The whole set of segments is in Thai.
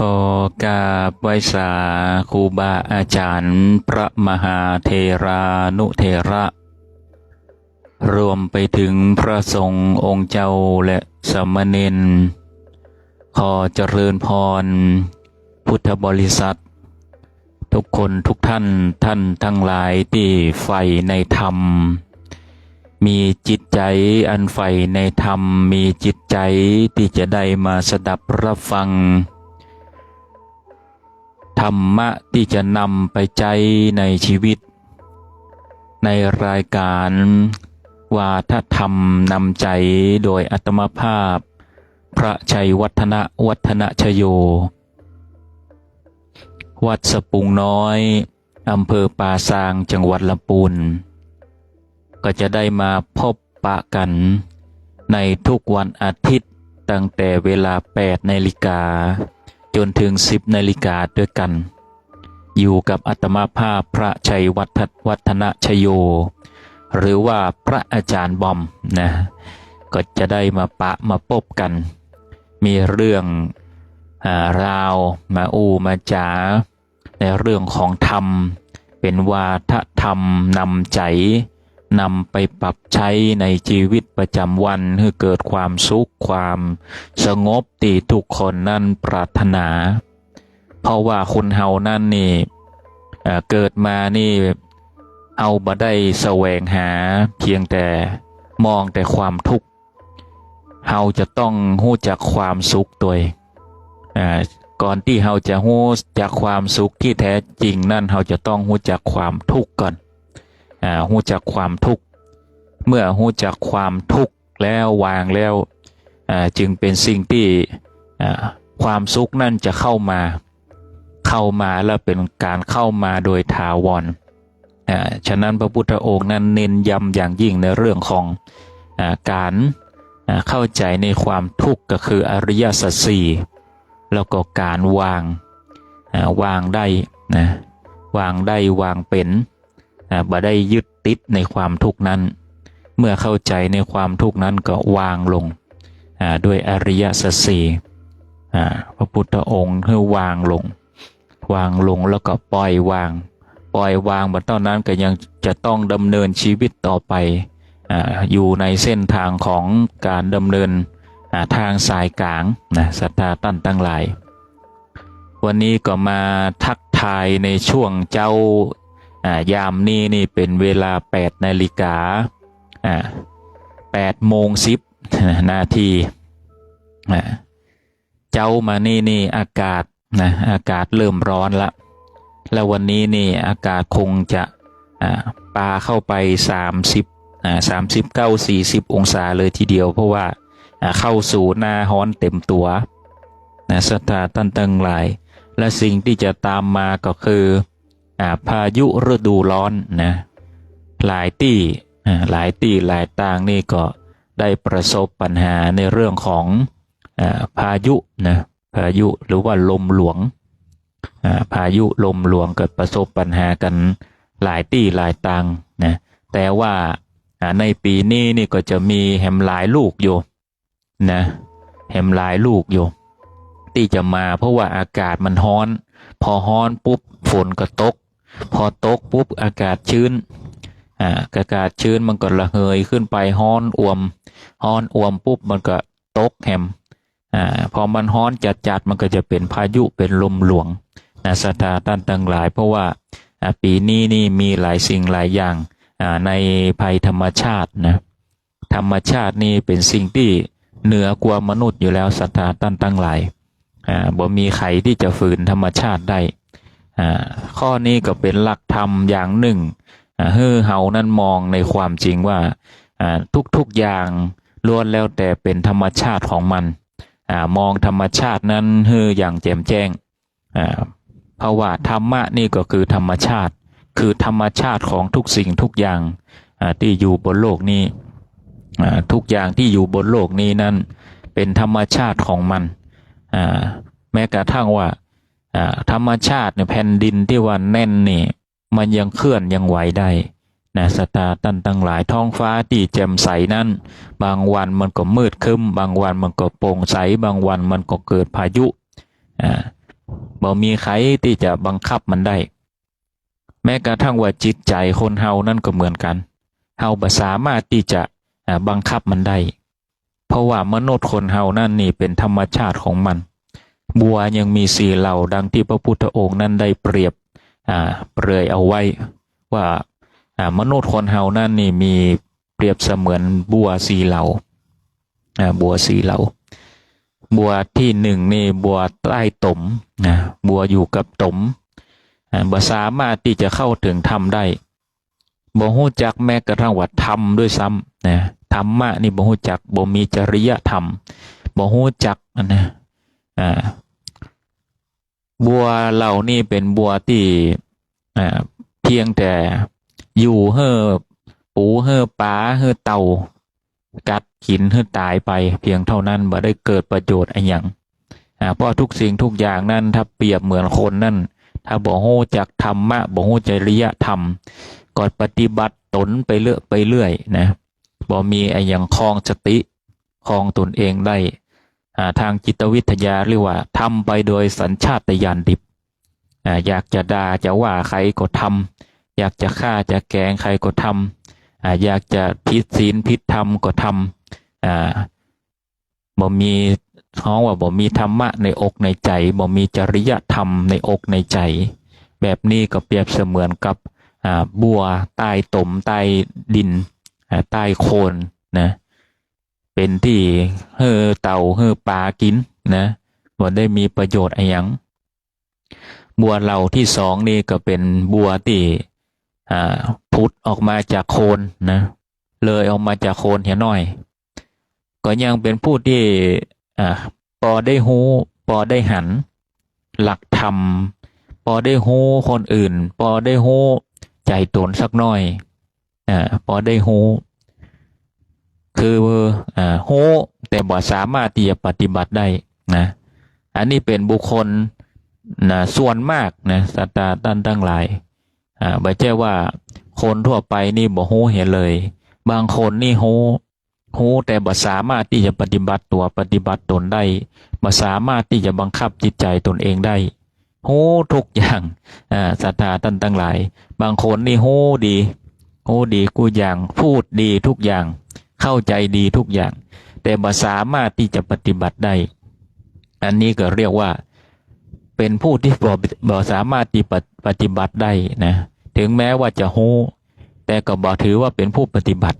ขอกราบไหว้สาครูบาอาจารย์พระมหาเทรานุเถระรวมไปถึงพระสงฆ์องค์เจ้าและสามเณรขอเจริญพรพุทธบริษัททุกคนทุกท่านทั้งหลายที่ใฝ่ในธรรมมีจิตใจอันใฝ่ในธรรมมีจิตใจที่จะได้มาสดับรับฟังธรรมะที่จะนำไปใจในชีวิตในรายการวาทธรรมนำใจโดยอัตมภาพพระชัยวัฒนชโยวัดสปุงน้อยอำเภอป่าซางจังหวัดลำพูนก็จะได้มาพบปะกันในทุกวันอาทิตย์ตั้งแต่เวลา 8 นาฬิกาจนถึง 10 นาฬิกาด้วยกันอยู่กับอัตมาภาพพระชัยวัฒนชโยหรือว่าพระอาจารย์บอมนะก็จะได้มาพบกันมีเรื่องราวมาจ๋าในเรื่องของธรรมเป็นวาทธรรมนำใจนำไปปรับใช้ในชีวิตประจำวันให้เกิดความสุขความสงบที่ทุกคนนั่นปรารถนาเพราะว่าคนเฮานั่นนี่เกิดมานี่เอาบ่ได้แสวงหาเพียงแต่มองแต่ความทุกข์เฮาจะต้องรู้จักความสุขตัวก่อนที่เฮาจะรู้จักความสุขที่แท้จริงนั่นเฮาจะต้องรู้จักความทุกข์ก่อนรู้จักความทุกข์เมื่อรู้จักความทุกข์แล้ววางแล้วจึงเป็นสิ่งที่ความสุขนั่นจะเข้ามาแล้วเป็นการเข้ามาโดยถาวรฉะนั้นพระพุทธองค์นั้นเน้นย้ำอย่างยิ่งในเรื่องของการเข้าใจในความทุกข์ก็คืออริยสัจสี่แล้วก็การวางได้นะวางได้วางเป็นบ่ได้ยึดติดในความทุกข์นั้นเมื่อเข้าใจในความทุกข์นั้นก็วางลงด้วยอริยสัจสี่พระพุทธองค์ให้วางลงแล้วก็ปล่อยวางบัดตอนนั้นก็ยังจะต้องดำเนินชีวิตต่อไปอยู่ในเส้นทางของการดำเนินทางสายกลางนะศรัทธาท่านทั้งหลายวันนี้ก็มาทักทายในช่วงเจ้ายามนี้นี่เป็นเวลา 8 นาฬิกา8 โมง 10 นาทีเจ้ามานี่อากาศเริ่มร้อนละแล้ววันนี้นี่อากาศคงจะปาเข้าไป39-40 องศาเลยทีเดียวเพราะว่าเข้าสู่หน้าร้อนเต็มตัวศรัทธาท่านทั้งหลายและสิ่งที่จะตามมาก็คือพายุฤดูร้อนนะหลายต่างนี่ก็ได้ประสบปัญหาในเรื่องของพายุหรือว่าลมหลวงพายุลมหลวงเกิดประสบปัญหากันหลายต่างนะแต่ว่าในปีนี้นี่ก็จะมีแหมหลายลูกอยู่นะแหมหลายลูกอยู่ที่จะมาเพราะว่าอากาศมันร้อนพอร้อนปุ๊บฝนก็ตกพอตกปุ๊บอากาศชื้นอากาศชื้นมันก็ระเหยขึ้นไปร้อนอ่วมปุ๊บมันก็ตกแหมพอมันร้อนจัดมันก็จะเป็นพายุเป็นลมหลวงศรัทธาท่านทั้งหลายเพราะว่าปีนี้นี่มีหลายสิ่งหลายอย่างในภัยธรรมชาตินะธรรมชาตินี่เป็นสิ่งที่เหนือกว่ามนุษย์อยู่แล้วศรัทธาท่านทั้งหลายบ่มีใครที่จะฝืนธรรมชาติได้ข้อนี้ก็เป็นหลักธรรมอย่างหนึ่งให้เฮานั้นมองในความจริงว่าทุกอย่างล้วนแล้วแต่เป็นธรรมชาติของมันมองธรรมชาตินั้นให้อย่างแจ่มแจ้งเพราะว่าธรรมะนี่ก็คือธรรมชาติคือธรรมชาติของทุกสิ่งทุกอย่างที่อยู่บนโลกนี้ทุกอย่างที่อยู่บนโลกนี้นั้นเป็นธรรมชาติของมันแม้กระทั่งว่าธรรมชาติเนี่ยแผ่นดินที่ว่าแน่นนี่มันยังเคลื่อนยังไหวได้นะศรัทธาท่านทั้งหลายท้องฟ้าที่แจ่มใสนั้นบางวันมันก็มืดครึ้มบางวันมันก็โปร่งใสบางวันมันก็เกิดพายุ บ่มีใครที่จะบังคับมันได้แม้กระทั่งว่าจิตใจคนเฮานั่นก็เหมือนกันเฮาบ่สามารถที่จะบังคับมันได้เพราะว่ามนุษย์คนเฮานั่นนี่เป็นธรรมชาติของมันบัวยังมี4เหล่าดังที่พระพุทธองค์นั้นได้เปรียบเปรยเอาไว้ว่ามนุษย์คนเฮานั่นนี่มีเปรียบเสมือนบัว4เหล่าบัว4เหล่าบัวที่1นี่บัวใต้ตมบัวอยู่กับตมบ่สามารถที่จะเข้าถึงธรรมได้บ่ฮู้จักแม้กระทั่งว่าธรรมด้วยซ้ำธรรมะนี่บ่ฮู้จักบ่มีจริยธรรมบ่ฮู้จักบัวเหล่านี้เป็นบัวที่เพียงแต่อยู่เฮ่อปูเฮ่อปลาเฮ่อเต่ากัดกินเฮ่อตายไปเพียงเท่านั้นบ่ได้เกิดประโยชน์อะไรอย่างเพราะทุกสิ่งทุกอย่างนั้นถ้าเปรียบเหมือนคนนั่นถ้าบ่ฮู้จักธรรมะบ่ฮู้จริยธรรมก็ปฏิบัติตนไปเรื่อยนะบ่มีไอ้อย่างครองสติครองตนเองได้ทางจิตวิทยาเรียกว่าทำไปโดยสัญชาตญาณดิบอยากจะด่าจะว่าใครก็ทำอยากจะฆ่าจะแกล้งใครก็ทำอยากจะผิดศีลผิดธรรมก็ทำบ่มีท้องว่าบ่มีธรรมะในอกในใจบ่มีจริยธรรมในอกในใจแบบนี้ก็เปรียบเสมือนกับบัวใต้ตมใต้ดินใต้โคลนนะเป็นที่เฮ่อเต่าเฮ่อปลากินนะบ่ได้มีประโยชน์อะไรหยังบัวเหล่าที่2นี่ก็เป็นบัวที่พุดออกมาจากโคลนนะเลยออกมาจากโคลนเหี่ยน้อยก็ยังเป็นผู้ที่พอได้ฮู้พอได้หันหลักธรรมพอได้ฮู้คนอื่นพอได้ฮู้ใจตนสักหน่อยพอได้ฮู้คือฮู้แต่บ่สามารถที่จะปฏิบัติได้นะอันนี้เป็นบุคคลส่วนมากนะศรัทธาท่านทั้งหลายบ่ใช่ว่าคนทั่วไปนี่บ่ฮู้เห็นเลยบางคนนี่ฮู้แต่บ่สามารถที่จะปฏิบัติตัวปฏิบัติตนได้บ่สามารถที่จะบังคับจิตใจตนเองได้ฮู้ทุกอย่างศรัทธาท่านทั้งหลายบางคนนี่ฮู้ดีกูอย่างพูดดีทุกอย่างเข้าใจดีทุกอย่างแต่บ่สามารถที่จะปฏิบัติได้อันนี้ก็เรียกว่าเป็นผู้ที่บ่สามารถที่ปฏิบัติได้นะถึงแม้ว่าจะฮู้แต่ก็บ่ถือว่าเป็นผู้ปฏิบัติ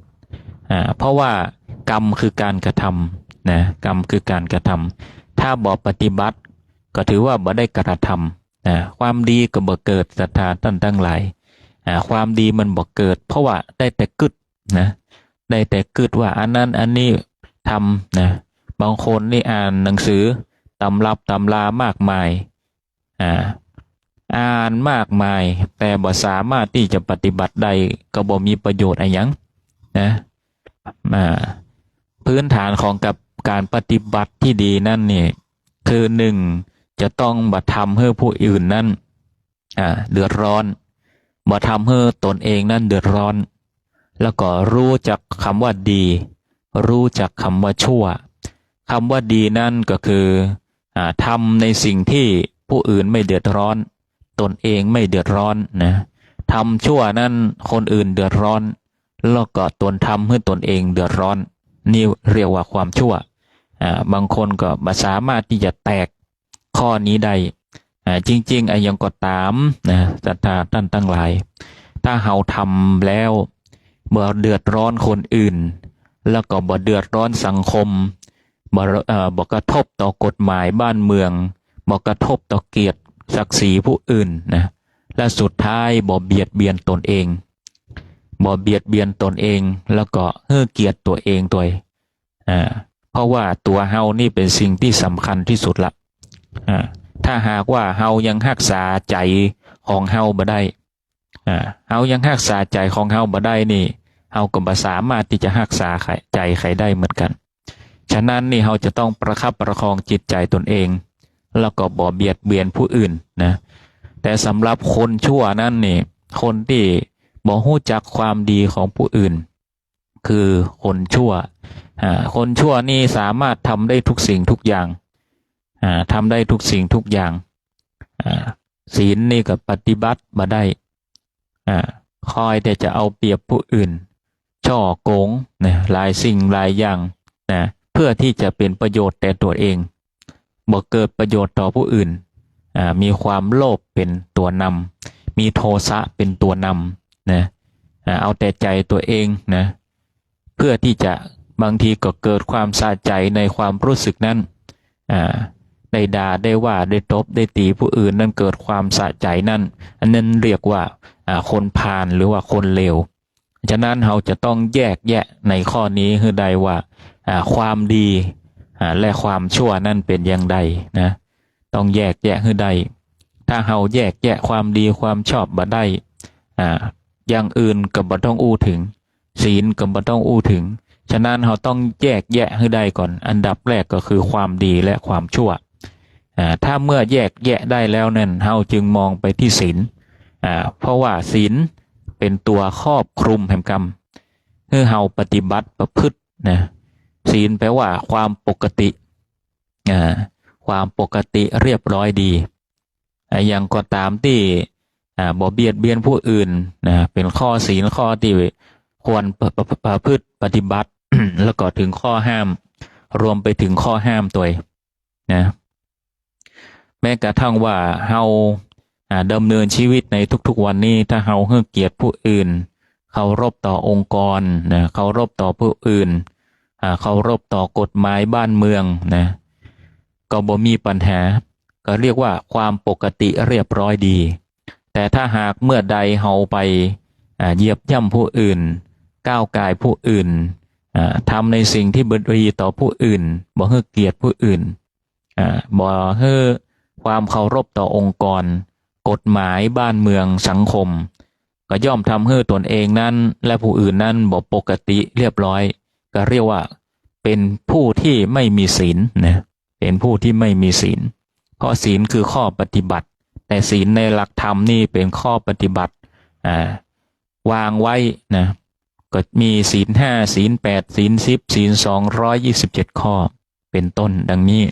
เพราะว่ากรรมคือการกระทำนะกรรมคือการกระทำถ้าบ่ปฏิบัติก็ถือว่าบ่ได้กระทำความดีก็บ่เกิดศรัทธาท่านทั้งหลายความดีมันบ่เกิดเพราะว่าได้แต่กึดนะได้แต่กึดว่าอันนั้นอันนี้ทำนะบางคนนี่อ่านหนังสือตำรับตำรามากมายอ่านมากมายแต่บ่สามารถที่จะปฏิบัติได้ก็บ่มีประโยชน์อะไรหยังนะพื้นฐานของกับการปฏิบัติที่ดีนั่นนี่คือ1จะต้องบ่ทำให้ผู้อื่นนั้นเดือดร้อนบ่ทำให้ตนเองนั้นเดือดร้อนแล้วก็รู้จักคำว่าดีรู้จักคำว่าชั่วคำว่าดีนั่นก็คือทำในสิ่งที่ผู้อื่นไม่เดือดร้อนตนเองไม่เดือดร้อนนะทำชั่วนั้นคนอื่นเดือดร้อนแล้วก็ตนทำให้ตนเองเดือดร้อนนี่เรียกว่าความชั่วบางคนก็บ่สามารถที่จะแตกข้อนี้ได้จริงๆยังก็ตามนะศรัทธาท่านทั้งหลายถ้าเฮาทำแล้วบ่เดือดร้อนคนอื่นแล้วก็บ่เดือดร้อนสังคมบ่กระทบต่อกฎหมายบ้านเมืองบ่กระทบต่อเกียรติศักดิ์ศรีผู้อื่นนะและสุดท้ายบ่เบียดเบียนตนเองบ่เบียดเบียนตนเองแล้วก็เกียรติตัวเองตัวเพราะว่าตัวเฮานี่เป็นสิ่งที่สำคัญที่สุดละถ้าหากว่าเฮายังรักษาใจของเฮาบ่ได้เฮายังรักษาใจของเฮาบ่ได้นี่เฮาก็บ่สามารถที่จะรักษาใจใครได้เหมือนกันฉะนั้นนี่เฮาจะต้องประคับประคองจิตใจตนเองแล้วก็บ่เบียดเบียนผู้อื่นนะแต่สำหรับคนชั่วนั่นนี่คนที่บ่รู้จักความดีของผู้อื่นคือคนชั่วคนชั่วนี่สามารถทำได้ทุกสิ่งทุกอย่างทำได้ทุกสิ่งทุกอย่าง ศีลนี่ก็ปฏิบัติมาได้คอยแต่จะเอาเปรียบผู้อื่นช่อโกงนะหลายสิ่งหลายอย่างนะเพื่อที่จะเป็นประโยชน์แต่ตัวเองบ่เกิดประโยชน์ต่อผู้อื่นมีความโลภเป็นตัวนำมีโทสะเป็นตัวนำนะเอาแต่ใจตัวเองนะเพื่อที่จะบางทีก็เกิดความสะใจในความรู้สึกนั้นได้ด่าได้ว่าได้ตบได้ตีผู้อื่นนั่นเกิดความสะใจนั่นอันนั้นเรียกว่าคนพาลหรือว่าคนเลวฉะนั้นเราจะต้องแยกแยะในข้อนี้คือใดว่าความดีและความชั่วนั่นเป็นอย่างใดนะต้องแยกแยะคือใดถ้าเราแยกแยะความดีความชอบบ่ได้อย่างอื่นก็บ่ต้องอู้ถึงศีลก็บ่ต้องอู้ถึงฉะนั้นเราต้องแยกแยะให้ได้ก่อนอันดับแรกก็คือความดีและความชั่วถ้าเมื่อแยกแยะได้แล้วนั่นเราจึงมองไปที่ศีลเพราะว่าศีลเป็นตัวครอบคลุมแห่งกรรมเมื่อเราปฏิบัติประพฤตินะศีลแปลว่าความปกติความปกติเรียบร้อยดีอย่างก็ตามที่บ่เบียดเบียนผู้อื่นนะเป็นข้อศีลข้อที่ควรประพฤติปฏิบัติ แล้วก็ถึงข้อห้ามรวมไปถึงข้อห้ามตัวนะแม้กระทั่งว่าเฮาดำเนินชีวิตในทุกๆวันนี้ถ้าเฮาให้เกียรติผู้อื่นเคารพต่อองค์กรนะเคารพต่อผู้อื่นเคารพต่อกฎหมายบ้านเมืองนะก็บ่มีปัญหาก็เรียกว่าความปกติเรียบร้อยดีแต่ถ้าหากเมื่อใดเฮาไปเหยียบย่ำผู้อื่นก้าวก่ายผู้อื่นทำในสิ่งที่บ่ดีต่อผู้อื่นบ่ให้เกียรติผู้อื่นบ่ให้ความเคารพต่อองค์กรกฎหมายบ้านเมืองสังคมก็ย่อมทำให้ตนเองนั้นและผู้อื่นนั้นบ่ปกติเรียบร้อยก็เรียกว่าเป็นผู้ที่ไม่มีศีลนะเป็นผู้ที่ไม่มีศีลเพราะศีลคือข้อปฏิบัติแต่ศีลในหลักธรรมนี่เป็นข้อปฏิบัติวางไว้นะก็มีศีล5ศีล8ศีล10ศีล227ข้อเป็นต้นดังนี้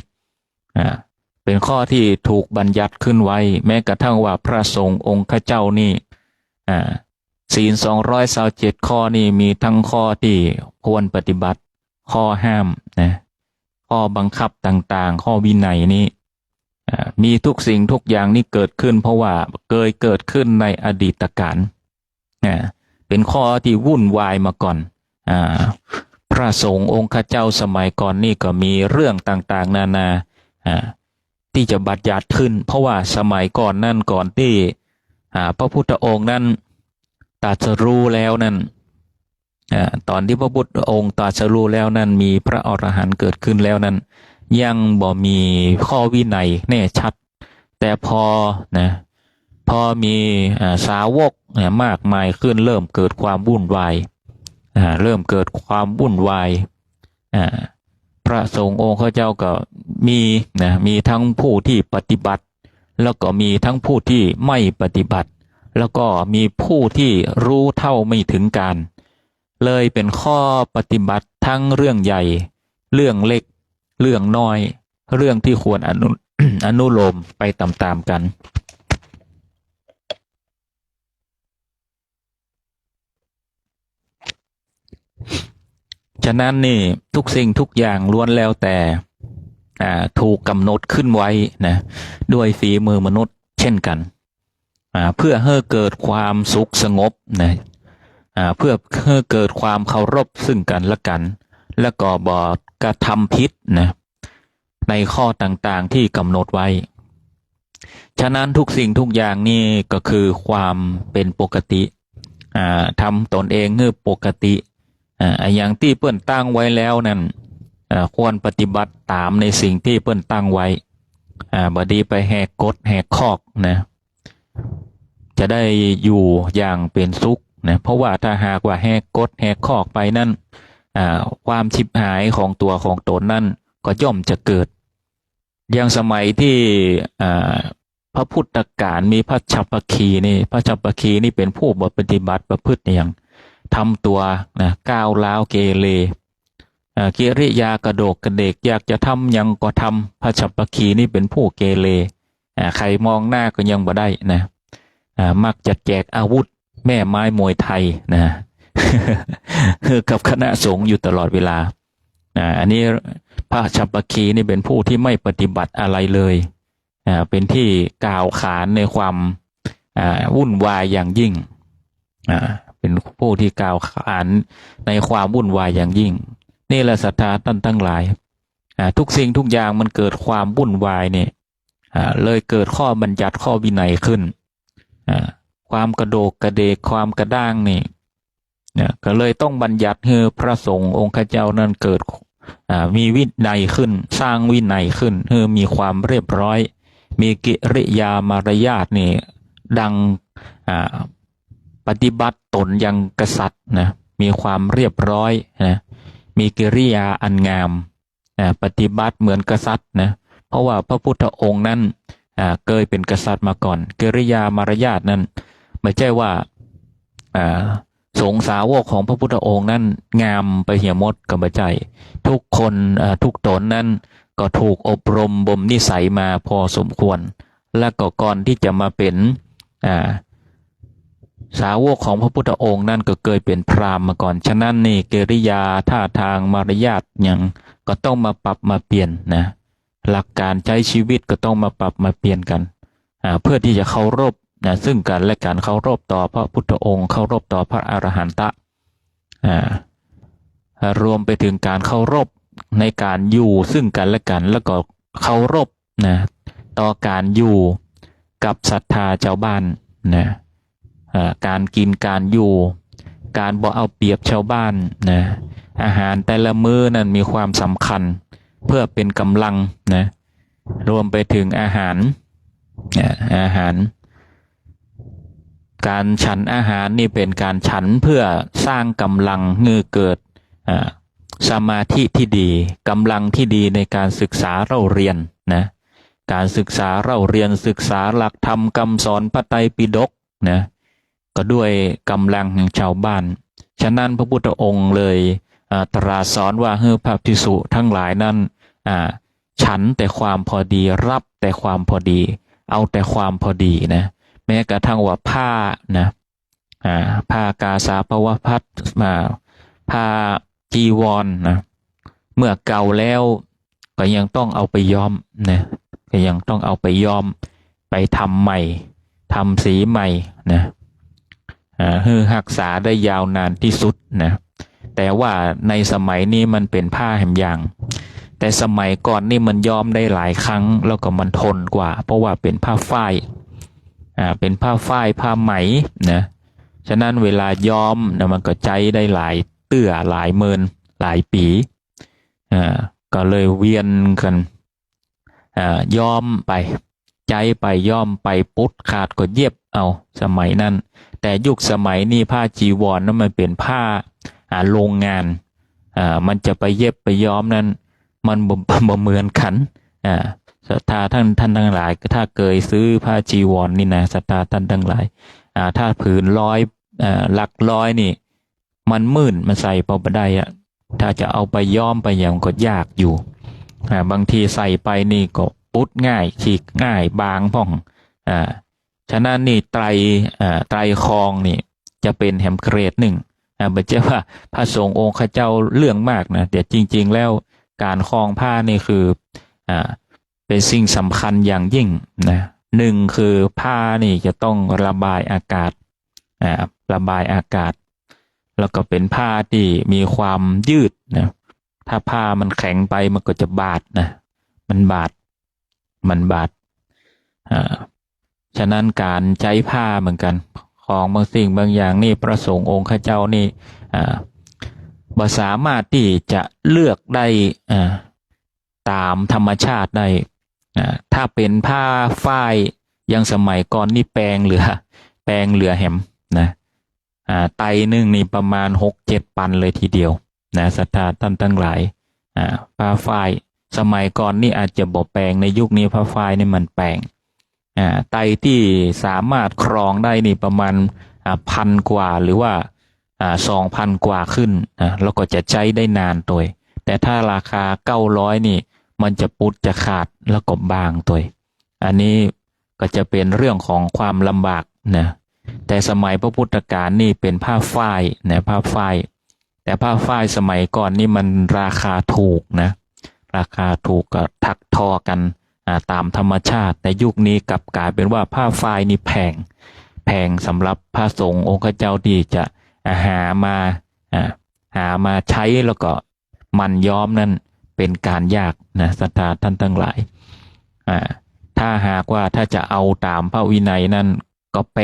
เป็นข้อที่ถูกบัญญัติขึ้นไว้แม้กระทั่งว่าพระสงฆ์องค์ข้าเจ้านี่ศีล227ข้อนี่มีทั้งข้อที่ควรปฏิบัติข้อห้ามนะข้อบังคับต่างๆข้อวินัยนี้มีทุกสิ่งทุกอย่างนี่เกิดขึ้นเพราะว่าเคยเกิดขึ้นในอดีตกาลเป็นข้อที่วุ่นวายมาก่อนพระสงฆ์องค์ข้าเจ้าสมัยก่อนนี่ก็มีเรื่องต่างๆนานาที่จะบัญญัติขึ้นเพราะว่าสมัยก่อนนั่นก่อนที่พระพุทธองค์นั้นตรัสรู้แล้วนั่นตอนที่พระพุทธองค์ตรัสรู้แล้วนั้นมีพระอรหันต์เกิดขึ้นแล้วนั้นยังบ่มีข้อวินัยแน่ชัดแต่พอมีสาวกมากมายขึ้นเริ่มเกิดความวุ่นวายเริ่มเกิดความวุ่นวายพระสงฆ์องค์ข้าเจ้าก็มีทั้งผู้ที่ปฏิบัติแล้วก็มีทั้งผู้ที่ไม่ปฏิบัติแล้วก็มีผู้ที่รู้เท่าไม่ถึงการเลยเป็นข้อปฏิบัติทั้งเรื่องใหญ่เรื่องเล็กเรื่องน้อยเรื่องที่ควรอนุโลมไปตามๆกันฉะนั้นนี่ทุกสิ่งทุกอย่างล้วนแล้วแต่ถูกกำหนดขึ้นไว้นะด้วยฝีมือมนุษย์เช่นกันเพื่อให้เกิดความสุขสงบนะเพื่อให้เกิดความเคารพซึ่งกันและกันและก็บ่กระทำผิดนะในข้อต่างๆที่กำหนดไว้ฉะนั้นทุกสิ่งทุกอย่างนี่ก็คือความเป็นปกติทำตนเองให้ปกติอย่างที่เปิ้นตั้งไว้แล้วนั่นควรปฏิบัติตามในสิ่งที่เปิ้นตั้งไว้บ่ดีไปแหกกฎแหกข้อนะจะได้อยู่อย่างเป็นสุขนะเพราะว่าถ้าหากว่าแหกกฎแหกข้อไปนั่นความชิบหายของตัวของตนนั่นก็ย่อมจะเกิดอย่างสมัยที่พระพุทธกาลมีพระฉัพพคีนี่เป็นผู้ปฏิบัติประพฤติอย่างทำตัวก้าวร้าวเกเรกิริยากระโดกกระเดกอยากจะทำยังก็ทำพระฉัพพคีนี่เป็นผู้เกเร ใครมองหน้าก็ยังบ่ได้นะมักจะแจกอาวุธแม่ไม้มวยไทยนะ คือกับคณะสงฆ์อยู่ตลอดเวลาอันนี้พระฉัพพคีนี่เป็นผู้ที่ไม่ปฏิบัติอะไรเลยเป็นที่กล่าวขานในความวุ่นวายอย่างยิ่งเป็นผู้ที่กล่าวขานในความวุ่นวายอย่างยิ่งนี่แหละศรัทธาท่านทั้งหลายทุกสิ่งทุกอย่างมันเกิดความวุ่นวายเนี่ยเลยเกิดข้อบัญญัติข้อวินัยขึ้นความกระโดกกระเดกความกระด้างนี่ก็เลยต้องบัญญัติให้พระสงฆ์องค์ข้าเจ้านั้นเกิดมีวินัยขึ้นสร้างวินัยขึ้นให้มีความเรียบร้อยมีกิริยามารยาทนี่ดังปฏิบัติตนอย่างกษัตริย์นะมีความเรียบร้อยนะมีกิริยาอันงามปฏิบัติเหมือนกษัตริย์นะเพราะว่าพระพุทธองค์นั้นเคยเป็นกษัตริย์มาก่อนกิริยามารยาทนั้นไม่ใช่ว่าสงฆ์สาวกของพระพุทธองค์นั้นงามไปเหี่ยมดกับใจทุกคนทุกตนนั้นก็ถูกอบรมบ่มนิสัยมาพอสมควรและก็ก่อนที่จะมาเป็นสาวกของพระพุทธองค์นั่นก็เคยเป็นพราหมณ์มาก่อนฉะนั้นนี่กิริยาท่าทางมารยาทอย่างก็ต้องมาปรับมาเปลี่ยนนะหลักการใช้ชีวิตก็ต้องมาปรับมาเปลี่ยนกันเพื่อที่จะเคารพนะซึ่งกันและการเคารพต่อพระพุทธองค์เคารพต่อพระอรหันตะรวมไปถึงการเคารพในการอยู่ซึ่งกันและกันแล้วก็เคารพนะต่อการอยู่กับศรัทธาชาวบ้านนะการกินการอยู่การบ่เอาเปรียบชาวบ้านนะอาหารแต่ละมื้อนั้นมีความสำคัญเพื่อเป็นกำลังนะรวมไปถึงอาหารการฉันอาหารนี่เป็นการฉันเพื่อสร้างกำลังเงือเกิดสมาธิที่ดีกำลังที่ดีในการศึกษาเล่าเรียนนะการศึกษาเล่าเรียนศึกษาหลักธรรมคำสอนพระไตรปิฎกนะก็ด้วยกำลังของชาวบ้านฉะนั้นพระพุทธองค์เลยตรัสสอนว่าให้พระภิกษุทั้งหลายนั้นฉันแต่ความพอดีรับแต่ความพอดีเอาแต่ความพอดีนะแม้กระทั่งว่าผ้านะผ้ากาสาปวพัสมาผ้าจีวรนะเมื่อเก่าแล้วก็ยังต้องเอาไปย้อมนะก็ยังต้องเอาไปย้อมไปทำใหม่ทำสีใหม่นะให้รักษาได้ยาวนานที่สุดนะแต่ว่าในสมัยนี้มันเป็นผ้าแหมยางแต่สมัยก่อนนี่มันย้อมได้หลายครั้งแล้วก็มันทนกว่าเพราะว่าเป็นผ้าฝ้ายเป็นผ้าฝ้ายผ้าไหมนะฉะนั้นเวลาย้อมนะมันก็ใจได้หลายเตื้อหลายเมินหลายปีก็เลยเวียนกันย้อมไปใจไปย้อมไปปุ๊ดขาดก็เย็บเอาสมัยนั้นแต่ยุคสมัยนี้ผ้าจีวรนั้นมันเป็นผ้าโรงงานมันจะไปเย็บไปย้อมนั้นมันบ่เหมือนกันศรัทธาท่านทั้งหลายถ้าเคยซื้อผ้าจีวรนี่นะศรัทธาท่านทั้งหลายถ้าผืนร้อยหลักร้อยนี่มันมื่นมันใส่พอบ่ได้ถ้าจะเอาไปย้อมไปอย่างก็ยากอยู่บางทีใส่ไปนี่ก็ปุ๊ดง่ายฉีกง่ายบางพ่องฉะนั้นนี่ไตรคองนี่จะเป็นแฮมเกรดหนึ่งไม่ใช่ว่าพระสงฆ์องค์ข้าเจ้าเรื่องมากนะแต่จริงๆแล้วการคลองผ้านี่คือเป็นสิ่งสำคัญอย่างยิ่งนะหนึ่งคือผ้านี่จะต้องระบายอากาศระบายอากาศแล้วก็เป็นผ้าที่มีความยืดนะถ้าผ้ามันแข็งไปมันก็จะบาดนะมันบาดฉะนั้นการใช้ผ้าเหมือนกันของบางสิ่งบางอย่างนี่พระสงฆ์องค์ข้าเจ้านี่บ่สามารถที่จะเลือกได้ตามธรรมชาติได้ถ้าเป็นผ้าฝ้ายยังสมัยก่อนนี่แปลงเหลือแหมนะไตนึงนี่ประมาณ 6-7 ปันเลยทีเดียวนะศรัทธาท่านทั้งหลายผ้าฝ้ายสมัยก่อนนี่อาจจะบ่แปลงในยุคนี้ผ้าฝ้ายนี่มันแปลงไตที่สามารถครองได้นี่ประมาณ1,000 กว่าหรือว่า2,000 กว่าขึ้นแล้วก็จะใช้ได้นานตัวแต่ถ้าราคา900นี่มันจะปุดจะขาดแล้วก็บางตัวอันนี้ ก็จะเป็นเรื่องของความลำบากนะแต่สมัยพระพุทธกาลนี่เป็นผ้าฝ้ายนะผ้าฝ้ายแต่ผ้าฝ้ายสมัยก่อนนี่มันราคาถูกนะราคาถูกก็ถักทอกันตามธรรมชาติแต่ยุคนี้กลับกลายเป็นว่าผ้าฝ้ายนี่แพงสำหรับพระสงฆ์องค์เจ้าที่จะหามาใช้แล้วก็มันย้อมนั้นเป็นการยากนะศรัทธาท่านทั้งหลายถ้าหากว่าถ้าจะเอาตามพระวินัยนั้นก็แพ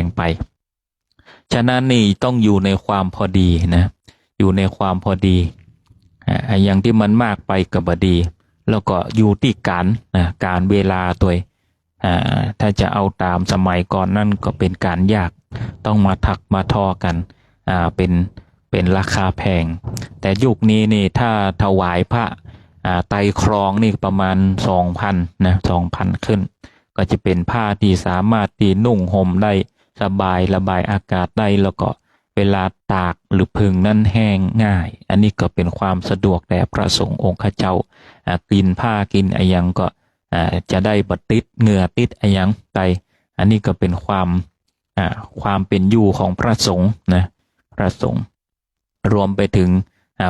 งไปฉะนั้นนี่ต้องอยู่ในความพอดีนะอยู่ในความพอดีอย่างที่มันมากไปก็บ่ดีแล้วก็อยู่ที่การเวลาตัวถ้าจะเอาตามสมัยก่อนนั่นก็เป็นการยากต้องมาถักมาทอกันเป็นราคาแพงแต่ยุคนี้นี่ถ้าถวายพระไตรครองนี่ประมาณ 2,000 นะ 2,000 ขึ้นก็จะเป็นผ้าที่สามารถที่นุ่งห่มได้สบายระบายอากาศได้แล้วก็เวลาตากหรือพึ่งนั้นแห้งง่ายอันนี้ก็เป็นความสะดวกแด่พระสงฆ์องค์ข้าเจ้ากินผ้ากินอะไรยังก็จะได้บัดติดเหงื่อติดอะไรยังไปอันนี้ก็เป็นความเป็นอยู่ของพระสงฆ์นะพระสงฆ์รวมไปถึง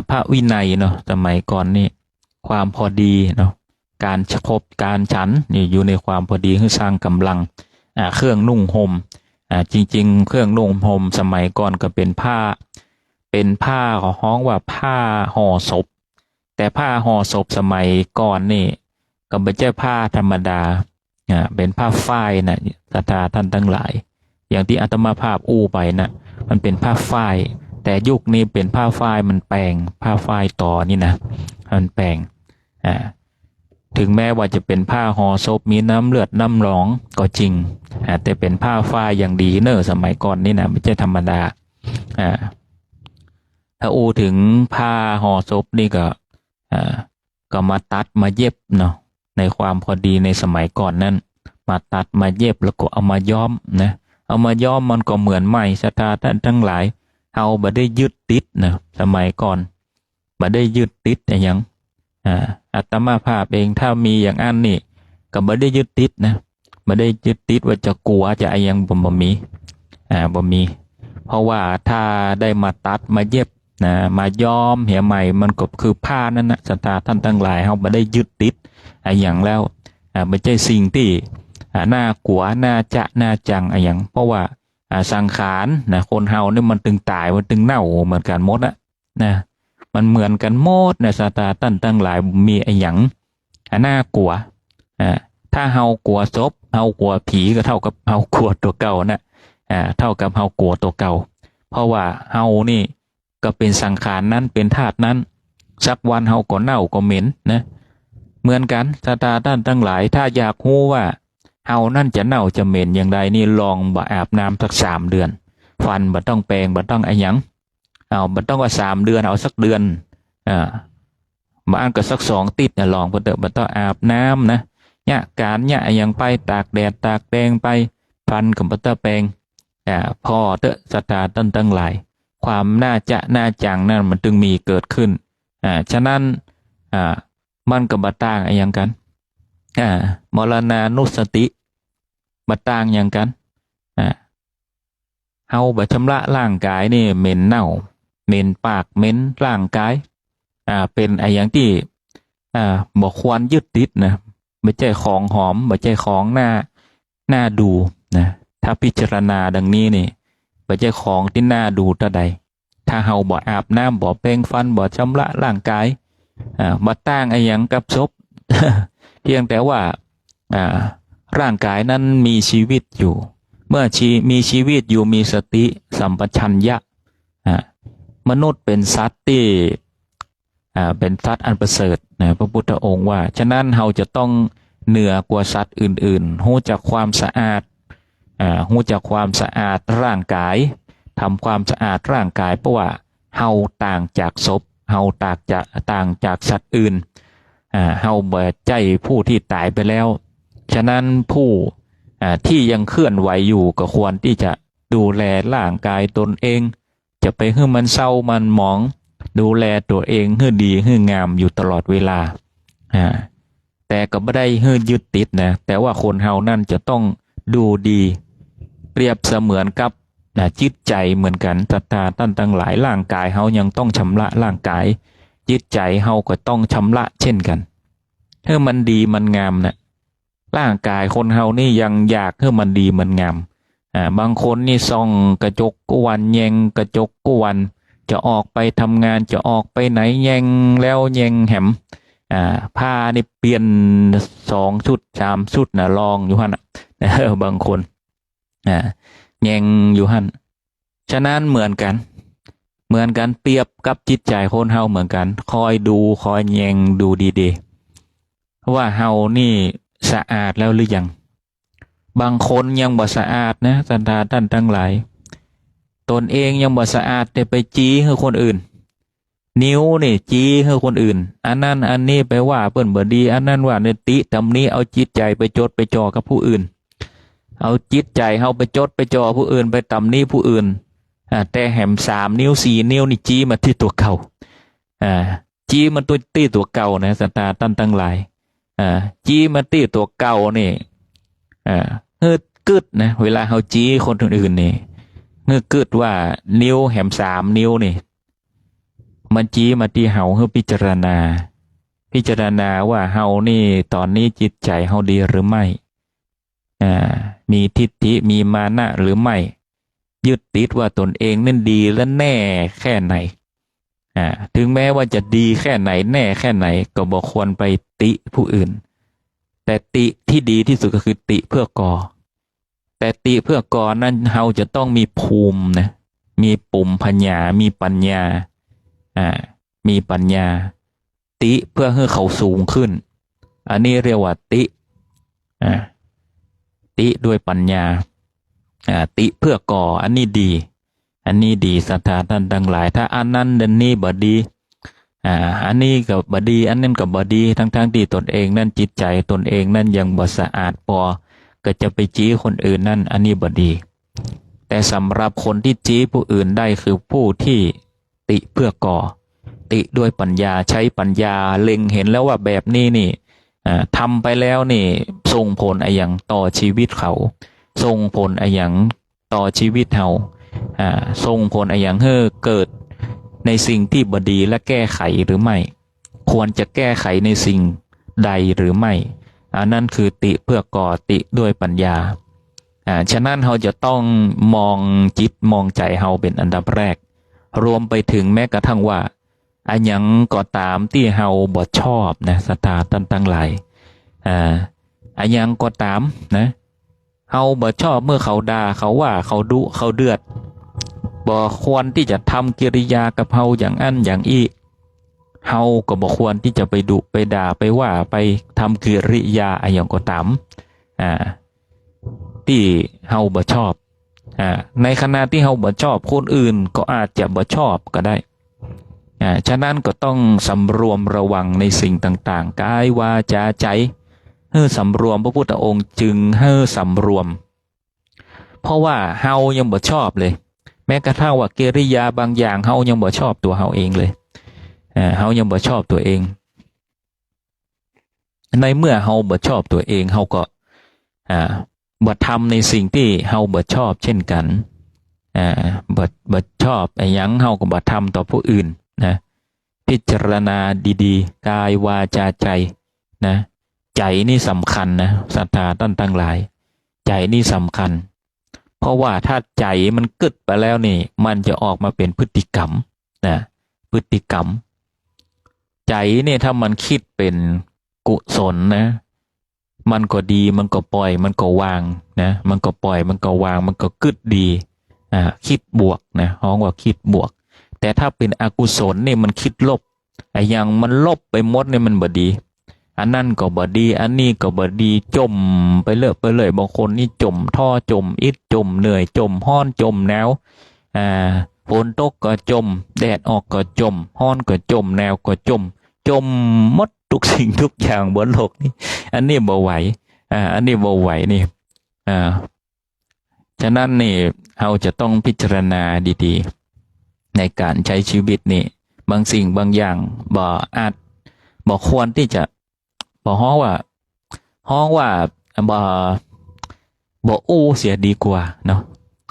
พระวินัยเนาะสมัยก่อนนี่ความพอดีเนาะการคบการฉันนี่อยู่ในความพอดีให้สร้างกำลังเครื่องนุ่งห่มจริงๆเครื่องนุ่งห่มสมัยก่อนก็เป็นผ้าของฮ้องว่าผ้าห่อศพแต่ผ้าห่อศพสมัยก่อนนี่ก็ไม่ใช่ผ้าธรรมดาเป็นผ้าฝ้ายนะศรัทธาท่านทั้งหลายอย่างที่อาตมาภาพอู้ไปนะมันเป็นผ้าฝ้ายแต่ยุคนี้เป็นผ้าฝ้ายมันแปลงผ้าฝ้ายต่อนี่นะมันแปลงถึงแม้ว่าจะเป็นผ้าห่อศพมีน้ำเลือดน้ำหนองก็จริงแต่เป็นผ้าฝ้ายอย่างดีเนอะสมัยก่อนนี่นะไม่ใช่ธรรมดาถ้าอู้ถึงผ้าห่อศพนี่ก็มาตัดมาเย็บเนาะในความพอดีในสมัยก่อนนั้นมาตัดมาเย็บแล้วก็เอามาย้อมนะเอามาย้อมมันก็เหมือนใหม่ศรัทธาท่านทั้งหลายเอาบ่ได้ยึดติดนะสมัยก่อนบ่ได้ยึดติดแต่ยังอาตมาภาพเองถ้ามีอย่างอันนี่ก็บ่ได้ยึดติดนะบ่ได้ยึดติดว่าจะกลัวจะอะไรยังบ่มีเพราะว่าถ้าได้มาตัดมาเย็บนะมาย้อมเหี่ยใหม่มันก็คือผ้านั่นนะศรัทธาท่านทั้งหลายเฮาบ่ได้ยึดติดอย่างแล้วไม่ใช่สิ่งที่น่ากลัวน่าจังอย่างเพราะว่าสังขารนะคนเฮานี่มันตึงตายมันตึงเน่าเหมือนกันหมดนะมันเหมือนกันหมดนะศรัทธาท่านทั้งหลายมีอย่างน่ากลัวถ้าเฮากลัวศพเฮากลัวผีก็เท่ากับเฮากลัวตัวเก่านะเท่ากับเฮากลัวตัวเก่าเพราะว่าเฮานี่ก็เป็นสังขารนั้นเป็นธาตุนั้นสักวันเฮาก็เน่าก็เหม็นนะเหมือนกันศรัทธาท่านทั้งหลายถ้าอยากรู้ว่าเฮานั่นจะเน่าจะเหม็นอย่างไรนี่ลองบ่อาบน้ำสัก3 เดือนฟันบ่ต้องแปรงบ่ต้องอะไรหยังบ่ต้องว่า3 เดือนเอาสักเดือนบ้านก็สัก2 ติดลองบ่ต้องอาบน้ำนะเนี่ยการเนี่ยอย่างไปตากแดดตากแดงไปฟันกับบ่ต้องแปรงพอเถอะศรัทธาท่านทั้งหลายความน่าจังนั่นมันจึงมีเกิดขึ้นฉะนั้นมันก็บ่ต่างอย่างกันมรณานุสติบ่ต่างอย่างกันเฮาบ่ชำระร่างกายนี่เหม็นเน่าเหม็นปากเหม็นร่างกายเป็นอย่างที่บ่ควรยึดติดนะไม่ใช่ของหอมไม่ใช่ของน่าดูนะถ้าพิจารณาดังนี้นี่ไม่ใช่ของที่น่าดูเท่าใดถ้าเฮาบ่อาบน้ำบ่แปรงฟันบ่ชำระร่างกายบ่ต่างอย่างกับศพ เพียงแต่ว่าร่างกายนั้นมีชีวิตอยู่เมื่อมีชีวิตอยู่มีสติสัมปชัญญะมนุษย์เป็นสัตว์ที่เป็นสัตว์อันประเสริฐนะพระพุทธองค์ว่าฉะนั้นเราจะต้องเหนือกว่าสัตว์อื่นๆรู้จักความสะอาดรู้จักความสะอาดร่างกายทำความสะอาดร่างกายเพราะว่าเราต่างจากศพเราต่างจากสัตว์อื่นเราบ่ใจผู้ที่ตายไปแล้วฉะนั้นผู้ที่ยังเคลื่อนไหวอยู่ก็ควรที่จะดูแลร่างกายตนเองจะไปให้มันเศร้ามันหมองดูแลตัวเองให้ดีให้งามอยู่ตลอดเวลา แต่ก็ไม่ได้ให้ยึดติดนะแต่ว่าคนเฮานั่นจะต้องดูดีเปรียบเสมือนกับจิตใจเหมือนกันศรัทธาท่านทั้งหลายร่างกายเฮายังต้องชำระร่างกายจิตใจเฮาก็ต้องชำระเช่นกันให้มันดีมันงามนะร่างกายคนเฮานี่ยังอยากให้มันดีมันงามบางคนนี่ส่องกระจกก็วันแยงกระจกก็วันจะออกไปทำงานจะออกไปไหนแยงแล้วแยงแหมผ้านี่เปลี่ยน2 ชุด3 ชุดนะลองอยู่หั่นบางคนแยงอยู่หั่นฉะนั้นเหมือนกันเปรียบกับจิตใจคนเฮาเหมือนกันคอยดูคอยแยงดูดีๆว่าเฮานี่สะอาดแล้วหรือยังบางคนยังบ่สะอาดนะศรัทธาท่านทั้งหลายตนเองยังบ่สะอาดแต่ไปจี้ให้คนอื่นนิ้วนี่จี้ให้คนอื่นอันนั้นอันนี้ไปว่าเปิ้นบ่ดีอันนั้นว่าเนติตำนี้เอาจิตใจไปจดไปจ่อกับผู้อื่นเอาจิตใจเฮาไปจดไปจ่อผู้อื่นไปตำนี้ผู้อื่นแต่แหม3 นิ้ว4 นิ้วนี่จี้มาที่ตัวเก่าจี้มันตัวเก่านะศรัทธาท่านทั้งหลายจี้มาที่ตัวเก่านี่กึดนะเวลาเฮาจี้คนอื่นนี่กึดว่านิ้วแหม3 นิ้วนี่มันจี้มาที่เฮาเฮาพิจารณาว่าเฮานี่ตอนนี้จิตใจเฮาดีหรือไม่มีทิฏฐิมีมานะหรือไม่ยึดติดว่าตนเองนั่นดีและแน่แค่ไหนถึงแม้ว่าจะดีแค่ไหนแน่แค่ไหนก็บ่ควรไปติผู้อื่นแต่ติที่ดีที่สุดก็คือติเพื่อก่อแต่ติเพื่อก่อนั้นเฮาจะต้องมีภูมินะมีปุ่มปัญญามีปัญญามีปัญญาติเพื่อให้เขาสูงขึ้นอันนี้เรียกว่าติติด้วยปัญญาติเพื่อก่ออันนี้ดีศรัทธาท่านทั้งหลายถ้าอันนั้นอันนี้บ่ดีอันนี้ก็บ่ดีอันนั้นก็บ่ดีทั้งที่ตนเองนั่นจิตใจตนเองนั่นยังบ่สะอาดพอก็จะไปจี้คนอื่นนั่นอันนี้บ่ดีแต่สำหรับคนที่จี้ผู้อื่นได้คือผู้ที่ติเพื่อก่อติด้วยปัญญาใช้ปัญญาเล็งเห็นแล้วว่าแบบนี้นี่ทำไปแล้วนี่ส่งผลอะไรอย่างต่อชีวิตเขาส่งผลอะไรอย่างต่อชีวิตเฮาส่งผลอะไรอย่างให้เกิดในสิ่งที่บดีและแก้ไขหรือไม่ควรจะแก้ไขในสิ่งใดหรือไม่อันนั้นคือติเพื่อก่อติด้วยปัญญาฉะนั้นเราจะต้องมองจิตมองใจเฮาเป็นอันดับแรกรวมไปถึงแม้กระทั่งว่าอันยังก็ตามที่เฮาบ่ชอบนะศรัทธาท่านทั้งหลายอันยังก็ตามนะเฮาบ่ชอบเมื่อเขาด่าเขาว่าเขาดุเขาเดือดบ่ควรที่จะทำกิริยากับเฮาอย่างอันอย่างอีเฮาก็บ่ควรที่จะไปดุไปด่าไปว่าไปทำกิริยาอะไรอย่างก็ตามที่เฮาบ่ชอบในขณะที่เฮาบ่ชอบคนอื่นก็อาจจะบ่ชอบก็ได้ฉะนั้นก็ต้องสำรวมระวังในสิ่งต่างๆกายวาจาใจให้สำรวมพระพุทธองค์จึงให้สำรวมเพราะว่าเฮายังบ่ชอบเลยแม้กระทั่งว่ากิริยาบางอย่างเฮายังบ่ชอบตัวเฮาเองเลยเฮายังบ่ชอบตัวเองในเมื่อเฮาบ่ชอบตัวเองเฮาก็บ่ทำในสิ่งที่เฮาบ่ชอบเช่นกันบ่ชอบไอ้หยังเฮาก็บ่ทำต่อผู้อื่นนะพิจารณาดีๆกายวาจาใจนะใจนี่สำคัญนะศรัทธาท่านทั้งหลายใจนี่สำคัญเพราะว่าถ้าใจมันกึดไปแล้วนี่มันจะออกมาเป็นพฤติกรรมนะพฤติกรรมใจเนี่ยถ้ามันคิดเป็นกุศลนะมันก็ดีมันก็ปล่อยมันก็วางนะมันก็ปล่อยมันก็วางมันก็กึดดีคิดบวกนะฮ้องว่าคิดบวกแต่ถ้าเป็นอกุศลนี่มันคิดลบไอ้อย่างมันลบไปหมดเนี่ยมันบ่ดีอันนั้นก็บ่ดีอันนี้ก็บ่ดีจมไปเลยบางคนนี่จมท่อจมอิดจมเหนื่อยจมห้อนจมหนาวฝนตกก็จมแดดออกก็จมห้อนก็จมหนาวก็จมหมดทุกสิ่งทุกอย่างบนโลกนี้อันนี้บ่ไหวอันนี้บ่ไหวนี่ฉะนั้นนี่เราจะต้องพิจารณาดีๆในการใช้ชีวิตนี่บางสิ่งบางอย่างบ่ควรที่จะ พอฮ้องว่าบ่อู้เสียดีกว่าเนาะ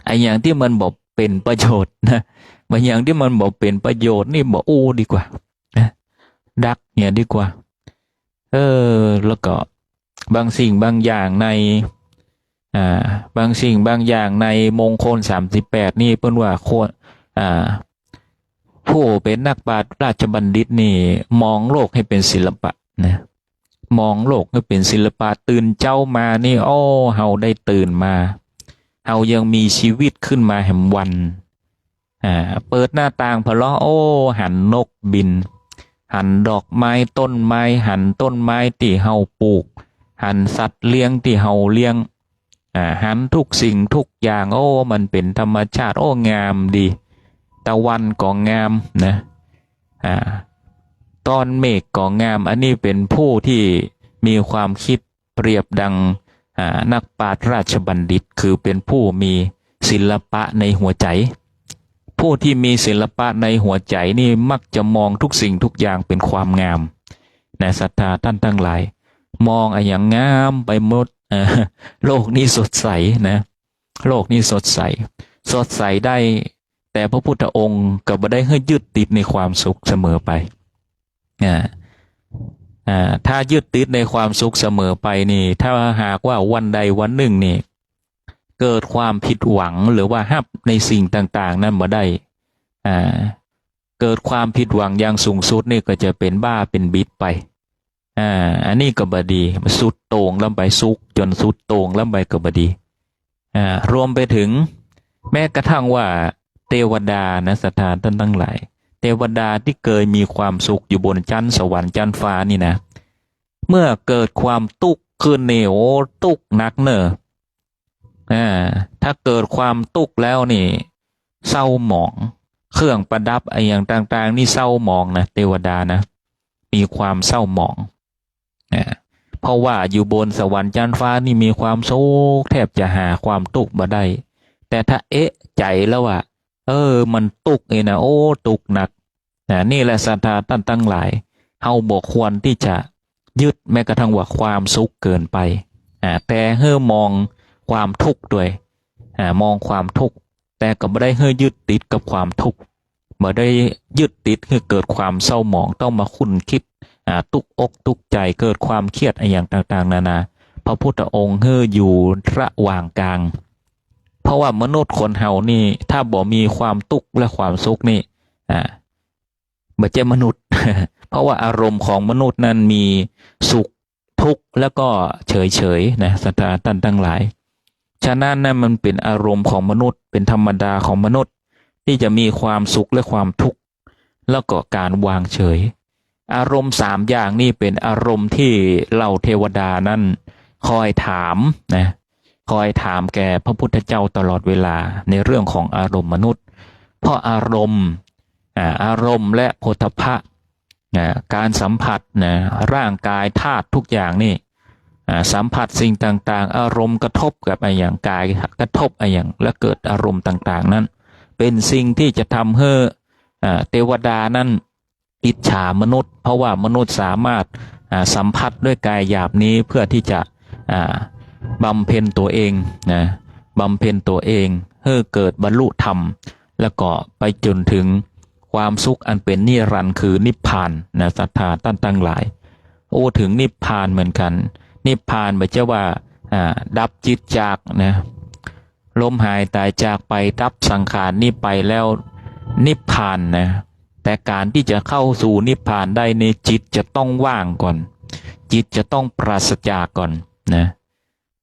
ไอ้อย่างที่มันบ่เป็นประโยชน์นะบางอย่างที่มันบ่เป็นประโยชน์นี่บ่อู้ดีกว่านะดักเนี่ยดีกว่าแล้วก็บางสิ่งบางอย่างในบางสิ่งบางอย่างในมงคล38นี่เพิ่นว่าโคตรผู้เป็นนักปราชญ์ราชบัณฑิตนี่มองโลกให้เป็นศิลปะนะมองโลกให้เป็นศิลปะตื่นเจ้ามานี่เฮาได้ตื่นมาเฮายังมีชีวิตขึ้นมาแห่งวันเปิดหน้าต่างพะเลาะหันนกบินหันดอกไม้ต้นไม้หันต้นไม้ที่เฮาปลูกหันสัตว์เลี้ยงที่เฮาเลี้ยงหันทุกสิ่งทุกอย่างมันเป็นธรรมชาติงามดีตะวันก็งามนะตอนเมฆก็งามอันนี้เป็นผู้ที่มีความคิดเปรียบดังนักปราชญ์ราชบัณฑิตคือเป็นผู้มีศิลปะในหัวใจผู้ที่มีศิลปะในหัวใจนี่มักจะมองทุกสิ่งทุกอย่างเป็นความงามนะศรัทธาท่านทั้งหลายมองอย่างงามไปหมดโลกนี้สดใสนะโลกนี้สดใสได้แต่พระพุทธองค์ก็บ่ได้ให้ยึดติดในความสุขเสมอไปถ้ายึดติดในความสุขเสมอไปนี่ถ้าหากว่าวันใดวันหนึ่งนี่เกิดความผิดหวังหรือว่าฮับในสิ่งต่างๆนั้นบ่ได้เกิดความผิดหวังอย่างสูงสุดนี่ก็จะเป็นบ้าเป็นบิดไปอันนี้ก็บ่ดีมันสุดโต่งลงไปสุกจนสุดโต่งลงไปก็บ่ดีรวมไปถึงแม้กระทั่งว่าเทวดานะศรัทธาท่านทั้งหลายเทวดาที่เคยมีความสุขอยู่บนชั้นสวรรค์ชั้นฟ้านี่นะเมื่อเกิดความตุกข์ขึ้นเนี่ยตุกข์หนักเนอะถ้าเกิดความตุกข์แล้วนี่เศร้าหมองเครื่องประดับอะไรอย่างต่างๆนี่เศร้าหมองนะเทวดานะมีความเศร้าหมองเพราะว่าอยู่บนสวรรค์ชั้นฟ้านี่มีความสุขแทบจะหาความตุกข์บ่ได้แต่ถ้าใจแล้วว่ามันตุกนะตุกหนักนี่แหละศรัทธาท่านทั้งหลายเฮาบ่ควรที่จะยึดแม้กระทั่งว่าความสุขเกินไปแต่มองความทุกข์ด้วยมองความทุกข์แต่ก็บ่ได้ยึดติดกับความทุกข์บ่ได้ยึดติดให้เกิดความเศร้าหมองต้องมาคุ้นคิดตุกอกตุกใจเกิดความเครียดอะไรอย่างต่างๆนานาพระพุทธองค์อยู่ระหว่างกลางเพราะว่ามนุษย์คนเฮานี่ถ้าบ่มีความตุกข์และความสุขนี่บ่ใช่มนุษย์ เพราะว่าอารมณ์ของมนุษย์นั้นมีสุขทุกข์แล้วก็เฉยๆนะศรัทธาท่านทั้งหลายฉะนั้นมันเป็นอารมณ์ของมนุษย์เป็นธรรมดาของมนุษย์ที่จะมีความสุขและความทุกข์แล้วก็การวางเฉยอารมณ์3อย่างนี่เป็นอารมณ์ที่เหล่าเทวดานั้นคอยถามนะคอยถามแก่พระพุทธเจ้าตลอดเวลาในเรื่องของอารมณ์มนุษย์เพราะอารมณ์และโผฏฐัพพะการสัมผัสร่างกายธาตุทุกอย่างนี่สัมผัสสิ่งต่างๆอารมณ์กระทบกับอย่างกายกระทบอย่างและเกิดอารมณ์ต่างๆนั้นเป็นสิ่งที่จะทำให้เทวดานั้นอิจฉามนุษย์เพราะว่ามนุษย์สามารถสัมผัสด้วยกายหยาบนี้เพื่อที่จะบำเพ็ญตัวเองบำเพ็ญตัวเองให้เกิดบรรลุธรรมแล้วก็ไปจนถึงความสุขอันเป็นนิรันดร์คือนิพพานนะศรัทธาท่านทั้งหลายถึงนิพพานเหมือนกันนิพพานไม่ใช่ว่าดับจิตจากลมหายตายจากไปดับสังขารนี้ไปแล้วนิพพานนะแต่การที่จะเข้าสู่นิพพานได้ในจิตจะต้องว่างก่อนจิตจะต้องปราศจากก่อนนะ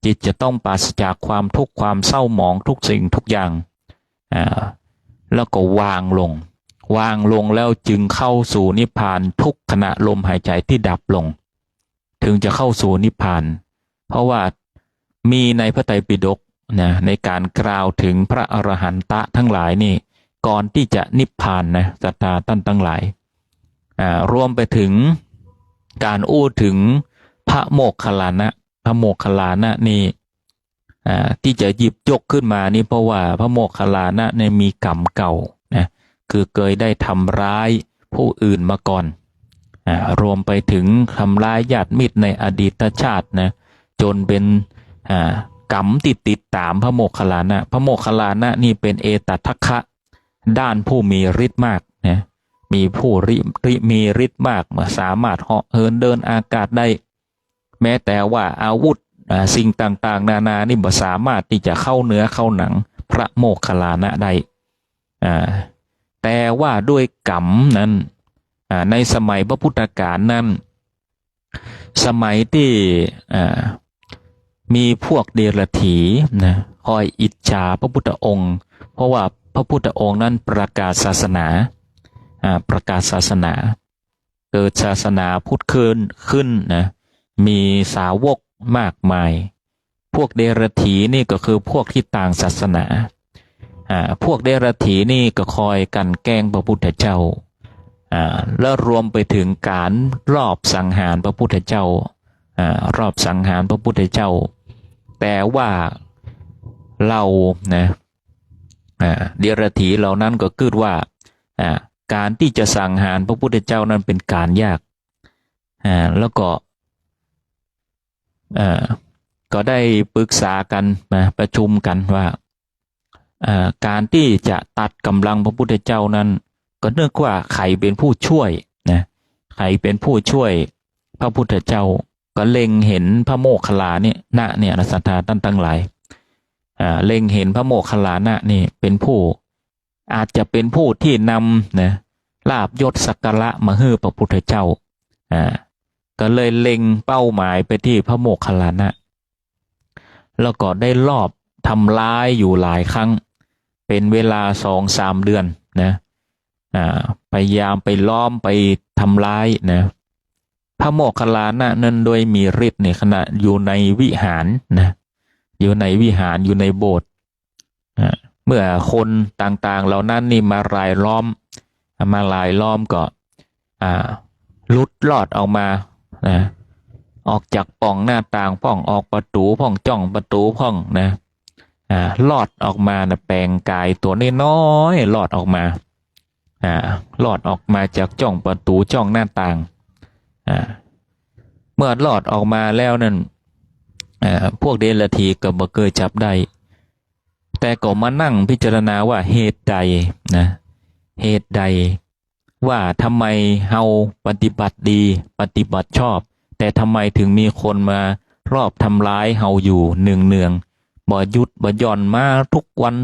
จิตจะต้องปราศจากความทุกข์ความเศร้าหมองทุกสิ่งทุกอย่างแล้วก็วางลงแล้วจึงเข้าสู่นิพพานทุกขณะลมหายใจที่ดับลงถึงจะเข้าสู่นิพพานเพราะว่ามีในพระไตรปิฎกในการกล่าวถึงพระอรหันตะทั้งหลายนี่ก่อนที่จะนิพพานนะศรัทธาท่านทั้งหลายรวมไปถึงการถึงพระโมคคัลลานะนี่ที่จะหยิบยกขึ้นมานี่เพราะว่าพระโมคคัลลานะเนี่ยมีกรรมเก่านะคือเคยได้ทำร้ายผู้อื่นมาก่อน รวมไปถึงทำลายญาติมิตรในอดีตชาตินะจนเป็นกรรมติดตามพระโมคคัลลานะพระโมคคัลลานะนี่เป็นเอตทัคคะด้านผู้มีฤทธิ์มากนะมีผู้มีฤทธิ์มากสามารถเหาะเหินเดินอากาศได้แม้แต่ว่าอาวุธสิ่งต่างๆนานานี่บ่สามารถที่จะเข้าเนื้อเข้าหนังพระโมคคัลลานะได้แต่ว่าด้วยกรรมนั้นในสมัยพระพุทธกาลนั้นสมัยที่มีพวกเดรัจฉีนะคอยอิจฉาพระพุทธองค์เพราะว่าพระพุทธองค์นั้นประกาศศาสนาเกิดศาสนาพุทธขึ้นนะมีสาวกมากมายพวกเดรัจฉีนี่ก็คือพวกที่ต่างศาสนาพวกเดรัจฉีนี่ก็คอยกันแกล้งพระพุทธเจ้าแล้วรวมไปถึงการรอบสังหารพระพุทธเจ้ารอบสังหารพระพุทธเจ้าแต่ว่าเรานะเดรัจฉีเหล่านั้นก็คิดว่าการที่จะสังหารพระพุทธเจ้านั้นเป็นการยากแล้วก็ได้ปรึกษากันประชุมกันว่าการที่จะตัดกำลังพระพุทธเจ้านั้นก็เนื่องว่าใครเป็นผู้ช่วยนะใครเป็นผู้ช่วยพระพุทธเจ้าก็เล็งเห็นพระโมคคัลลาเนี่ยศรัทธาท่านทั้งหลายเล็งเห็นพระโมคคัลลานี่เป็นผู้อาจจะเป็นผู้ที่นำนะลาภยศสักการะมาให้พระพุทธเจ้าก็เลยเล็งเป้าหมายไปที่พระโมคคัลลานะแล้วก็ได้ลอบทำร้ายอยู่หลายครั้งเป็นเวลา2-3 เดือนนะพยายามไปล้อมไปทำร้ายนะพระโมคคัลลานะนั้นโดยมีฤทธิ์ในขณะอยู่ในวิหารนะอยู่ในวิหารอยู่ในโบสถ์เมื่อคนต่างๆเหล่านั้นนี่มาลายล้อมก็ลุดลอดออกมานะออกจากป่องหน้าต่างพ่องออกประตูพ่องจ้องประตูพ่องนะลอดออกมานะแปลงกายตัวน้อยๆลอดออกมาลอดออกมาจากจ้องประตูจ้องหน้าต่างเมื่อลอดออกมาแล้วนั่นพวกเดรัจฉีก็บ่เคยจับได้แต่ก็มานั่งพิจารณาว่าเหตุใดว่าทำไมเฮาปฏิบัติดีปฏิบัติชอบแต่ทำไมถึงมีคนมารอบทำร้ายเฮาอยู่เนืองบ่หยุดบ่หย่อนมาทุกวัน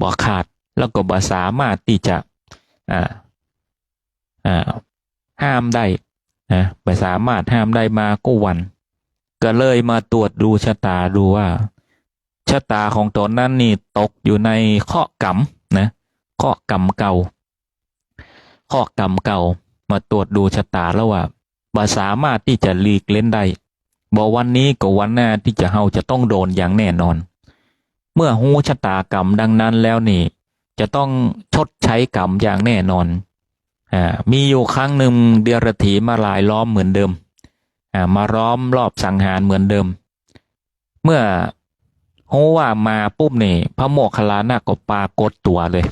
บ่ขาดแล้วก็บ่สามารถที่จะห้ามได้บ่สามารถห้ามได้มาก็วันก็เลยมาตรวจดูชะตาดูว่าชะตาของตนนั้นนี่ตกอยู่ในข้อกรรมนะข้อกรรมเก่ามาตรวจดูชะตาแล้วว่าบ่สามารถที่จะหลีกเล่นได้บ่วันนี้ก็วันหน้าที่เฮาจะต้องโดนอย่างแน่นอนเมื่อฮู้ชะตากรรมดังนั้นแล้วนี่จะต้องชดใช้กรรมอย่างแน่นอนมีอยู่ครั้งหนึ่งเดรัจฉีมาลายล้อมเหมือนเดิมมาล้อมรอบสังหารเหมือนเดิมเมื่อฮู้ว่ามาปุ๊บนี่พระโมคคัลลานะก็ปรากฏตัวเลย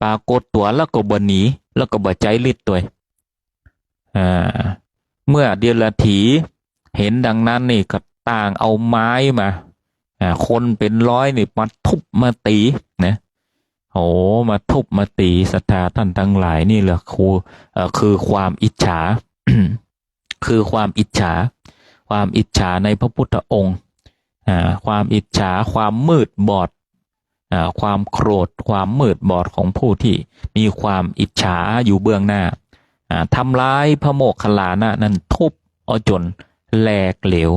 ปรากฏตัวแล้วก็บ่หนีแล้วก็บ่ใจฤทธิ์ตัวเมื่อเดรัจฉีเห็นดังนั้นนี่ก็ต่างเอาไม้มาคนเป็นร้อยนี่มาทุบมาตีนะมาทุบมาตีศรัทธาท่านทั้งหลายนี่แหละคือความอิจฉา คือความอิจฉาในพระพุทธองค์ความอิจฉาความมืดบอดความโกรธความมืดบอดของผู้ที่มีความอิจฉาอยู่เบื้องหน้าทำร้ายพระโมคคัลลานะนั้นทุบเอาจนแหลกเหลว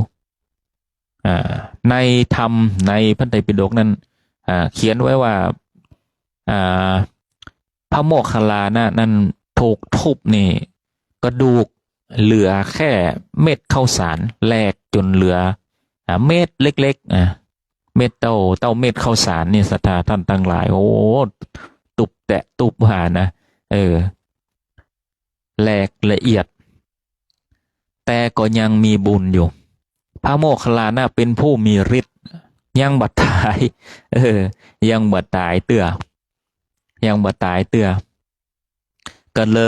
ในธรรมในพระไตรปิฎกนั้นเขียนไว้ว่าพระโมคคัลลานะนั้นถูกทุบนี่กระดูกเหลือแค่เม็ดข้าวสารแหลกจนเหลือเม็ดเล็กๆเม็ดเต้าเม็ดข้าวสารนี่ศรัทธาท่านทั้งหลายตุบแตะตุบหานะแหลกละเอียดแต่ก็ยังมีบุญอยู่พระโมคคัลลานะเป็นผู้มีฤทธิ์ยังบ่ตายยังบ่ตายเตื้อ ก็เ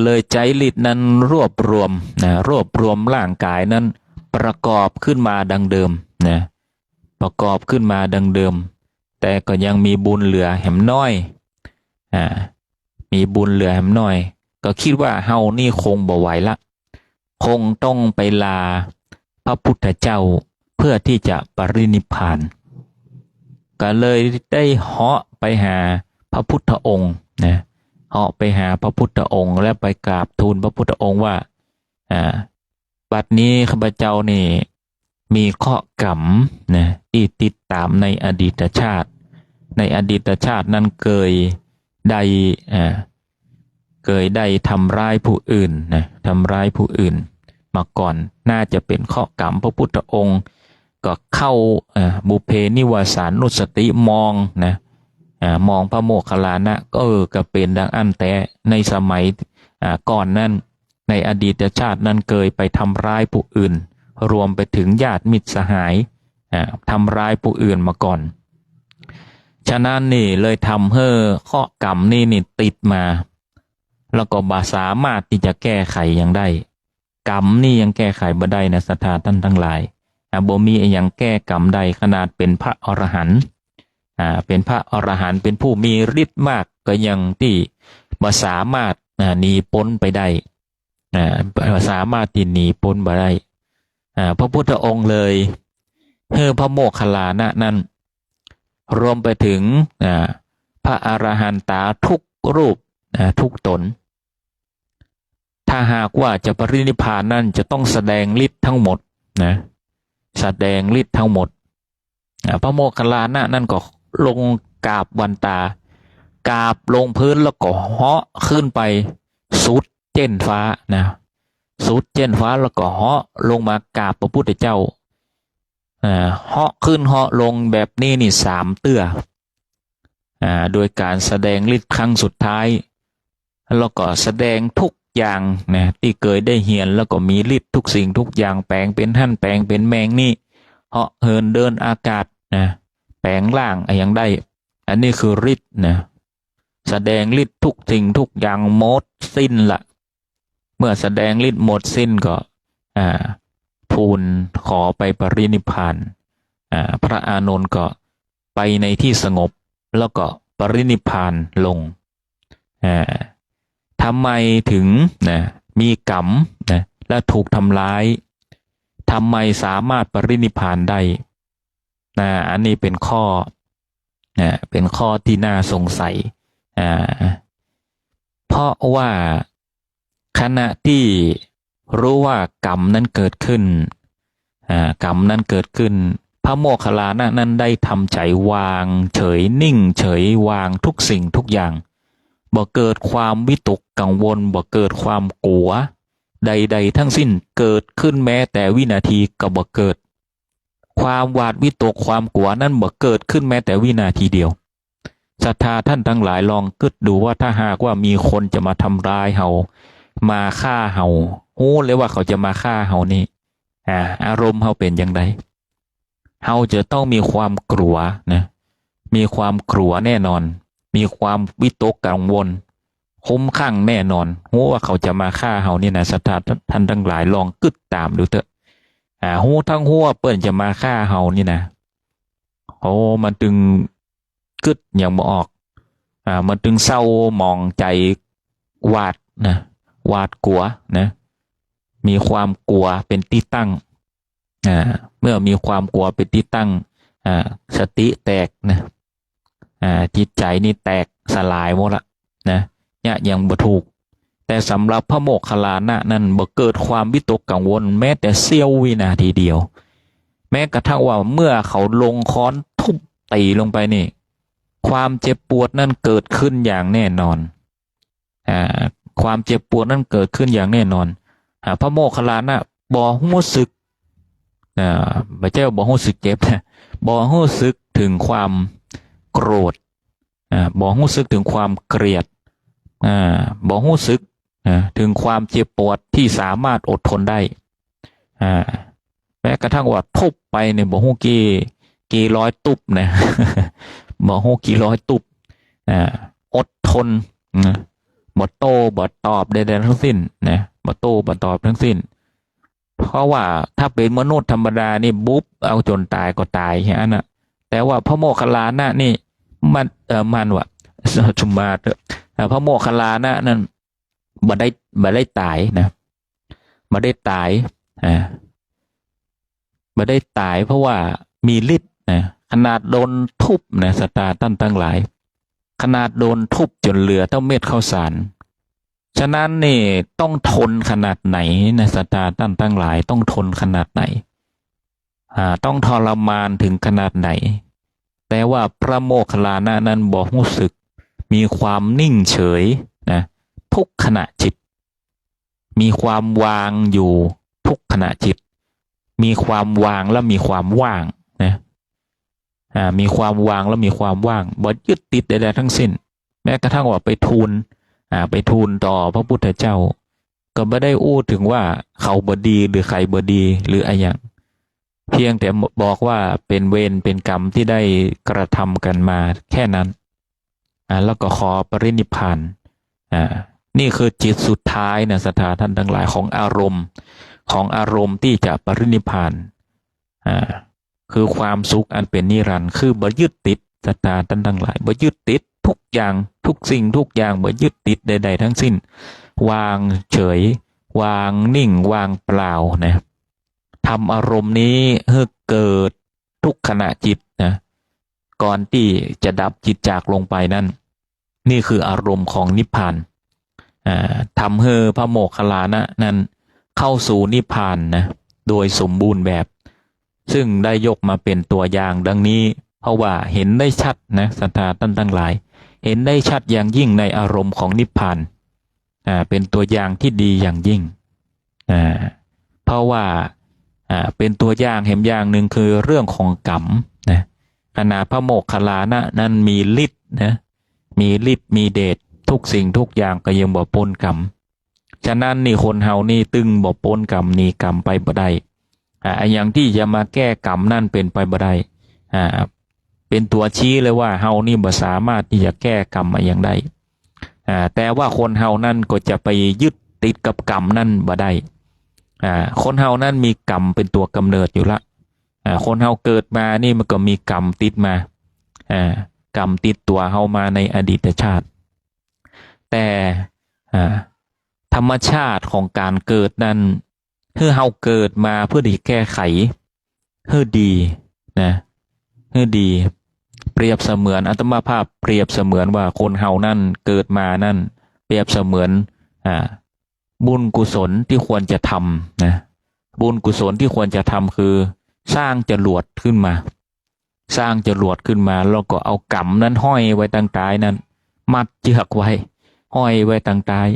ลยใจฤทธิ์นั้นรวบรวมร่างกายนั้นประกอบขึ้นมาดังเดิมนะประกอบขึ้นมาดังเดิมแต่ก็ยังมีบุญเหลือแหมน้อยมีบุญเหลือแหมน้อยก็คิดว่าเฮานี่คงบ่ไหวละคงต้องไปลาพระพุทธเจ้าเพื่อที่จะปรินิพพานก็เลยได้เหาะไปหาพระพุทธองค์นะเหาะไปหาพระพุทธองค์และไปกราบทูลพระพุทธองค์ว่าบัดนี้ข้าพเจ้านี่มีข้อกรรมนะที่ติดตามในอดีตชาตินั้นเคยได้ทำร้ายผู้อื่นนะทำร้ายผู้อื่นมาก่อนน่าจะเป็นข้อกรรมพระพุทธองค์ก็เข้าบุพเพนิวาสานุสติมองนะมองพระโมคคัลลานะก็เป็นดังอันแต่ในสมัยก่อนนั้นในอดีตชาตินั้นเคยไปทำร้ายผู้อื่นรวมไปถึงญาติมิตรสหายทำร้ายผู้อื่นมาก่อนฉะนั้นนี่เลยทำให้ข้อกรรมนี่ติดมาแล้วก็บ่สามารถที่จะแก้ไขอย่างได้กรรมนี่ยังแก้ไขบ่ได้นะศรัทธาท่านทั้งหลายบ่มีอย่างแก้กรรมใดขนาดเป็นพระอรหันต์เป็นพระอรหันต์เป็นผู้มีฤทธิ์มากก็ยังที่บ่สามารถหนีพ้นไปได้บ่สามารถที่หนีพ้นไปได้พระพุทธองค์เลยให้พระโมคคัลลานะนั้นรวมไปถึงพระอรหันตาทุกรูปทุกตนถ้าหากว่าจะปรินิพพานนั้นจะต้องแสดงฤทธิ์ทั้งหมดนะแสดงฤทธิ์ทั้งหมดพระโมคคัลลานะนั้นก็ลงกราบวันตากราบลงพื้นแล้วก็เหาะขึ้นไปสุดเจ้นฟ้านะสุดเจ้นฟ้าแล้วก็เหาะลงมากราบพระพุทธเจ้าเหาะขึ้นเหาะลงแบบนี้3 เตื้อโดยการแสดงฤทธิ์ครั้งสุดท้ายแล้วก็แสดงทุกอย่างนะที่เคยได้เห็นแล้วก็มีฤทธิ์ทุกสิ่งทุกอย่างแปลงเป็นท่านแปลงเป็นแมงนี่เหาะเหินเดินอากาศนะแปลงร่างอย่างได้อันนี้คือฤทธิ์นะแสดงฤทธิ์ทุกสิ่งทุกอย่างหมดสิ้นละเมื่อแสดงฤทธิ์หมดสิ้นก็ทูลขอไปปรินิพพานพระอานนท์ก็ไปในที่สงบแล้วก็ปรินิพพานลงทำไมถึงมีกรรมและถูกทำร้ายทำไมสามารถปรินิพพานได้อันนี้เป็นข้อที่น่าสงสัยเพราะว่าขณะที่รู้ว่ากรรมนั้นเกิดขึ้นพระโมคคัลลานะนั้นได้ทำใจวางเฉยนิ่งเฉยวางทุกสิ่งทุกอย่างบ่เกิดความวิตกกังวลบ่เกิดความกลัวใดๆทั้งสิ้นเกิดขึ้นแม้แต่วินาทีก็บ่เกิดความหวาดวิตกความกลัวนั้นบ่เกิดขึ้นแม้แต่วินาทีเดียวศรัทธาท่านทั้งหลายลองคิดดูว่าถ้าหากว่ามีคนจะมาทำร้ายเฮามาฆ่าเฮารู้เลยว่าเขาจะมาฆ่าเฮานี่อารมณ์เฮาเป็นอย่างไรเฮาจะต้องมีความกลัวนะมีความกลัวแน่นอนมีความวิตกกังวลคุ้มข้างแน่นอนรู้ว่าเขาจะมาฆ่าเฮานี่นะศรัทธาท่านทั้งหลายลองกึดตามดูเถอะรู้ทั้งรู้ว่าเปิ้นจะมาฆ่าเฮานี่นะมันตึงกึดอย่างบ่ออกมันตึงเศร้าหมองใจหวาดกลัวนะมีความกลัวเป็นที่ตั้งเมื่อมีความกลัวเป็นที่ตั้งสติแตกนะจิตใจนี่แตกสลายหมดละนะเนี่ยยังบ่ถูกแต่สำหรับพระโมคคัลลานะนั้นบ่เกิดความวิตกกังวลแม้แต่เสี้ยววินาทีเดียวแม้กระทั่งว่าเมื่อเขาลงค้อนทุบตีลงไปนี่ความเจ็บปวดนั้นเกิดขึ้นอย่างแน่นอนความเจ็บปวดนั้นเกิดขึ้นอย่างแน่นอนพระโมคคัลลานะบ่รู้สึกไม่ใช่บ่รู้สึกเจ็บนะบ่รู้สึกถึงความโกรธบ่รู้สึกถึงความเกลียดบ่รู้สึกถึงความเจ็บปวดที่สามารถอดทนได้แม้กระทั่งว่าทุบไปเนี่ยบ่รู้กี่ร้อยตุบนะบ่รู้กี่ร้อยตุบอด ทนนะบ่โต้บ่ตอบใดๆทั้งสิ้นนะบ่โต้บ่ตอบทั้งสิ้นเพราะว่าถ้าเป็นมนุษย์ธรรมดานี่บุ๊บเอาจนตายก็ตายแค่นั้นนะแต่ว่าพระโมคคัลลานะนี่มันว่าชุมมาพระโมคคัลลานะนั่นบ่ได้ตายนะบ่ได้ตายบ่ได้ตายเพราะว่ามีฤทธิ์นะขนาดโดนทุบนะสตาตั้นทั้งหลายขนาดโดนทุบจนเหลือเท่าเม็ดข้าวสารฉะนั้นนี่ต้องทนขนาดไหนนะสตาตั้นทั้งหลายต้องทนขนาดไหนต้องทรมานถึงขนาดไหนแต่ว่าพระโมคคัลลานะนั้นบอกรู้สึกมีความนิ่งเฉยนะทุกขณะจิตมีความวางอยู่ทุกขณะจิตมีความวางและมีความว่างนะมีความวางและมีความว่างบ่ยึดติดใดๆทั้งสิ้นแม้กระทั่งว่าไปทูลต่อพระพุทธเจ้าก็ไม่ได้อู้ถึงว่าเขาบ่ดีหรือใครบ่ดีหรืออะไรอย่างเพียงแต่บอกว่าเป็นเวรเป็นกรรมที่ได้กระทำกันมาแค่นั้นแล้วก็ขอปรินิพพานนี่คือจิตสุดท้ายนะศรัทธาท่านทั้งหลายของอารมณ์ที่จะปรินิพพานคือความสุขอันเป็นนิรันดร์คือบ่ยึดติดศรัทธาท่านทั้งหลายบ่ยึดติดทุกอย่างทุกสิ่งทุกอย่างบ่ยึดติดใดๆทั้งสิ้นวางเฉยวางนิ่งวางเปล่านะทำอารมณ์นี้ให้เกิดทุกขณะจิตนะก่อนที่จะดับจิตจากลงไปนั่นนี่คืออารมณ์ของนิพพานทำให้พระโมคคัลลานะนั้นเข้าสู่นิพพานนะโดยสมบูรณ์แบบซึ่งได้ยกมาเป็นตัวอย่างดังนี้เพราะว่าเห็นได้ชัดนะศรัทธาท่านทั้งหลายเห็นได้ชัดอย่างยิ่งในอารมณ์ของนิพพานเป็นตัวอย่างที่ดีอย่างยิ่งเพราะว่าเป็นตัวอย่างเห็นอย่างหนึ่งคือเรื่องของกรรมนะขณะพระโมคคัลลานะนั้นมีฤทธิ์นะมีฤทธิ์มีเดชทุกสิ่งทุกอย่างก็ยังบ่พ้นกรรมฉะนั้นนี่คนเฮานี่ตึงบ่พ้นกรรมนี่กรรมไปบ่ได้อย่างที่จะมาแก้กรรมนั่นเป็นไปบ่ได้เป็นตัวชี้เลยว่าเฮานี่บ่สามารถที่จะแก้กรรมอย่างใดแต่ว่าคนเฮานั่นก็จะไปยึดติดกับกรรมนั่นบ่ได้คนเฮานั่นมีกรรมเป็นตัวกำเนิดอยู่ละคนเฮาเกิดมานี่มันก็มีกรรมติดมากรรมติดตัวเฮามาในอดีตชาติแต่ธรรมชาติของการเกิดนั้นคือเฮาเกิดมาเพื่อที่แก้ไขให้ดีนะให้ดีเปรียบเสมือนอาตมาภาพเปรียบเสมือนว่าคนเฮานั่นเกิดมานั่นเปรียบเสมือนบุญกุศลที่ควรจะทำนะบุญกุศลที่ควรจะทำคือสร้างจรวดขึ้นมาแล้วก็เอากำนั้นห้อยไว้ตั้งตายนั้นมัดเชือกไว้ห้อยไว้ตั้งตาย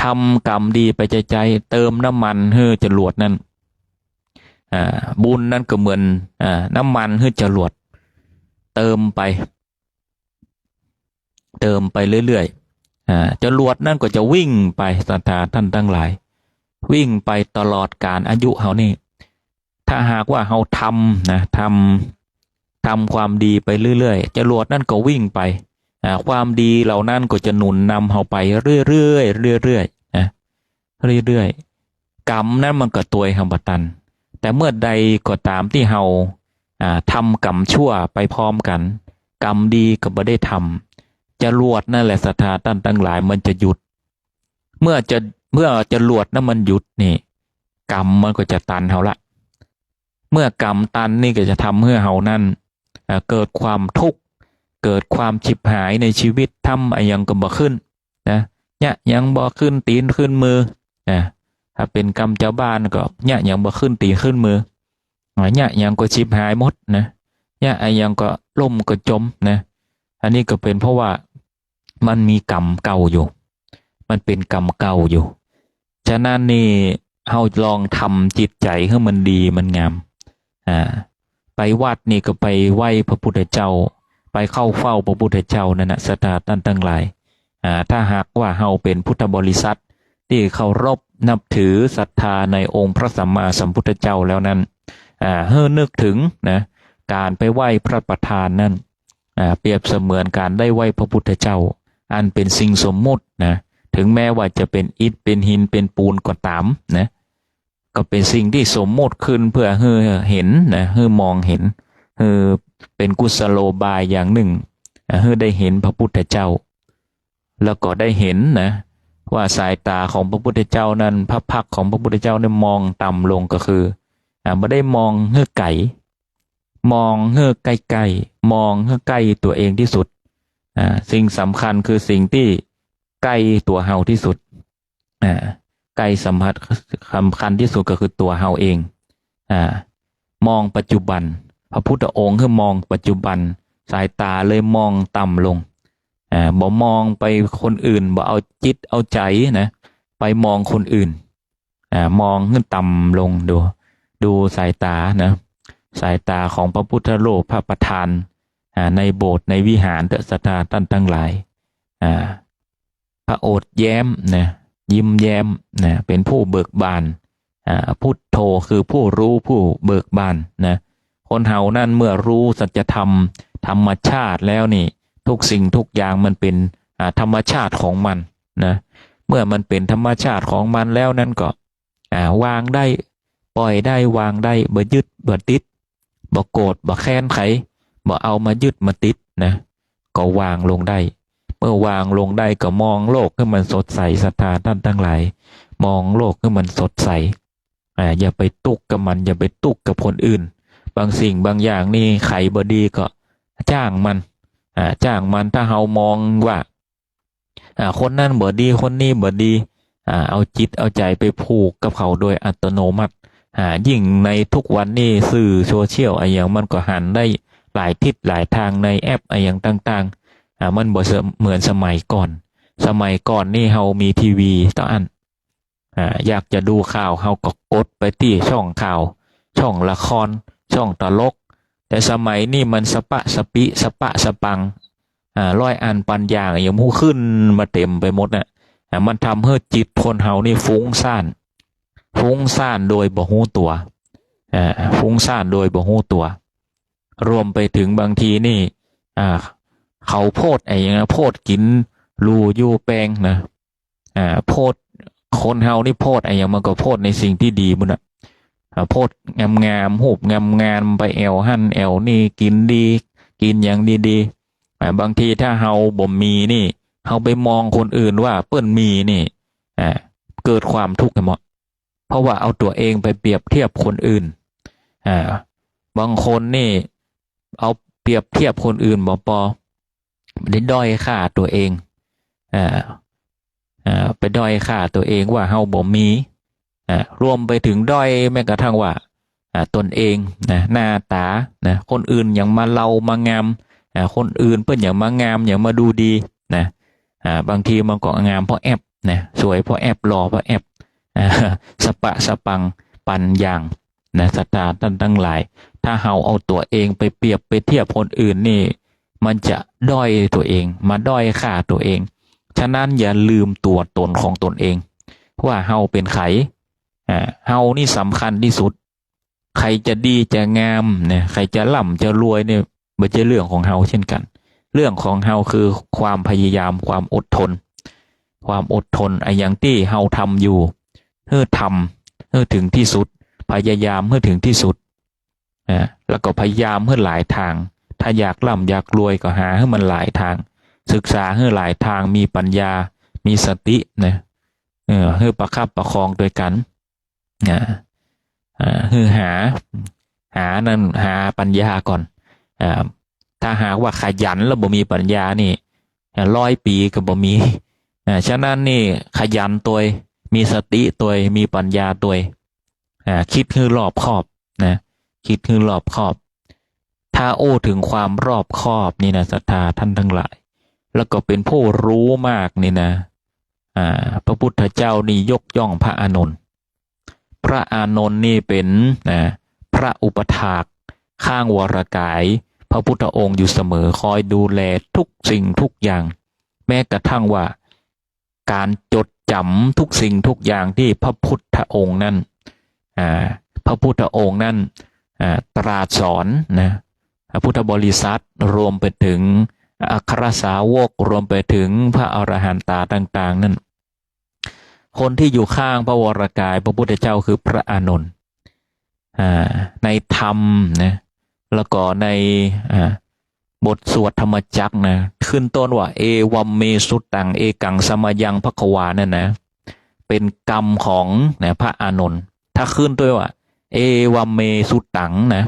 ทำกรรมดีไปใจเติมน้ำมันให้จรวดนั้นบุญนั้นก็เหมือนน้ำมันให้จรวดเติมไปเรื่อยๆจรวดนั่นก็จะวิ่งไปศรัทธาท่านทั้งหลายวิ่งไปตลอดกาลอายุเฮานี่ถ้าหากว่าเฮาทำความดีไปเรื่อยๆจรวดนั่นก็วิ่งไปความดีเหล่านั้นก็จะหนุนนำเฮาไปเรื่อยๆนะเรื่อยๆกรรมนั้นมันก็ตัวเฮาบ่ตันแต่เมื่อใดก็ตามที่เฮาทำกรรมชั่วไปพร้อมกันกรรมดีก็บ่ได้ทำจรวดนั่นแหละศรัทธาท่านทั้งหลายมันจะหยุดเมื่อจรวดนั้นมันหยุดนี่กรรมมันก็จะตันเฮาละเมื่อกรรมตันนี่ก็จะทำให้เฮานั้นเกิดความทุกข์เกิดความฉิบหายในชีวิตทำอะไรยังก็บ่ขึ้นนะเนี่ยยังบ่ขึ้นตีนขึ้นมือถ้าเป็นกรรมเจ้าบ้านก็เนี่ยยังบ่ขึ้นตีนขึ้นมือเนี่ยยังก็ฉิบหายหมดนะเนี่ยอะไรยังก็ล่มก็จมนะอันนี้ก็เป็นเพราะว่ามันมีกรรมเก่าอยู่มันเป็นกรรมเก่าอยู่ฉะนั้นนี่เฮาลองทำจิตใจให้มันดีมันงามไปวัดนี่ก็ไปไหว้พระพุทธเจ้าไปเข้าเฝ้าพระพุทธเจ้านั่นน่ะศรัทธาท่านทั้งหลายถ้าหากว่าเฮาเป็นพุทธบริษัทที่เคารพนับถือศรัทธาในองค์พระสัมมาสัมพุทธเจ้าแล้วนั้นให้นึกถึงนะการไปไหว้พระประธานนั่น เปรียบเสมือนการได้ไหว้พระพุทธเจ้าอันเป็นสิ่งสมมุตินะถึงแม้ว่าจะเป็นอิฐเป็นหินเป็นปูนก็ตามนะก็เป็นสิ่งที่สมมุติขึ้นเพื่อให้เห็นนะให้มองเห็นให้เป็นกุศโลบายอย่างหนึ่งให้ได้เห็นพระพุทธเจ้าแล้วก็ได้เห็นนะว่าสายตาของพระพุทธเจ้านั้นพระพักของพระพุทธเจ้าเนี่ยมองต่ำลงก็คือไม่ได้มองให้ไกลมองให้ใกล้ๆมองให้ใกล้ตัวเองที่สุดสิ่งสำคัญคือสิ่งที่ใกล้ตัวเฮาที่สุดใกล้สัมผัสสำคัญที่สุดก็คือตัวเฮาเองมองปัจจุบันพระพุทธองค์คือมองปัจจุบันสายตาเลยมองต่ำลงบ่มองไปคนอื่นบ่เอาจิตเอาใจนะไปมองคนอื่นมองขึ้นต่ำลงดูสายตานะสายตาของพระพุทธโลกพระประธานในโบสถ์ในวิหารเถอะศรัทธาท่านทั้งหลายพระโอษฐ์แย้มนะยิ้มแย้มนะเป็นผู้เบิกบานพุทโธคือผู้รู้ผู้เบิกบานนะคนเฮานั่นเมื่อรู้สัจธรรมธรรมชาติแล้วนี่ทุกสิ่งทุกอย่างมันเป็นธรรมชาติของมันนะเมื่อมันเป็นธรรมชาติของมันแล้วนั่นก็วางได้ปล่อยได้วางได้บ่ยึดบ่ติดบ่โกรธบ่แค้นใครบ่เอามายึดมาติดนะก็วางลงได้เมื่อวางลงได้ก็มองโลกให้มันสดใสศรัทธาท่านทั้งหลายมองโลกให้มันสดใสอย่าไปตุกกับมันอย่าไปตุกกับคนอื่นบางสิ่งบางอย่างนี่ใครบ่ดีก็จ้างมันถ้าเฮามองว่าคนนั้นบ่ดีคนนี้บ่ดีเอาจิตเอาใจไปผูกกับเขาโดยอัตโนมัติยิ่งในทุกวันนี้สื่อโซเชียลอะไรอย่างมันก็หันได้หลายทิศหลายทางในแอปอะไรอย่างต่างๆมันบ่เหมือนสมัยก่อนนี่เฮามีทีวีต่ออันอยากจะดูข่าวเฮาก็กดไปที่ช่องข่าวช่องละครช่องตลกแต่สมัยนี้มันสปะสปิสปะสปังร้อยอันปันอย่างอย่างมูขึ้นมาเต็มไปหมดน่ะมันทำให้จิตคนเฮานี่ฟุ้งซ่านโดยบ่ฮู้ตัวฟุ้งซ่านโดยบ่ฮู้ตัวรวมไปถึงบางทีนี่เขาโพดไอ้ยังโพดกินรูอยู่แปลงนะโพดคนเฮานี่โพดไอ้ยังมันก็โพดในสิ่งที่ดีมันน่ะโพดงามๆหูบงามๆไปแอวหั่นแอวนี่กินดีกินอย่างดีๆบางทีถ้าเฮาบ่มีนี่เฮาไปมองคนอื่นว่าเปิ้นมีนี่เกิดความทุกข์กันหมดเพราะว่าเอาตัวเองไปเปรียบเทียบคนอื่นบางคนนี่เอาเปรียบเทียบคนอื่นบ่พอได้ด้อยค่าตัวเองไปด้อยค่าตัวเองว่าเฮาบ่มีรวมไปถึงด้อยแม้กระทั่งว่าตนเองนะหน้าตานะคนอื่นอย่างมาเล่ามางามคนอื่นเพิ่นอย่างมางามอย่างมาดูดีนะบางทีมันก็งามเพราะแอปนะสวยเพราะแอปหล่อเพราะแอปสปะสปังปันอย่างนะศรัทธาท่านทั้งหลายถ้าเฮาเอาตัวเองไปเปรียบไปเทียบคนอื่นนี่มันจะด้อยตัวเองมาด้อยค่าตัวเองฉะนั้นอย่าลืมตัวตนของตนเองว่าเฮาเป็นใครเฮานี่สำคัญที่สุดใครจะดีจะงามเนี่ยใครจะร่ำจะรวยเนี่ยไม่ใช่เรื่องของเฮาเช่นกันเรื่องของเฮาคือความพยายามความอดทนไอ้อย่างที่เฮาทำอยู่เพื่อทำเพื่อถึงที่สุดพยายามเพื่อถึงที่สุดแล้วก็พยายามเพื่อหลายทางถ้าอยากร่ำอยากรวยก็หาให้มันหลายทางศึกษาให้หลายทางมีปัญญามีสตินะให้ประคับประคองด้วยกันคือหาปัญญาก่อนถ้าหากว่าขยันแล้วบ่มีปัญญานี่100 ปีก็บ่มีฉะนั้นนี่ขยันตัวมีสติตัวมีปัญญาตัวคิดให้รอบคอบนะคิดให้รอบคอบถ้าโอ้ถึงความรอบคอบนี่นะศรัทธาท่านทั้งหลายแล้วก็เป็นผู้รู้มากนี่นะพระพุทธเจ้านี่ยกย่องพระอานนท์นี่เป็นพระอุปถากข้างวรกายพระพุทธองค์อยู่เสมอคอยดูแลทุกสิ่งทุกอย่างแม้กระทั่งว่าการจดจำทุกสิ่งทุกอย่างที่พระพุทธองค์นั้นตรัสสอนนะ พุทธบริษัทรวมไปถึงอัครสาวกรวมไปถึงพระอรหันตาต่างๆนั่นคนที่อยู่ข้างพระวรากายพระพุทธเจ้าคือพระอานนท์ในธรรมนะแล้วก็ในบทสวดธรรมจักรนะขึ้นต้นว่าเอวัมเมสุตังเอกังสมยังภควานั่นนะเป็นกรรมของนะพระอานนท์ถ้าขึ้นด้วยว่าเอวัมเมสุตังนะ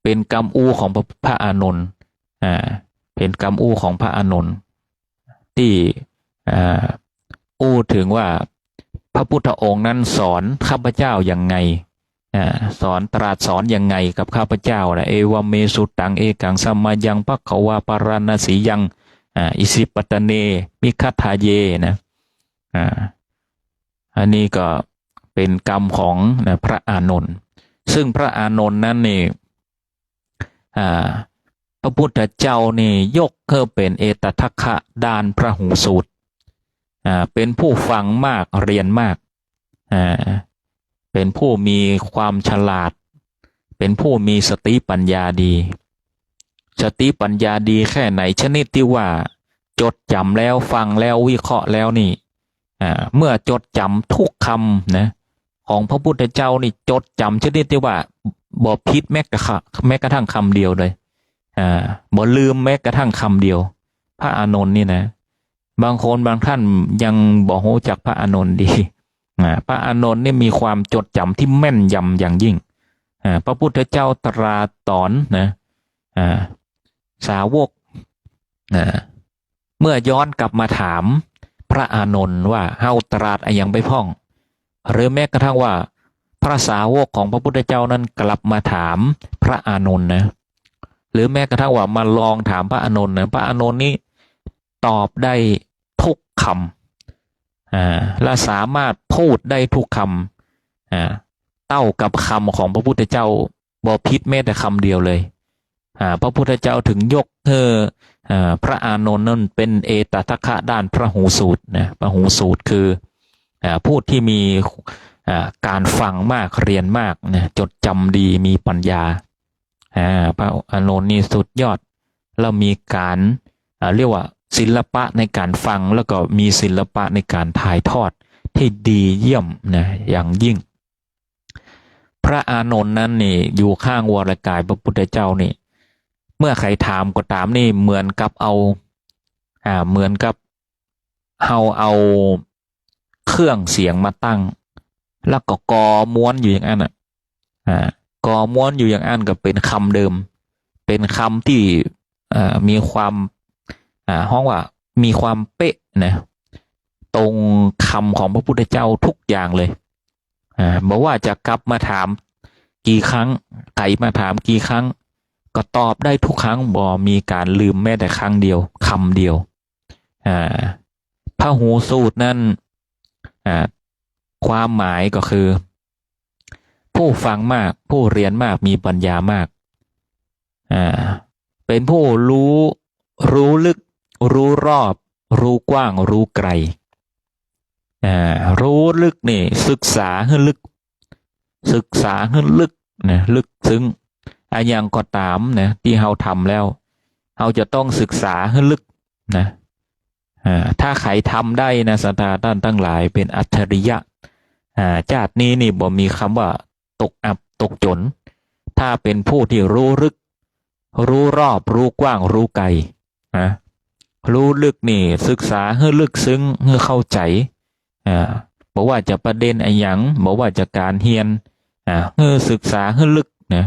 เป็นกรรมอู้ของพระอานนท์เป็นกรรมอู้ของพระอานนท์ที่อู้ถึงว่าพระพุทธองค์นั้นสอนข้าพเจ้าอย่างไงสอนตรัสสอนยังไงกับข้าพเจ้านะเอวเมสุตังเอกังสัมมายังภควาปารณสียังอิสิปตเนมิคัทธาเยนะอันนี้ก็เป็นกรรมของนะพระอานนท์ซึ่งพระอานนท์นั้นนี่พระพุทธเจ้านี่ยกเพื่อเป็นเอตทัคคะด้านพระหูสูตรเป็นผู้ฟังมากเรียนมากเป็นผู้มีความฉลาดเป็นผู้มีสติปัญญาดีสติปัญญาดีแค่ไหนชนิดที่ว่าจดจำแล้วฟังแล้ววิเคราะห์แล้วนี่เมื่อจดจำทุกคำนะของพระพุทธเจ้านี่จดจำชนิดที่ว่าบ่ผิดแม้กระทั่งคำเดียวเลยบ่ลืมแม้กระทั่งคำเดียวพระอานนท์นี่นะบางคนบางท่านยังบ่รู้จักพระอานนท์ดีพระอานนท์นี่มีความจดจำที่แม่นยำอย่างยิ่งพระพุทธเจ้าตรัสสอนนะสาวกเมื่อย้อนกลับมาถามพระอานนท์ว่าเฮาตรัสอะไรอย่างไปพ้องหรือแม้กระทั่งว่าพระสาวกของพระพุทธเจ้านั้นกลับมาถามพระอานนท์นะหรือแม้กระทั่งว่ามาลองถามพระอานนท์นะพระอานนท์นี่ตอบได้ทุกคำและสามารถพูดได้ทุกคำเต้ากับคำของพระพุทธเจ้าบ่ผิดแม้แต่คำเดียวเลยพระพุทธเจ้าถึงยกพระอานนท์นั้นเป็นเอตทัคคะด้านพระหูสูตรนะพระหูสูตรคือผู้ที่มีการฟังมากเรียนมากนะจดจำดีมีปัญญาพระอานนท์นี่สุดยอดแล้วมีการเรียกว่าศิลปะในการฟังแล้วก็มีศิลปะในการถ่ายทอดที่ดีเยี่ยมนะอย่างยิ่งพระอานนท์นั้นนี่อยู่ข้างวรกายพระพุทธเจ้านี่เมื่อใครถามก็ตามนี่เหมือนกับเหมือนกับเอาเครื่องเสียงมาตั้งแล้วก็กอม้วนอยู่อย่างนั้นกอม้วนอยู่อย่างนั้นก็เป็นคำเดิมเป็นคำที่มีความห้องว่ามีความเป๊ะนะตรงคำของพระพุทธเจ้าทุกอย่างเลยบอกว่าจะกลับมาถามกี่ครั้งไก่มาถามกี่ครั้งก็ตอบได้ทุกครั้งบ่มีการลืมแม้แต่ครั้งเดียวคำเดียวพระหูสูตรนั่นความหมายก็คือผู้ฟังมากผู้เรียนมากมีปัญญามากเป็นผู้รู้ลึกรู้รอบรู้กว้างรู้ไกลรู้ลึกนี่ศึกษาให้ลึกนะลึกซึ้งอย่างก็ตามนะที่เราทำแล้วเราจะต้องศึกษาให้ลึกนะถ้าใครทำได้นะสัตตาท่านทั้งหลายเป็นอัจฉริยะชาตินี้นี่บ่มีคำว่าตกอับตกจนถ้าเป็นผู้ที่รู้ลึกรู้รอบรู้กว้างรู้ไกลรู้ลึกนี่ศึกษาให้ลึกซึ้งให้เข้าใจบอกว่าจะประเด็นอะไรอย่างบอกว่าจะการเรียนให้ศึกษาให้ลึกนะ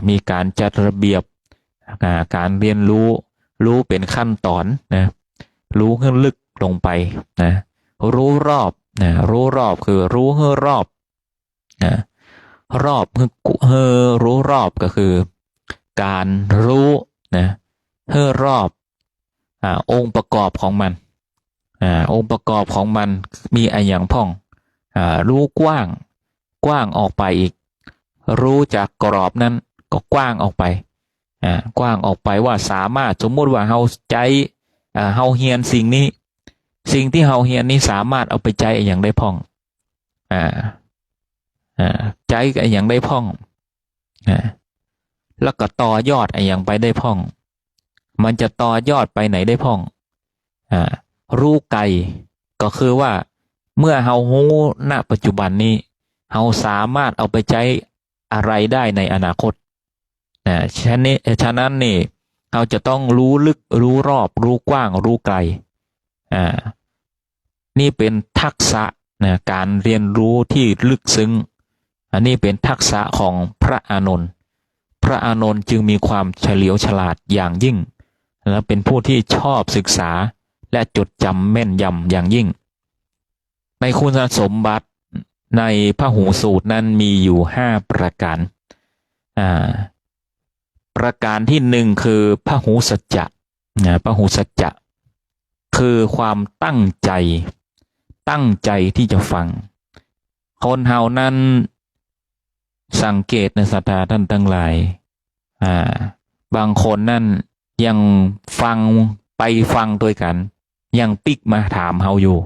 มีการจัดระเบียบการเรียนรู้เป็นขั้นตอนนะรู้ให้ลึกลงไปนะรู้รอบนะรู้รอบคือรู้ให้รอบรอบให้รู้รอบก็คือการรู้นะให้รอบองค์ประกอบของมันองค์ประกอบของมันมีอะไรอย่างพ่องรู้กว้างออกไปอีกรู้จากกรอบนั้นก็กว้างออกไปกว้างออกไปว่าสามารถสมมุติว่าเฮาใจเฮาเฮียนสิ่งที่เฮาเฮียนนี้สามารถเอาไปใจอย่างได้พ่องใจอย่างได้พ่อง แล้วก็ต่อยอดอย่างไปได้พ่องมันจะต่อยอดไปไหนได้พ่องรู้ไกลก็คือว่าเมื่อเฮาฮู้ณปัจจุบันนี้เฮาสามารถเอาไปใช้อะไรได้ในอนาคตฉะนั้นนี่เราจะต้องรู้ลึกรู้รอบรู้กว้างรู้ไกลนี่เป็นทักษะการเรียนรู้ที่ลึกซึ้งอันนี้เป็นทักษะของพระอานนท์พระอานนท์จึงมีความเฉลียวฉลาดอย่างยิ่งและเป็นผู้ที่ชอบศึกษาและจดจำแม่นยำอย่างยิ่งในคุณสมบัติในพหูสูตรนั้นมีอยู่5ประการประการที่1คือพหูสัจจะพหูสัจจะคือความตั้งใจที่จะฟังคนเฮานั้นสังเกตในศรัทธาท่านทั้งหลายบางคนนั่นยังฟังด้วยกันยังปิกมาถามเฮาอยู่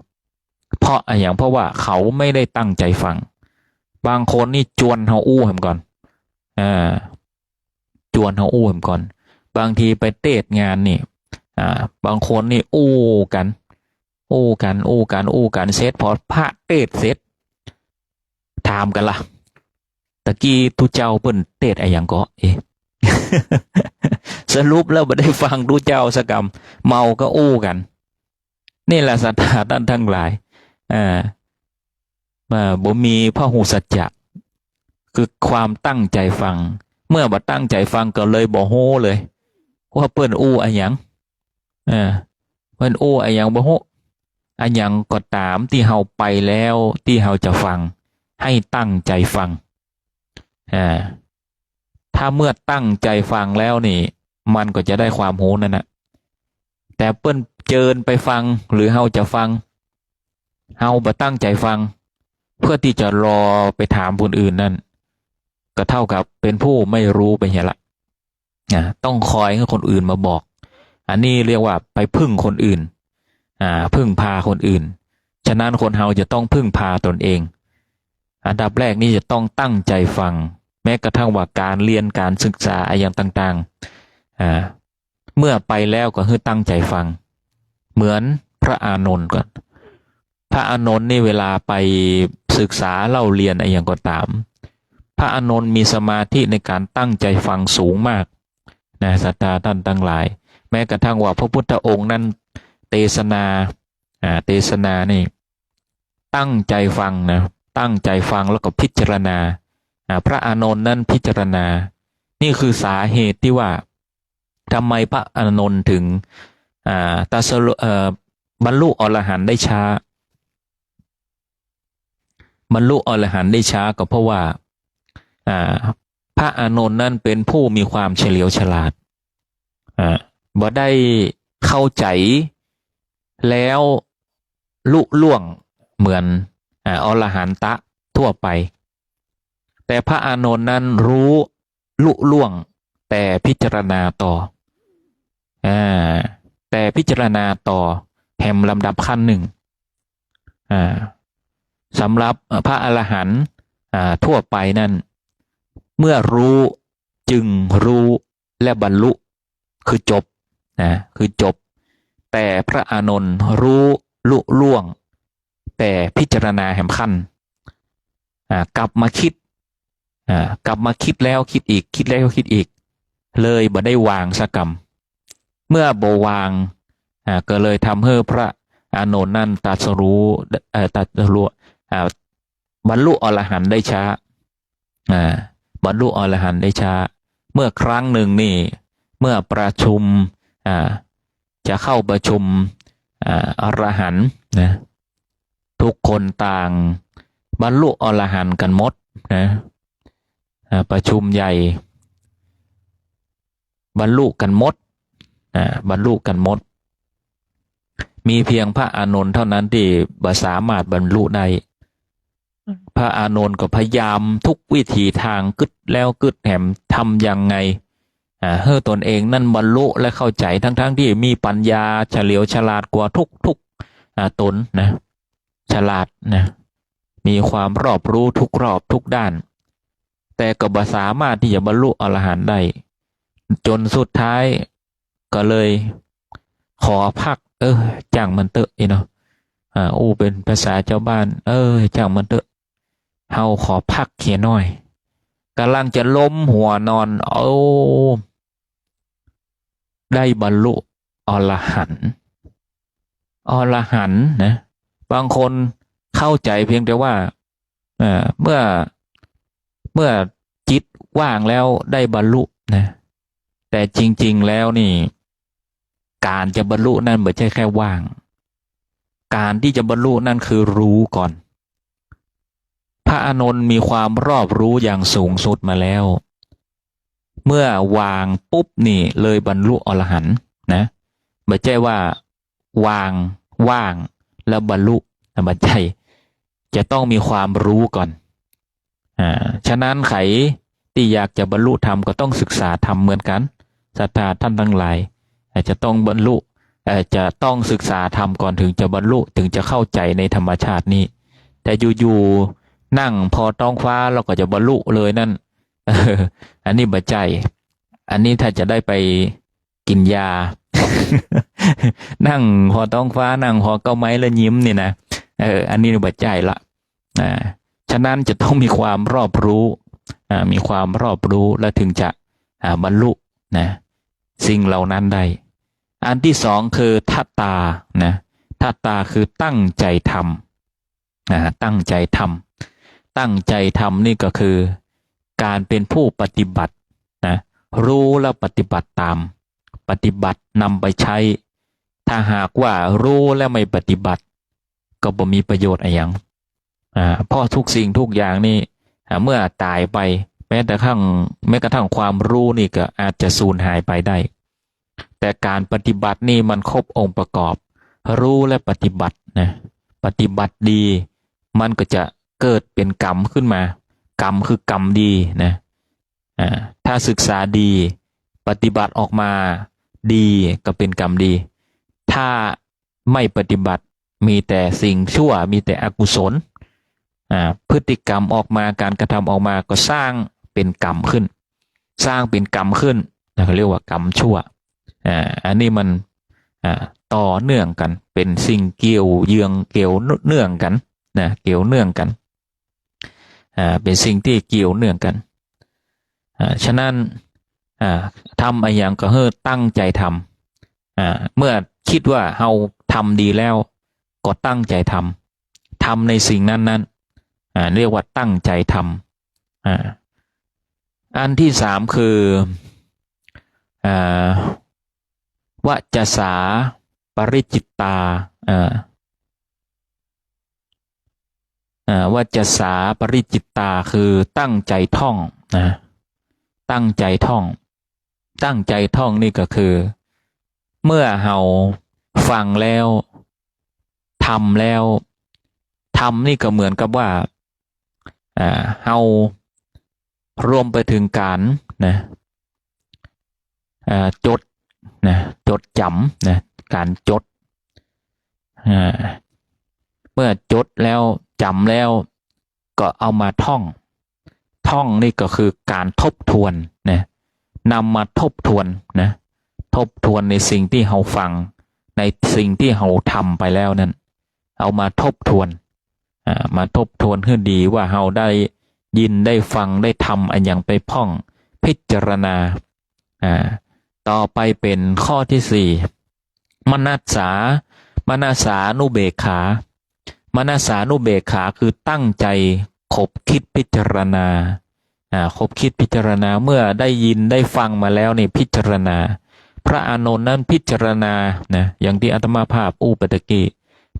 เพราะว่าเขาไม่ได้ตั้งใจฟังบางคนนี่จวนเฮาอู้hemก่อนจวนเฮาอู้hemก่อนบางทีไปเทศงานนี่บางคนนี่อู้กันเสร็จพอพระเทศเสร็จถามกันล่ะตะกี้ทุเจ้าเปิ้นเทศอย่างก็สรุปแล้วบ่ได้ฟังทุเจ้าสักคำเมาก็อู้กันนี่แหละศรัทธาท่านทั้งหลายบ่มีพหูสัจจะคือความตั้งใจฟังเมื่อบ่ตั้งใจฟังก็เลยบ่โหเลยว่าเปิ้นอู้อย่างเปิ้นอู้อย่างบ่โหอย่างก็ตามที่เฮาไปแล้วที่เฮาจะฟังให้ตั้งใจฟังถ้าเมื่อตั้งใจฟังแล้วนี่มันก็จะได้ความรู้นั่นนะแต่เปิ้นเจิญไปฟังหรือเฮาจะฟังเฮาบ่ตั้งใจฟังเพื่อที่จะรอไปถามคนอื่นนั่นก็เท่ากับเป็นผู้ไม่รู้ไปเหี้ยละต้องคอยให้คนอื่นมาบอกอันนี้เรียกว่าไปพึ่งคนอื่นพึ่งพาคนอื่นฉะนั้นคนเฮาจะต้องพึ่งพาตนเองอันดับแรกนี่จะต้องตั้งใจฟังแม้กระทั่งว่าการเรียนการศึกษาอย่างต่างๆเมื่อไปแล้วก็ให้ตั้งใจฟังเหมือนพระอานนท์ก่อนพระอานนท์นี่เวลาไปศึกษาเล่าเรียนอย่างก็ตามพระอานนท์มีสมาธิในการตั้งใจฟังสูงมากศรัทธาท่านทั้งหลายแม้กระทั่งว่าพระพุทธองค์นั้นเทศนานี่ตั้งใจฟังตั้งใจฟังแล้วก็พิจารณาพระอานนท์นั้นพิจารณานี่คือสาเหตุที่ว่าทำไมพระอานนท์ถึงบรรลุอรหันต์ได้ช้าก็เพราะว่าพระอานนท์นั้นเป็นผู้มีความเฉลียวฉลาดบ่ได้เข้าใจแล้วลุล่วงเหมือนอรหันตะทั่วไปแต่พระอานนท์นั้นรู้ลุล่วงแต่พิจารณาต่อแห่งลำดับขั้นหนึ่งสำหรับพระอรหันต์ทั่วไปนั้นเมื่อรู้จึงรู้และบรรลุคือจบแต่พระอานนท์รู้ลุล่วงแต่พิจารณาแห่งขั้นกลับมาคิดแล้วคิดอีกคิดแล้วคิดอีกเลยบ่ได้วางสักกรรมเมื่อบ่วางก็เลยทำให้พระอานนท์นั้นตรัสรู้บรรลุอรหันต์ได้ช้าบรรลุอรหันต์ได้ช้าเมื่อครั้งหนึ่งนี่เมื่อประชุมจะเข้าประชุมอรหันต์ทุกคนต่างบรรลุอรหันต์กันหมดประชุมใหญ่บรรลุกันหมดมีเพียงพระอานนท์เท่านั้นที่บ่สามารถบรรลุได้พระอานนท์ก็พยายามทุกวิถีทางกึดแล้วกึดแหมทำยังไงให้ตนเองนั่นบรรลุและเข้าใจทั้งที่มีปัญญาเฉลียวฉลาดกว่าทุกตนฉลาดมีความรอบรู้ทุกรอบทุกด้านแต่ก็บ่สามารถที่จะบรรลุอรหันต์ได้ จนสุดท้ายก็เลยขอพักจ้างมันเตอะเนาะเป็นภาษาเจ้าบ้านจ้างมันเตอะเฮาขอพักเขียนหน่อยกำลังจะล้มหัวนอนได้บรรลุอรหันต์นะบางคนเข้าใจเพียงแต่ว่าเมื่อจิตว่างแล้วได้บรรลุนะแต่จริงๆแล้วนี่การจะบรรลุนั่นไม่ใช่แค่ว่างการที่จะบรรลุนั่นคือรู้ก่อนพระอานนท์มีความรอบรู้อย่างสูงสุดมาแล้วเมื่อวางปุ๊บนี่เลยบรรลุอรหันต์นะไม่ใช่ว่าวางว่างแล้วบรรลุไม่ใช่จะต้องมีความรู้ก่อนฉะนั้นใครที่อยากจะบรรลุธรรมก็ต้องศึกษาธรรมเหมือนกันศรัทธาท่านทั้งหลายจะต้องบรรลุจะต้องศึกษาธรรมก่อนถึงจะบรรลุถึงจะเข้าใจในธรรมชาตินี้แต่อยู่ๆนั่งพอท้องฟ้าเราก็จะบรรลุเลยนั่นอันนี้บ่ใจอันนี้ถ้าจะได้ไปกินยา นั่งพอท้องฟ้านั่งพอเก้าไม้แล้วยิ้มนี่นะอันนี้บ่ใจละฉะนั้นจะต้องมีความรอบรู้มีความรอบรู้แล้วถึงจะบรรลุนะสิ่งเหล่านั้นได้อันที่สองคือทัตตานะทัตตาคือตั้งใจทำตั้งใจทำตั้งใจทำนี่ก็คือการเป็นผู้ปฏิบัตินะรู้แล้วปฏิบัติตามปฏิบัตินำไปใช้ถ้าหากว่ารู้แล้วไม่ปฏิบัติก็บ่มีประโยชน์อะไรอย่างเพราะทุกสิ่งทุกอย่างนี่เมื่อตายไปแม้กระทั่งความรู้นี่ก็อาจจะสูญหายไปได้แต่การปฏิบัตินี่มันครบองค์ประกอบรู้และปฏิบัตินะปฏิบัติดีมันก็จะเกิดเป็นกรรมขึ้นมากรรมคือกรรมดีนะถ้าศึกษาดีปฏิบัติออกมาดีก็เป็นกรรมดีถ้าไม่ปฏิบัติมีแต่สิ่งชั่วมีแต่อกุศลพฤติกรรมออกมาการกระทำออกมาก็สร้างเป็นกรรมขึ้นสร้างเป็นกรรมขึ้นเขาเรียกว่ากรรมชั่วอันนี้มันต่อเนื่องกันเป็นสิ่งเกี่ยวเนื่องกันนะเกี่ยวเนื่องกันเป็นสิ่งที่เกี่ยวเนื่องกันฉะนั้นทำอะไรอย่างก็ให้ตั้งใจทำเมื่อคิดว่าเราทำดีแล้วก็ตั้งใจทำในสิ่งนั้นเรียกว่าตั้งใจทำอันที่สามคือวจสาปริจิตตาวจสาปริจิตตาคือตั้งใจท่องตั้งใจท่องนี่ก็คือเมื่อเราฟังแล้วทำนี่ก็เหมือนกับว่าเรารวมไปถึงการจดจดจำการจดเมื่อจดแล้วจำแล้วก็เอามาท่องนี่ก็คือการทบทวนนำมาทบทวนทบทวนในสิ่งที่เราฟังในสิ่งที่เราทำไปแล้วนั้นเอามาทบทวนให้ดีว่าเราได้ยินได้ฟังได้ทำอันอย่างไปพ่องพิจารณาต่อไปเป็นข้อที่สี่มนัสสานุเบกขคือตั้งใจคบคิดพิจารณาคบคิดพิจารณาเมื่อได้ยินได้ฟังมาแล้วนี่พิจารณาพระอานนท์นั้นพิจารณาอย่างที่อาตมาภาพอุปตะกี้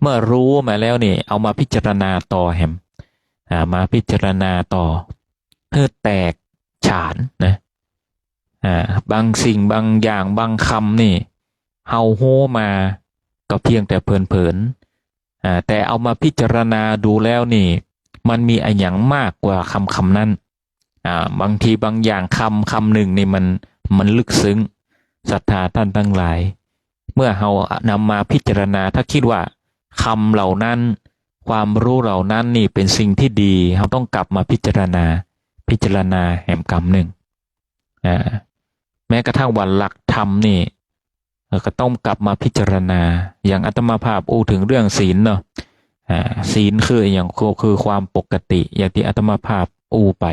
เมื่อรู้มาแล้วนี่เอามาพิจารณาต่อมาพิจารณาต่อเพื่อแตกฉานบางสิ่งบางอย่างบางคำนี่เฮาโฮมาก็เพียงแต่เพลินแต่เอามาพิจารณาดูแล้วนี่มันมีอะไรอย่างมากกว่าคำนั้นบางทีบางอย่างคำหนึ่งนี่มันลึกซึ้งศรัทธาท่านทั้งหลายเมื่อเฮานำมาพิจารณาถ้าคิดว่าคำเหล่านั้นความรู้เหล่านั้นนี่เป็นสิ่งที่ดีเราต้องกลับมาพิจารณาแห่งกรรมหนึ่ง แม้กระทั่งว่าหลักธรรมนี่ก็ต้องกลับมาพิจารณาอย่างอาตมาภาพอู้ถึงเรื่องศีลเนาะศีลคืออย่างคือความปกติอย่างที่อาตมาภาพอู้ไป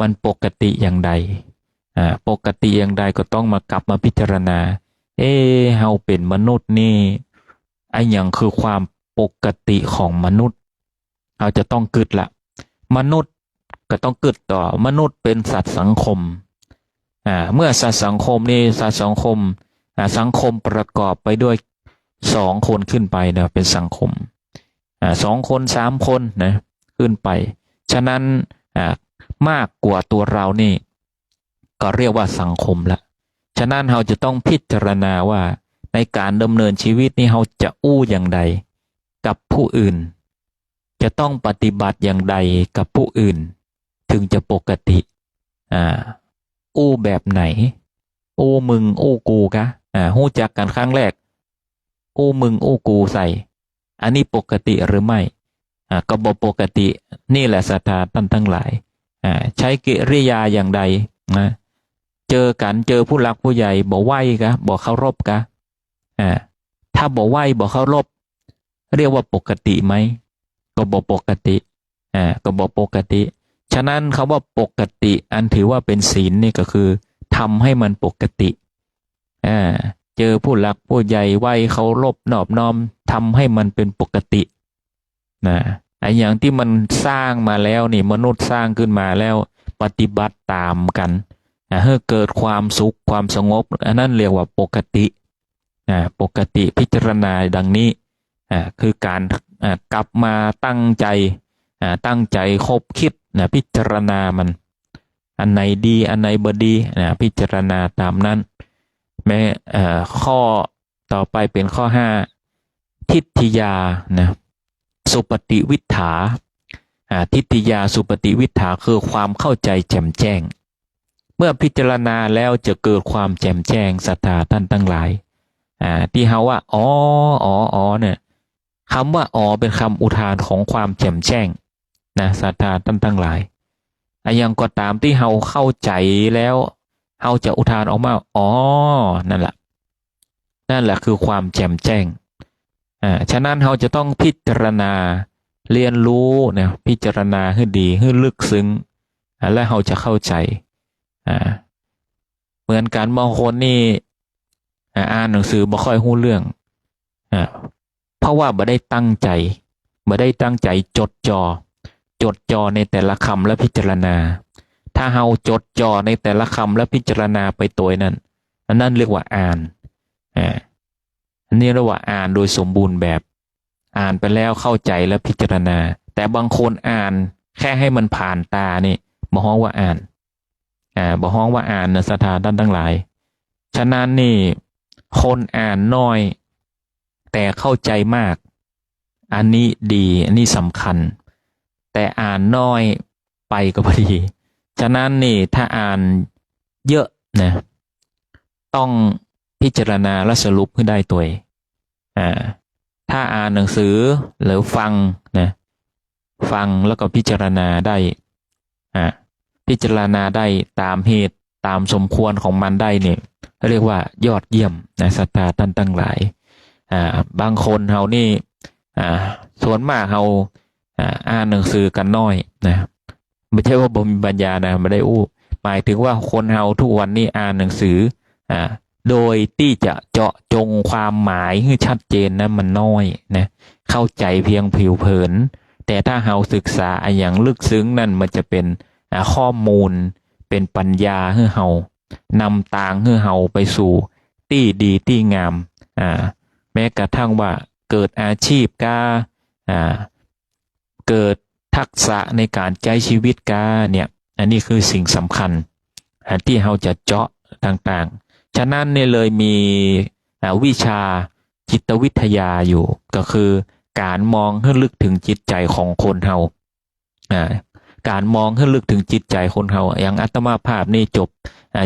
มันปกติอย่างใดปกติอย่างใดก็ต้องมากลับมาพิจารณาเฮาเป็นมนุษย์นี่ไอ้อย่างคือความปกติของมนุษย์เราจะต้องกึดละมนุษย์ก็ต้องกึดต่อมนุษย์เป็นสัตว์สังคมเมื่อสัตว์สังคมนี่สัตว์สังคมสังคมประกอบไปด้วย2 คนขึ้นไปนะเป็นสังคม2 คน3 คนนะขึ้นไปฉะนั้นมากกว่าตัวเรานี่ก็เรียกว่าสังคมละฉะนั้นเราจะต้องพิจารณาว่าในการดำเนินชีวิตนี้เราจะอู้อย่างใดกับผู้อื่นจะต้องปฏิบัติอย่างใดกับผู้อื่นถึงจะปกติอู้แบบไหนอู้มึงอู้กูกะหู้จักกันครั้งแรกอู้มึงอู้กูใส่อันนี้ปกติหรือไม่ก็บ่ปกตินี่แหละศรัทธาท่านทั้งหลายใช้กิริยาอย่างใดนะเจอกันเจอผู้หลักผู้ใหญ่บ่ไหวกะบ่เคารพกะถ้าบ่ไหวบ่เคารพเรียกว่าปกติไหมก็บ่ปกติก็บ่ปกติฉะนั้นคำว่าปกติอันถือว่าเป็นศีลนี่ก็คือทำให้มันปกติเจอผู้หลักผู้ใหญ่ไหวเคารพนอบน้อมทำให้มันเป็นปกติไอ้อย่างที่มันสร้างมาแล้วนี่มนุษย์สร้างขึ้นมาแล้วปฏิบัติตามกันให้เกิดความสุขความสงบอันนั้นเรียกว่าปกติปกติพิจารณาดังนี้คือการกลับมาตั้งใจคบคิดพิจารณามันอันไหนดีอันไหนบ่ดีพิจารณาตามนั้นแม้ข้อต่อไปเป็นข้อ5ทิฏฐิยาสุปฏิวิฏฐาทิฏฐิยาสุปฏิวิฏฐาคือความเข้าใจแจ่มแจ้งเมื่อพิจารณาแล้วจะเกิดความแจ่มแจ้งศรัทธาท่านทั้งหลายที่เฮาว่าอ๋อเนี่ยคำว่าอ๋อเป็นคำอุทานของความแจ่มแจ้งศรัทธาท่านทั้งหลายอย่างก็ตามที่เฮาเข้าใจแล้วเฮาจะอุทานออกมาอ๋อนั่นแหละคือความแจ่มแจ้งฉะนั้นเฮาจะต้องพิจารณาเรียนรู้พิจารณาให้ดีให้ลึกซึ้งและเฮาจะเข้าใจเหมือนกันบางคนนี่อ่านหนังสือบ่ค่อยรู้เรื่องเพราะว่าบ่ได้ตั้งใจจดจ่อในแต่ละคำและพิจารณาถ้าเฮาจดจ่อในแต่ละคำและพิจารณาไปตัวนั้นอันนั้นเรียกว่าอ่านอันนี้เรียกว่าอ่านโดยสมบูรณ์แบบอ่านไปแล้วเข้าใจและพิจารณาแต่บางคนอ่านแค่ให้มันผ่านตานี่บ่ฮ้องว่าอ่านบ่ฮ้องว่าอ่านศรัทธาท่านทั้งหลายฉะนั้นนี่คนอ่านน้อยแต่เข้าใจมากอันนี้ดีอันนี้สำคัญแต่อ่านน้อยไปก็พอดีฉะนั้นนี่ถ้าอ่านเยอะต้องพิจารณาและสรุปให้ได้ตัวถ้าอ่านหนังสือหรือฟังแล้วก็พิจารณาได้พิจารณาได้ตามเหตุตามสมควรของมันได้เนี่ยเรียกว่ายอดเยี่ยมศรัทธาท่านทั้งหลายบางคนเฮานี่ส่วนมากเฮาอ่านหนังสือกันน้อยไม่ใช่ว่าบ่มีปัญญาไม่ได้อู้หมายถึงว่าคนเฮาทุกวันนี้อ่านหนังสือโดยที่จะเจาะจงความหมายให้ชัดเจนมันน้อยเข้าใจเพียงผิวเผินแต่ถ้าเฮาศึกษาอย่างลึกซึ้งนั่นมันจะเป็นข้อมูลเป็นปัญญาให้เฮานำทางให้เฮาไปสู่ที่ดีที่งามแม้กระทั่งว่าเกิดอาชีพเกิดทักษะในการใช้ชีวิตเนี่ยอันนี้คือสิ่งสำคัญที่เฮาจะเจาะต่างๆฉะนั้นเนี่ยเลยมีวิชาจิตวิทยาอยู่ก็คือการมองให้ลึกถึงจิตใจของคนเฮาการมองให้ลึกถึงจิตใจคนเฮาอย่างอาตมาภาพนี่จบ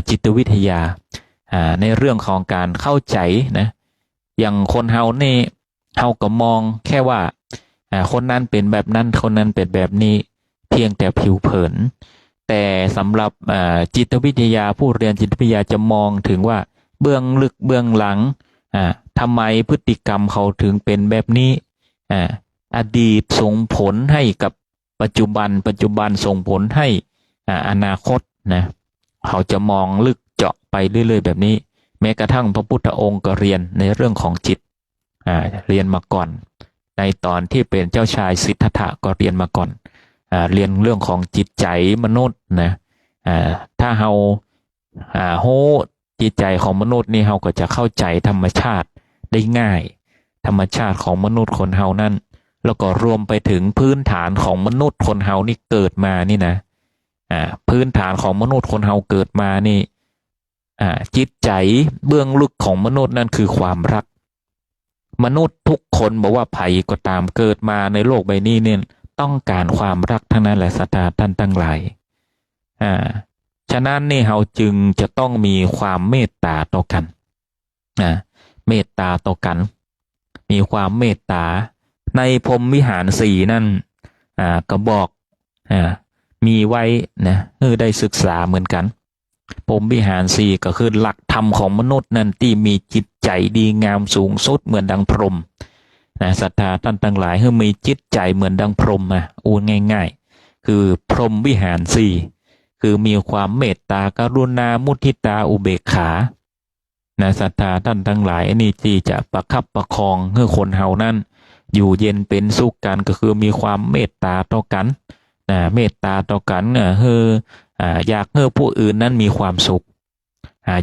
จิตวิทยาในเรื่องของการเข้าใจอย่างคนเฮานี่เฮาก็มองแค่ว่าคนนั้นเป็นแบบนั้นคนนั้นเป็นแบบนี้เพียงแต่ผิวเผิน แต่สำหรับจิตวิทยาผู้เรียนจิตวิทยาจะมองถึงว่าเบื้องลึกเบื้องหลังทำไมพฤติกรรมเขาถึงเป็นแบบนี้อดีตส่งผลให้กับปัจจุบันส่งผลให้อนาคตนะเขาจะมองลึกเจาะไปเรื่อยๆแบบนี้แม้กระทั่งพระพุทธองค์ก็เรียนในเรื่องของจิตเรียนมาก่อนในตอนที่เป็นเจ้าชายสิทธัตถะก็เรียนมาก่อนเรียนเรื่องของจิตใจมนุษย์นะถ้าเราโหจิตใจของมนุษย์นี่เราก็จะเข้าใจธรรมชาติได้ง่ายธรรมชาติของมนุษย์คนเฮานั้นแล้วก็รวมไปถึงพื้นฐานของมนุษย์คนเฮานี่เกิดมานี่นะพื้นฐานของมนุษย์คนเฮาเกิดมานี่จิตใจเบื้องลึกของมนุษย์นั่นคือความรักมนุษย์ทุกคนบอกว่าไผก็ตามเกิดมาในโลกใบนี้เนี่ยต้องการความรักทั้งนั้นแหละสัตว์ท่านทั้งหลายฉะนั้นนี่เราจึงจะต้องมีความเมตตาต่อกันเมตตาต่อกันมีความเมตตาในพรหมวิหารสี่นั่นก็บอกมีไว้นะได้ศึกษาเหมือนกันพรหมวิหารสี่ก็คือหลักธรรมของมนุษย์นั่นที่มีจิตใจดีงามสูงสุดเหมือนดังพรหมศรัทธาท่านทั้งหลายมีจิตใจเหมือนดังพรหมอูง่ายๆคือพรหมวิหารสี่คือมีความเมตตากรุณามุทิตาอุเบกขาศรัทธาท่านทั้งหลายอันนี้ที่จะประคับประคองให้คนเฮานั้นอยู่เย็นเป็นสุขกันก็คือมีความเมตตาต่อกันเมตตาต่อกันอยากให้ผู้อื่นนั้นมีความสุข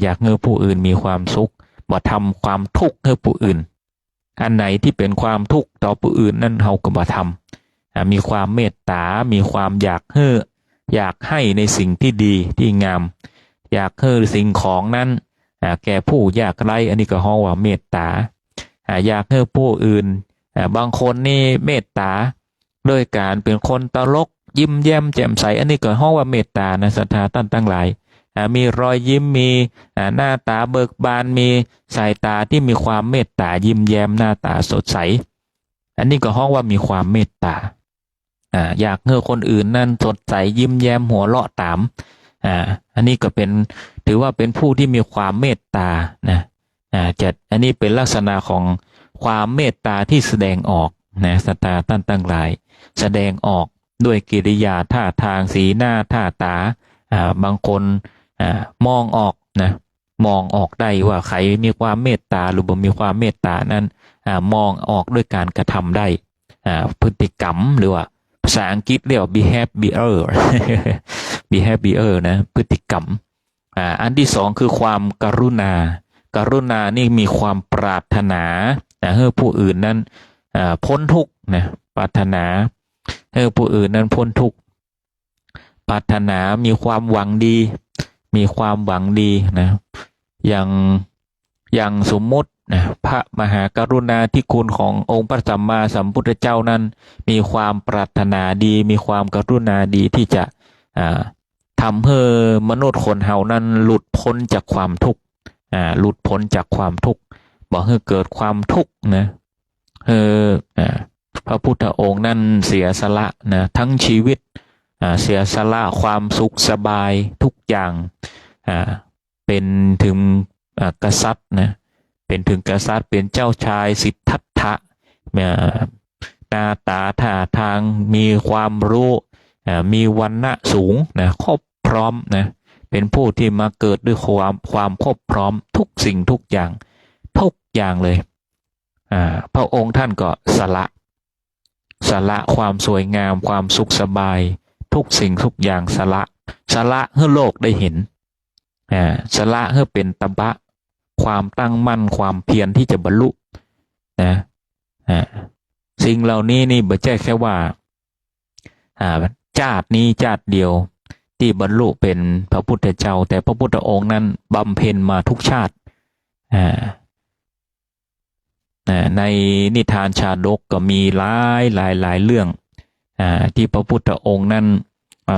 อยากให้ผู้อื่นมีความสุขบ่ทำความทุกข์ให้ผู้อื่นอันไหนที่เป็นความทุกข์ต่อผู้อื่นนั้นเฮาก็บ่ทำมีความเมตตามีความอยากให้ในสิ่งที่ดีที่งามอยากให้สิ่งของนั้นแก่ผู้ยากไร้อันนี้ก็เรียกว่าเมตตาอยากให้ผู้อื่นบางคนนี่เมตตาโดยการเป็นคนตลกยิ้มแย้มแจ่มใสอันนี้ก็เรียกว่าเมตตานะศรัทธาท่านทั้งหลายมีรอยยิ้มมีหน้าตาเบิกบานมีสายตาที่มีความเมตตายิ้มแย้มหน้าตาสดใสอันนี้ก็เรียกว่ามีความเมตตาอยากให้คนอื่นนั้นสดใสยิ้มแย้มหัวเราะตามอันนี้ก็เป็นถือว่าเป็นผู้ที่มีความเมตตานะอันนี้เป็นลักษณะของความเมตตาที่แสดงออกนะศรัทธาท่านทั้งหลายแสดงออกด้วยกิริยาท่าทางสีหน้าท่าตาบางคนมองออกนะมองออกได้ว่าใครมีความเมตตาหรือบ่มีความเมตตานั้นมองออกด้วยการกระทำได้พฤติกรรมหรือว่าภาษาอังกฤษเรียกว่า behavior behavior นะพฤติกรรมอันที่สองคือความกรุณานี่มีความปรารถนาให้ผู้อื่นนั้นพ้นทุกข์นะปรารถนาให้ผู้อื่นนั้นพ้นทุกข์ปรารถนามีความหวังดีนะอย่างสมมตินะพระมหากรุณาธิคุณขององค์พระสัมมาสัมพุทธเจ้านั้นมีความปรารถนาดีมีความกรุณาดีที่จะทำให้มนุษย์คนเฮานั้นหลุดพ้นจากความทุกข์หลุดพ้นจากความทุกข์บอกให้เกิดความทุกข์นะพระพุทธองค์นั้นเสียสละนะทั้งชีวิตเสียสละความสุขสบายทุกอย่างเป็นถึงกษัตริย์นะเป็นถึงกษัตริย์เป็นเจ้าชายสิทธัตถะหน้าตาท่าทางมีความรู้มีวรรณะสูงนะครบพร้อมนะเป็นผู้ที่มาเกิดด้วยความครบพร้อมทุกสิ่งทุกอย่างเลยพระองค์ท่านก็สละความสวยงามความสุขสบายทุกสิ่งทุกอย่างสละให้โลกได้เห็นสละให้เป็นตบะความตั้งมั่นความเพียรที่จะบรรลุนะสิ่งเหล่านี้นี่ไม่ใช่แค่ว่าชาตินี้ชาติเดียวที่บรรลุเป็นพระพุทธเจ้าแต่พระพุทธองค์นั้นบำเพ็ญมาทุกชาติในนิทานชาดกก็มีหลายเรื่องที่พระพุทธองค์นั้น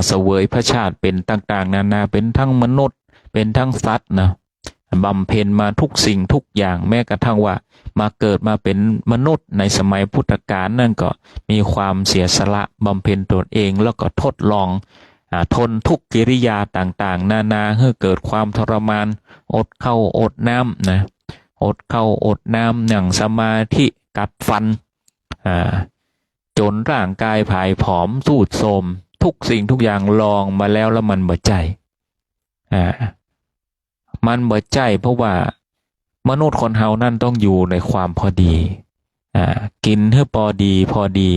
เสวยพระชาติเป็นต่างๆนานาเป็นทั้งมนุษย์เป็นทั้งสัตว์นะบำเพ็ญมาทุกสิ่งทุกอย่างแม้กระทั่งว่ามาเกิดมาเป็นมนุษย์ในสมัยพุทธกาลนั่นก็มีความเสียสละบำเพ็ญตนเองแล้วก็ทดลอง ทนทุกกิริยาต่างๆนานาให้เกิดความทรมานอดข้าวอดน้ำนะอดข้าวอดน้ำหยั่งสมาธิกัดฟันจนร่างกายผายผอมสูดโทรมทุกสิ่งทุกอย่างลองมาแล้วมันบ่ใจมันบ่ใจเพราะว่ามนุษย์คนเฮานั่นต้องอยู่ในความพอดีกินให้พอดีพอดี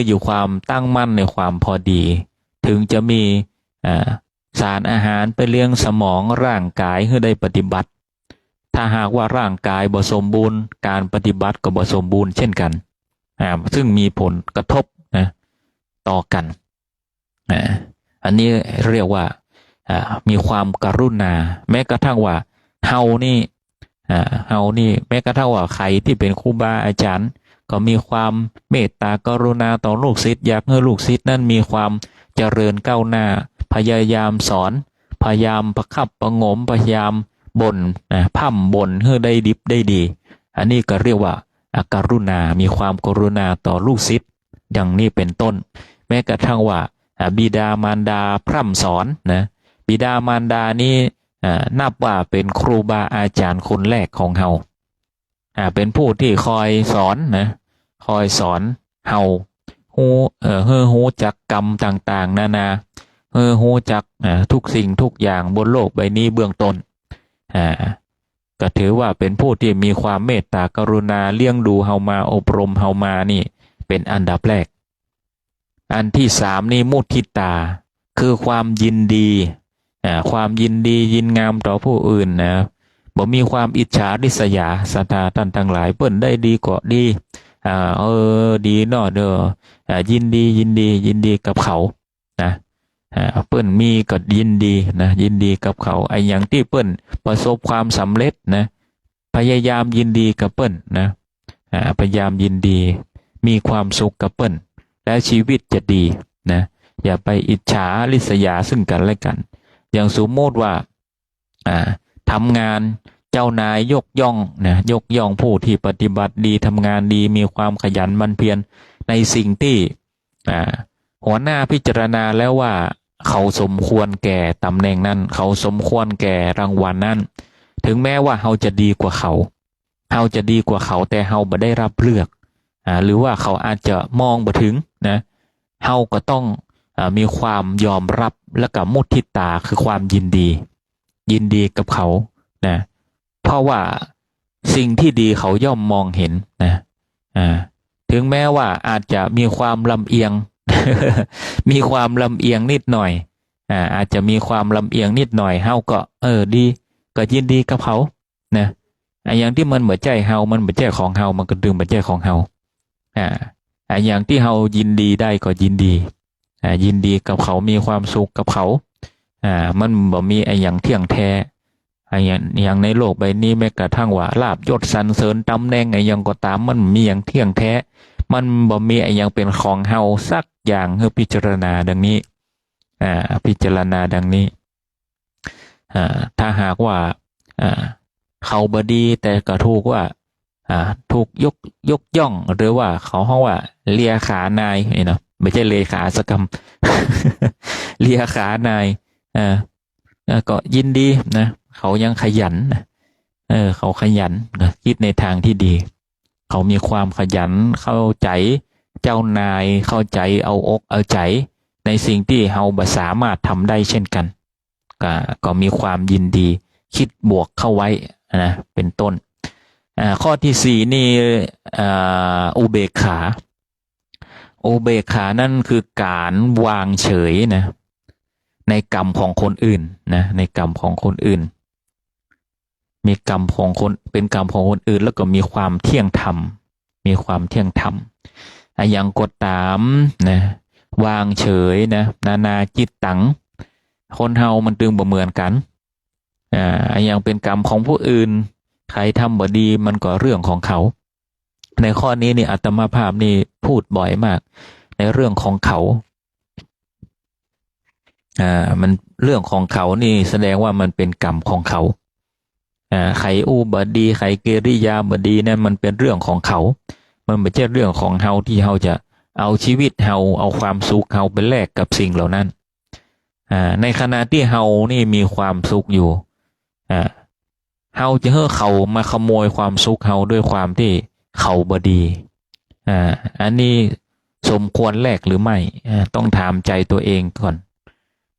อยู่ความตั้งมั่นในความพอดีถึงจะมีสารอาหารไปเลี้ยงสมองร่างกายให้ได้ปฏิบัติถ้าหากว่าร่างกายบ่สมบูรณ์การปฏิบัติก็บ่สมบูรณ์เช่นกันซึ่งมีผลกระทบนะต่อกันอันนี้เรียกว่ามีความกรุณาแม้กระทั่งว่าเฮานี่แม้กระทั่งว่าใครที่เป็นครูบาอาจารย์ก็มีความเมตตากรุณาต่อลูกศิษย์อยากให้ลูกศิษย์นั้นมีความเจริญก้าวหน้าพยายามสอนพยายามประคับประหงมพยายามบ่นพร่ำบ่นให้ได้ดิบได้ดีอันนี้ก็เรียกว่าการุณามีความกรุณาต่อลูกศิษย์อย่างนี้เป็นต้นแม้กระทั่งว่าบิดามารดาพร่ำสอนนะบิดามารดานี้นับว่าเป็นครูบาอาจารย์คนแรกของเฮาเป็นผู้ที่คอยสอนนะคอยสอนเฮาฮู้จักกรรมต่างๆนานาฮู้จักทุกสิ่งทุกอย่างบนโลกใบนี้เบื้องต้นก็ถือว่าเป็นผู้ที่มีความเมตตากรุณาเลี้ยงดูเฮามาอบรมเฮามานี่เป็นอันดับแรกอันที่สามนี่มุทิตาคือความยินดีความยินดียินงามต่อผู้อื่นนะบ่มีความอิจฉาริษยาศรัทธาท่านทั้งหลายเปิ้นได้ดีก็ดีดีเนาะเด้อยินดีกับเขานะเปิ้นมีก็ยินดีนะยินดีกับเขาไอ้อย่างที่เปิ้นประสบความสำเร็จนะพยายามยินดีกับเปิ้นนะพยายามยินดีมีความสุขกับเปิ้นและชีวิตจะดีนะอย่าไปอิจฉาริษยาซึ่งกันและกันอย่างสมมติว่าทำงานเจ้านายยกย่องนะยกย่องผู้ที่ปฏิบัติดีทำงานดีมีความขยันหมั่นเพียรในสิ่งที่หัวหน้าพิจารณาแล้วว่าเขาสมควรแก่ตำแหน่งนั้นเขาสมควรแก่รางวัลนั้นถึงแม้ว่าเขาจะดีกว่าเขาแต่เขาไม่ได้รับเลือกหรือว่าเขาอาจจะมองบ่ถึงนะเขาก็ต้องมีความยอมรับและกับมุทิตาคือความยินดีกับเขานะเพราะว่าสิ่งที่ดีเขาย่อมมองเห็นนะถึงแม้ว่าอาจจะมีความลำเอียง มีความลำเอียงนิดหน่อยอาจจะมีความลำเอียงนิดหน่อยเฮาก็ดีก็ยินดีกับเขานะอย่างที่มันเหมือนใจเฮามันเหมือนใจของเฮามันก็ดึงเหมือนใจของเฮาอย่างที่เฮายินดีได้ก็ยินดีกับเขามีความสุขกับเขามันบ่มีไอ้อย่างเที่ยงแท้อย่างในโลกใบนี้แม้กระทั่งว่าลาภยศสรรเสริญตำแหน่งไอ้อย่างก็ตามมันมีอย่างเที่ยงแท้มันบ่มีไอ้อย่างเป็นของเฮาสักอย่างให้พิจารณาดังนี้ถ้าหากว่าเขาบดีแต่ก็ถูกว่าถูกยกย่องหรือว่าเขาห้องว่าเลียขานายเนาะไม่ใช่เลขาสกรรม เลียขานายก็ยินดีนะเขายังขยันเขาขยันคิดในทางที่ดีเขามีความขยันเข้าใจเจ้านายเข้าใจเอาอกเอาใจในสิ่งที่เราบ่สามารถทำได้เช่นกันก็มีความยินดีคิดบวกเข้าไว้นะเป็นต้นข้อที่สี่นี่อุเบกขานั่นคือการวางเฉยนะในกรรมของคนอื่นนะในกรรมของคนอื่นมีกรรมของคนเป็นกรรมของคนอื่นแล้วก็มีความเที่ยงธรรมอย่างกดตามนะวางเฉยนะนานาจิตตังคนเฮามันตึงบ่เหมือนกันอย่างเป็นกรรมของผู้อื่นใครทำบ่ดีมันก็เรื่องของเขาในข้อนี้นี่อาตมาภาพนี่พูดบ่อยมากในเรื่องของเขามันเรื่องของเขานี่แสดงว่ามันเป็นกรรมของเขาใครบดีใครกิริยาบดีนั่นมันเป็นเรื่องของเขามันไม่ใช่เรื่องของเฮาที่เฮาจะ เอาชีวิตเฮาเอาความสุขเฮาไปแลกกับสิ่งเหล่านั้นในขณะที่เฮานี่มีความสุขอยู่เฮาจะให้เขามาขโมยความสุขเฮาด้วยความที่เขาบ่ดีอันนี้สมควรแลกหรือไม่ต้องถามใจตัวเองก่อน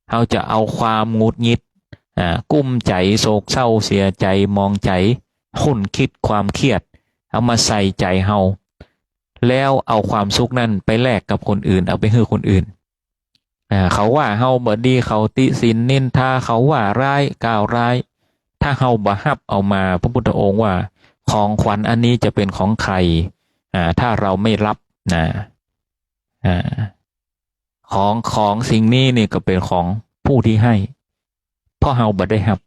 เฮาจะเอาความหงุดหงิดกุ้มใจโศกเศร้าเสียใจมองใจหุ่นคิดความเครียดเอามาใส่ใจเฮาแล้วเอาความสุขนั้นไปแลกกับคนอื่นเอาไปให้คนอื่นเขาว่าเฮาบ่ดีเขาติสินนินทาเขาว่าร้ายกล่าวร้ายถ้าเฮาบ่ฮับเอามาพระพุทธองค์ว่าของขวัญอันนี้จะเป็นของใครถ้าเราไม่รับของสิ่งนี้นี่ก็เป็นของผู้ที่ให้เพราะเฮาบ่ได้ฮับ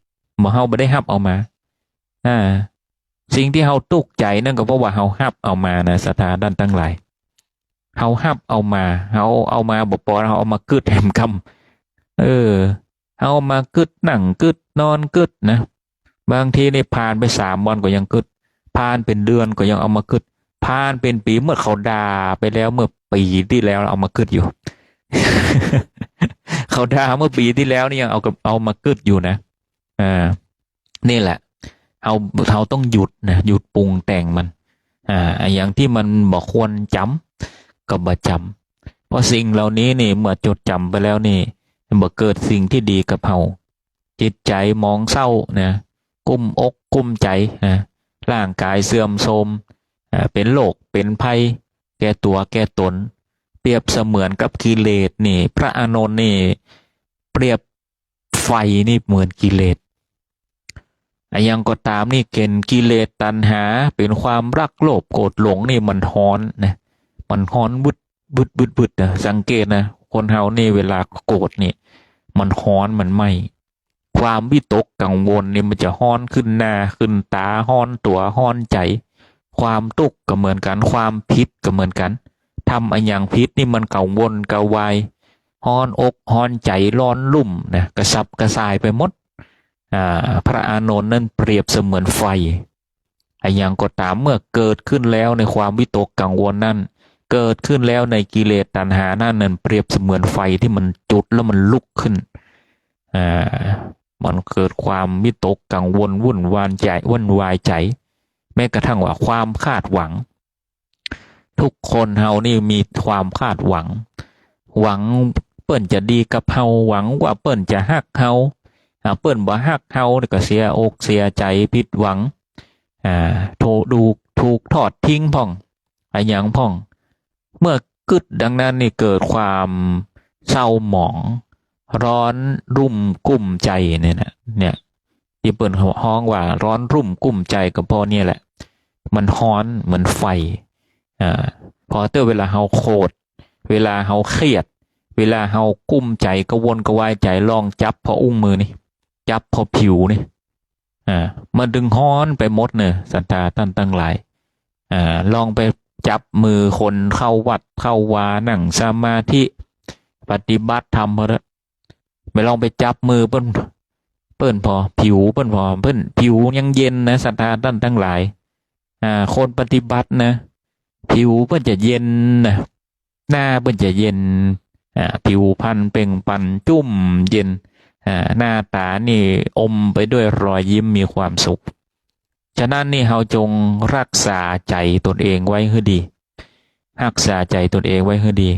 เฮาบ่ได้ฮับเอามาสิ่งที่เฮาตุกใจนั่นก็เพราะว่าเฮาฮับเอามานะศรัทธาด้านตั้งหลายเฮาฮับเอามาเฮาเอามาบ่พอเฮาเอามากึดแหมคำเฮาเอามากึดนั่งกึดนอนกึดนะบางทีนี่ผ่านไป3 วันก็ยังกึดผ่านเป็นเดือนก็ยังเอามากึดผ่านเป็นปีเมื่อเขาด่าไปแล้วเมื่อปีที่แล้วเอามากึดอยู่ เขาด่าเมื่อปีที่แล้วนี่ยังเอามากึดอยู่นะนี่แหละเราต้องหยุดนะหยุดปรุงแต่งมันอย่างที่มันบอกควรจำก็บ่จำเพราะสิ่งเหล่านี้นี่เมื่อจดจำไปแล้วนี่บ่เกิดสิ่งที่ดีกับเราจิตใจมองเศร้านะกุ้มอกกุ้มใจนะร่างกายเสื่อมโทรมเป็นโรคเป็นภัยแก่ตัวแก่ตนเปรียบเสมือนกับกิเลสนี่พระอานนท์นี่เปรียบไฟนี่เหมือนกิเลสยังก็ตามนี่เกณฑ์กิเลสตัณหาเป็นความรักโลภโกรธหลงนี่มันฮ้อนนะมันฮ้อนบึดนะสังเกตนะคนเฮานี่เวลาโกรธนี่มันฮ้อนมันไหม้ความวิตกกังวลนี่มันจะฮ้อนขึ้นหน้าขึ้นตาฮ้อนตัวฮ้อนใจความทุกข์ก็เหมือนกันความพิษก็เหมือนกันทำอันอย่างพิษนี่มันกังวลกระวายฮ้อนอกฮ้อนใจร้อนลุ่มนะกระสับกระส่ายไปหมดพระอานนท์นั้นเปรียบเสมือนไฟอย่างก็ตามเมื่อเกิดขึ้นแล้วในความวิตกกังวลนั้นเกิดขึ้นแล้วในกิเลสตัณหานั้นเปรียบเสมือนไฟที่มันจุดแล้วมันลุกขึ้นมันเกิดความวิตกกังวลวุ่นวายใจแม้กระทั่งว่าความคาดหวังทุกคนเฮานี่มีความคาดหวังเปิ้นจะดีกับเฮาหวังว่าเปิ้นจะฮักเฮาเปิ้นบ่ฮักเฮาก็เสียอกเสียใจผิดหวังถูกทอดทิ้งพ่องอย่างพ่องเมื่อกึดดังนั้นนี่เกิดความเศร้าหมองร้อนรุ่มกุ้มใจเนี่ยที่เปิ้นฮ้องว่าร้อนรุ่มกุ้มใจก็เพราะเนี่ยแหละมันฮ้อนเหมือนไฟพอเวลาเฮาโกรธเวลาเฮาเครียดเวลาเฮากุ้มใจกระวนกระวายใจลองจับพออุ้งมือนี่จับพอผิวนี่มันดึงฮ้อนไปหมดเนี่ยศรัทธาท่านตั้งหลายลองไปจับมือคนเข้าวัดเข้าวานั่งสมาธิปฏิบัติธรรมพอแล้วไปลองไปจับมือเปิ้นพอผิวเปิ้นผิวยังเย็นนะศรัทธาท่านทั้งหลายคนปฏิบัตินะผิวเปิ้นจะเย็นนะหน้าเปิ้นจะเย็นผิวพรรณเปล่งปลั่นจุ่มเย็นหน้าตานี่อมไปด้วยรอยยิ้มมีความสุขฉะนั้นนี่เฮาจงรักษาใจตนเองไว้ให้ดีรักษาใจตนเองไว้ให้ดี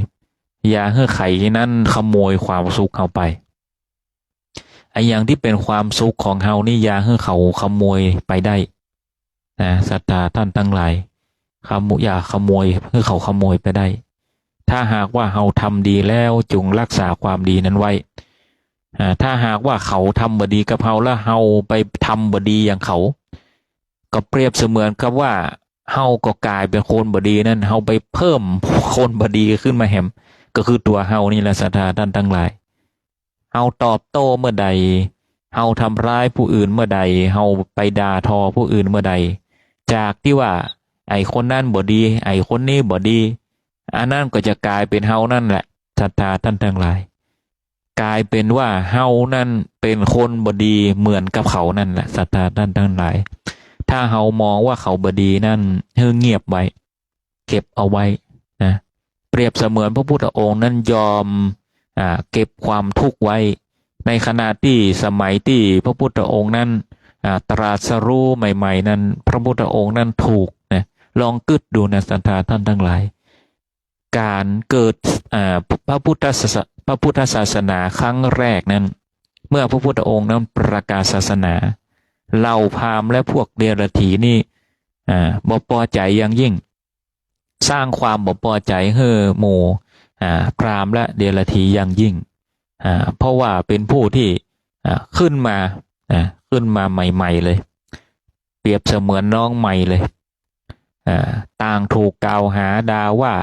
อย่าให้ใครนั้นขโมยความสุขเฮาไปอย่างที่เป็นความสุขของเฮานี่อย่าให้เขาขโมยไปได้นะศรัทธาท่านทั้งหลายอย่าขโมยให้เขาขโมยไปได้ถ้าหากว่าเฮาทำดีแล้วจงรักษาความดีนั้นไว้ถ้าหากว่าเขาทำบ่ดีกับเฮาแล้วเฮาไปทำบ่ดีอย่างเขาก็เปรียบเสมือนกับว่าเฮาก็กลายเป็นคนบ่ดีนั่นเฮาไปเพิ่มคนบ่ดีขึ้นมาแหมก็คือตัวเฮานี่แหละศรัทธาท่านทั้งหลายเฮาตอบโต้เมื่อใดเฮาทำร้ายผู้อื่นเมื่อใดเฮาไปด่าทอผู้อื่นเมื่อใดจากที่ว่าไอ้คนนั้นบ่ดีไอ้คนนี้บ่ดีอันนั้นก็จะกลายเป็นเฮานั่นแหละศรัทธาท่านทั้งหลายกลายเป็นว่าเฮานั่นเป็นคนบ่ดีเหมือนกับเขานั่นแหละศรัทธาท่านทั้งหลายถ้าเฮามองว่าเขาบ่ดีนั่นเงียบไว้เก็บเอาไว้นะ เปรียบเสมือนพระพุทธองค์นั้นยอมเก็บความทุกข์ไว้ในขณะที่สมัยที่พระพุทธองค์นั้นตรัสรู้ใหม่ๆนั้นพระพุทธองค์นั้นถูกนะลองกึศดูนะศรัทธาท่านทั้งหลายการเกิดพระพุทธศาสนาครั้งแรกนั้นเมื่อพระพุทธองค์นั้นประกาศศาสนาเหล่าพราหมณ์และพวกเดรัจฉีนี่บ่พอใจอย่างยิ่งสร้างความบ่พอใจให้หมู่พราหมณ์และเดรัจฉีอย่างยิ่งเพราะว่าเป็นผู้ที่ขึ้นมาใหม่ๆเลยเปรียบเสมือนน้องใหม่เลยต่างถูกกล่าวหาด่าว่า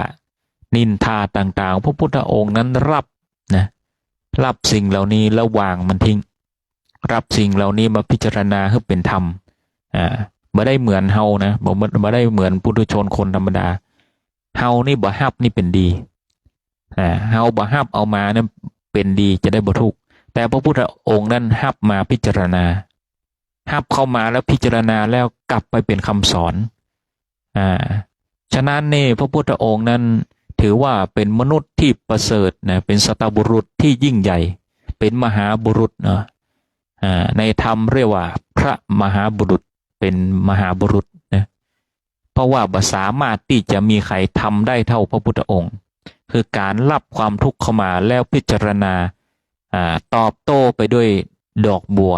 นินทาต่างๆพระพุทธองค์นั้นรับสิ่งเหล่านี้แล้ววางมันทิ้งรับสิ่งเหล่านี้มาพิจารณาให้เป็นธรรมบ่ได้เหมือนเฮานะบ่ได้เหมือนปุถุชนคนธรรมดาเฮานี่บ่ฮับนี่เป็นดีเฮาบ่ฮับเอามาเนี่ยเป็นดีจะได้บ่ทุกข์แต่พระพุทธองค์นั้นฮับมาพิจารณาฮับเข้ามาแล้วพิจารณาแล้วกลับไปเป็นคำสอนฉะนั้นนี่พระพุทธองค์นั้นถือว่าเป็นมนุษย์ที่ประเสริฐนะเป็นสัตบุรุษที่ยิ่งใหญ่เป็นมหาบุรุษในธรรมเรียกว่าพระมหาบุรุษเป็นมหาบุรุษนะเพราะว่าบ่สามารถที่จะมีใครทำได้เท่าพระพุทธองค์คือการรับความทุกข์เข้ามาแล้วพิจารณาตอบโต้ไปด้วยดอกบั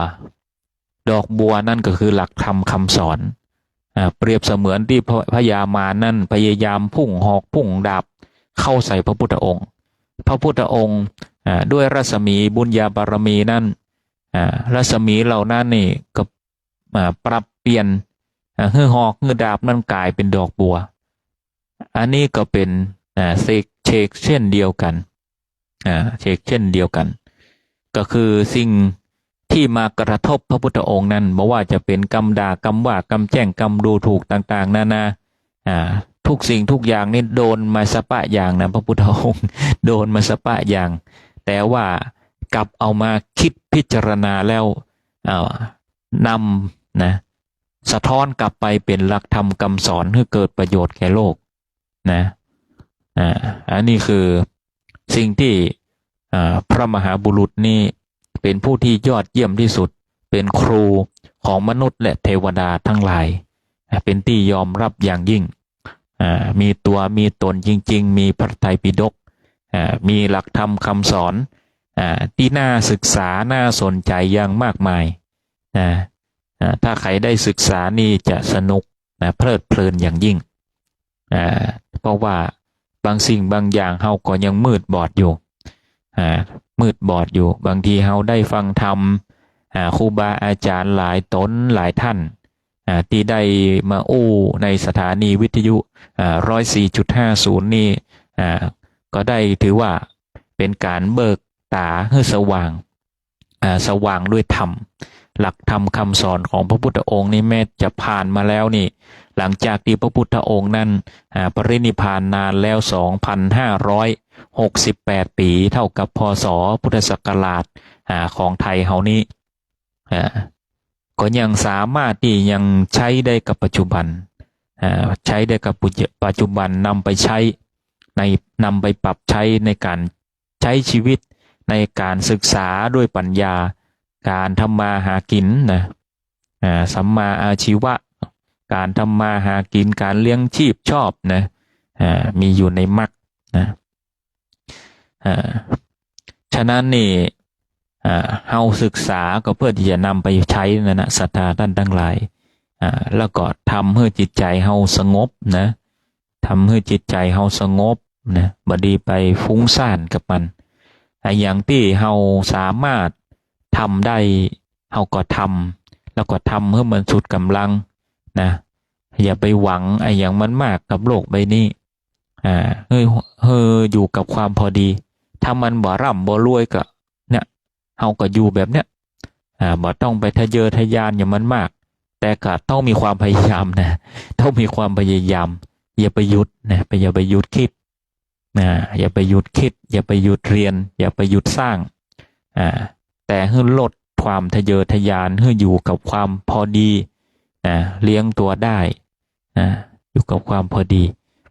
วนั่นก็คือหลักธรรมคำสอนเปรียบเสมือนที่พญามารนั่นพยายามพุ่งหอกพุ่งดาบเข้าใส่พระพุทธองค์ด้วยรัศมีบุญญาบารมีนั่นรัศมีเหล่านั้นนี่ก็ปรับเปลี่ยนให้หอกให้ดาบนั่นกลายเป็นดอกบัวอันนี้ก็เป็นเชกเช่นเดียวกันก็คือสิ่งที่มากระทบพระพุทธองค์นั้นไม่ว่าจะเป็นกรรมด่ากรรมว่ากรรมแจ้งกรรมดูถูกต่างๆนานาทุกสิ่งทุกอย่างนี่โดนมาสะปะอย่างนะพระพุทธองค์โดนมาสะปะอย่างแต่ว่ากลับเอามาคิดพิจารณาแล้วนำสะท้อนกลับไปเป็นหลักธรรมคำสอนให้เกิดประโยชน์แก่โลกนะอันนี้คือสิ่งที่พระมหาบุรุษนี่เป็นผู้ที่ยอดเยี่ยมที่สุดเป็นครูของมนุษย์และเทวดาทั้งหลายเป็นที่ยอมรับอย่างยิ่งมีตัวมีตนจริงๆมีพระไตรปิฎกมีหลักธรรมคำสอนที่น่าศึกษาน่าสนใจอย่างมากมายถ้าใครได้ศึกษานี่จะสนุกเพลิดเพลินอย่างยิ่งเพราะว่าบางสิ่งบางอย่างเฮาก็ยังมืดบอดอยู่บางทีเฮาได้ฟังธรรมครูบาอาจารย์หลายตนหลายท่านที่ได้มาอู้ในสถานีวิทยุ104.50นี่ก็ได้ถือว่าเป็นการเบิกตาให้สว่างด้วยธรรมหลักธรรมคำสอนของพระพุทธองค์นี่แม้จะผ่านมาแล้วนี่หลังจากที่พระพุทธองค์นั้นปรินิพพานนานแล้ว 2,568 ปีเท่ากับพ.ศ. พุทธศักราชของไทยเฮานี้ก็ยังสามารถที่ยังใช้ได้กับปัจจุบันใช้ได้กับปัจจุบันนำไปปรับใช้ในการใช้ชีวิตในการศึกษาด้วยปัญญาการทำมาหากินสัมมาอาชีวะการทำมาหากินการเลี้ยงชีพชอบมีอยู่ในมรรคฉะนั้นนี่เฮาศึกษาก็เพื่อที่จะนำไปใช้นะศรัทธาท่านทั้งหลายแล้วก็ทำให้จิตใจเฮาสงบทำให้จิตใจเฮาสงบบ่ดีไปฟุ้งซ่านกับมันอย่างที่เฮาสามารถทำได้เฮาก็ทำแล้วก็ทำให้มันสุดกำลังอย่าไปหวังอย่างมันมากกับโลกใบนี้อยู่กับความพอดีถ้ามันบ่ร่ำบ่รวยก็เนี่ยเฮาก็อยู่แบบเนี้ยบ่ต้องไปทะเยอทะยานอย่างมันมากแต่ก็ต้องมีความพยายามต้องมีความพยายามอย่าไปหยุดอย่าไปหยุดคิดอย่าไปหยุดคิดอย่าไปหยุดเรียนอย่าไปหยุดสร้างแต่ให้ลดความทะเยอทะยานให้อยู่กับความพอดีเลี้ยงตัวได้อยู่กับความพอดี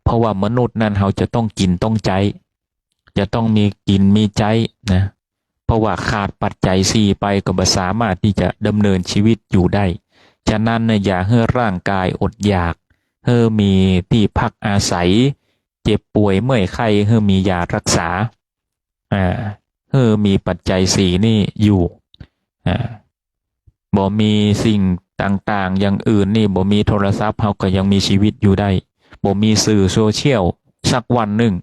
เพราะว่ามนุษย์นั้นเราจะต้องกินต้องใจจะต้องมีกินมีใจนะเพราะว่าขาดปัจจัยสี่ไปก็บ่สามารถที่จะดำเนินชีวิตอยู่ได้ฉะนั้นเนี่ยอย่าให้ร่างกายอดอยากให้มีที่พักอาศัยเจ็บป่วยเมื่อยไข้ให้มียารักษาให้มีปัจจัยสี่นี่อยู่บ่มีสิ่งต่างๆอย่างอื่นนี่บ่มีโทรศัพท์เราก็ยังมีชีวิตอยู่ได้บ่มีสื่อโซเชียลสักวันหนึ่ง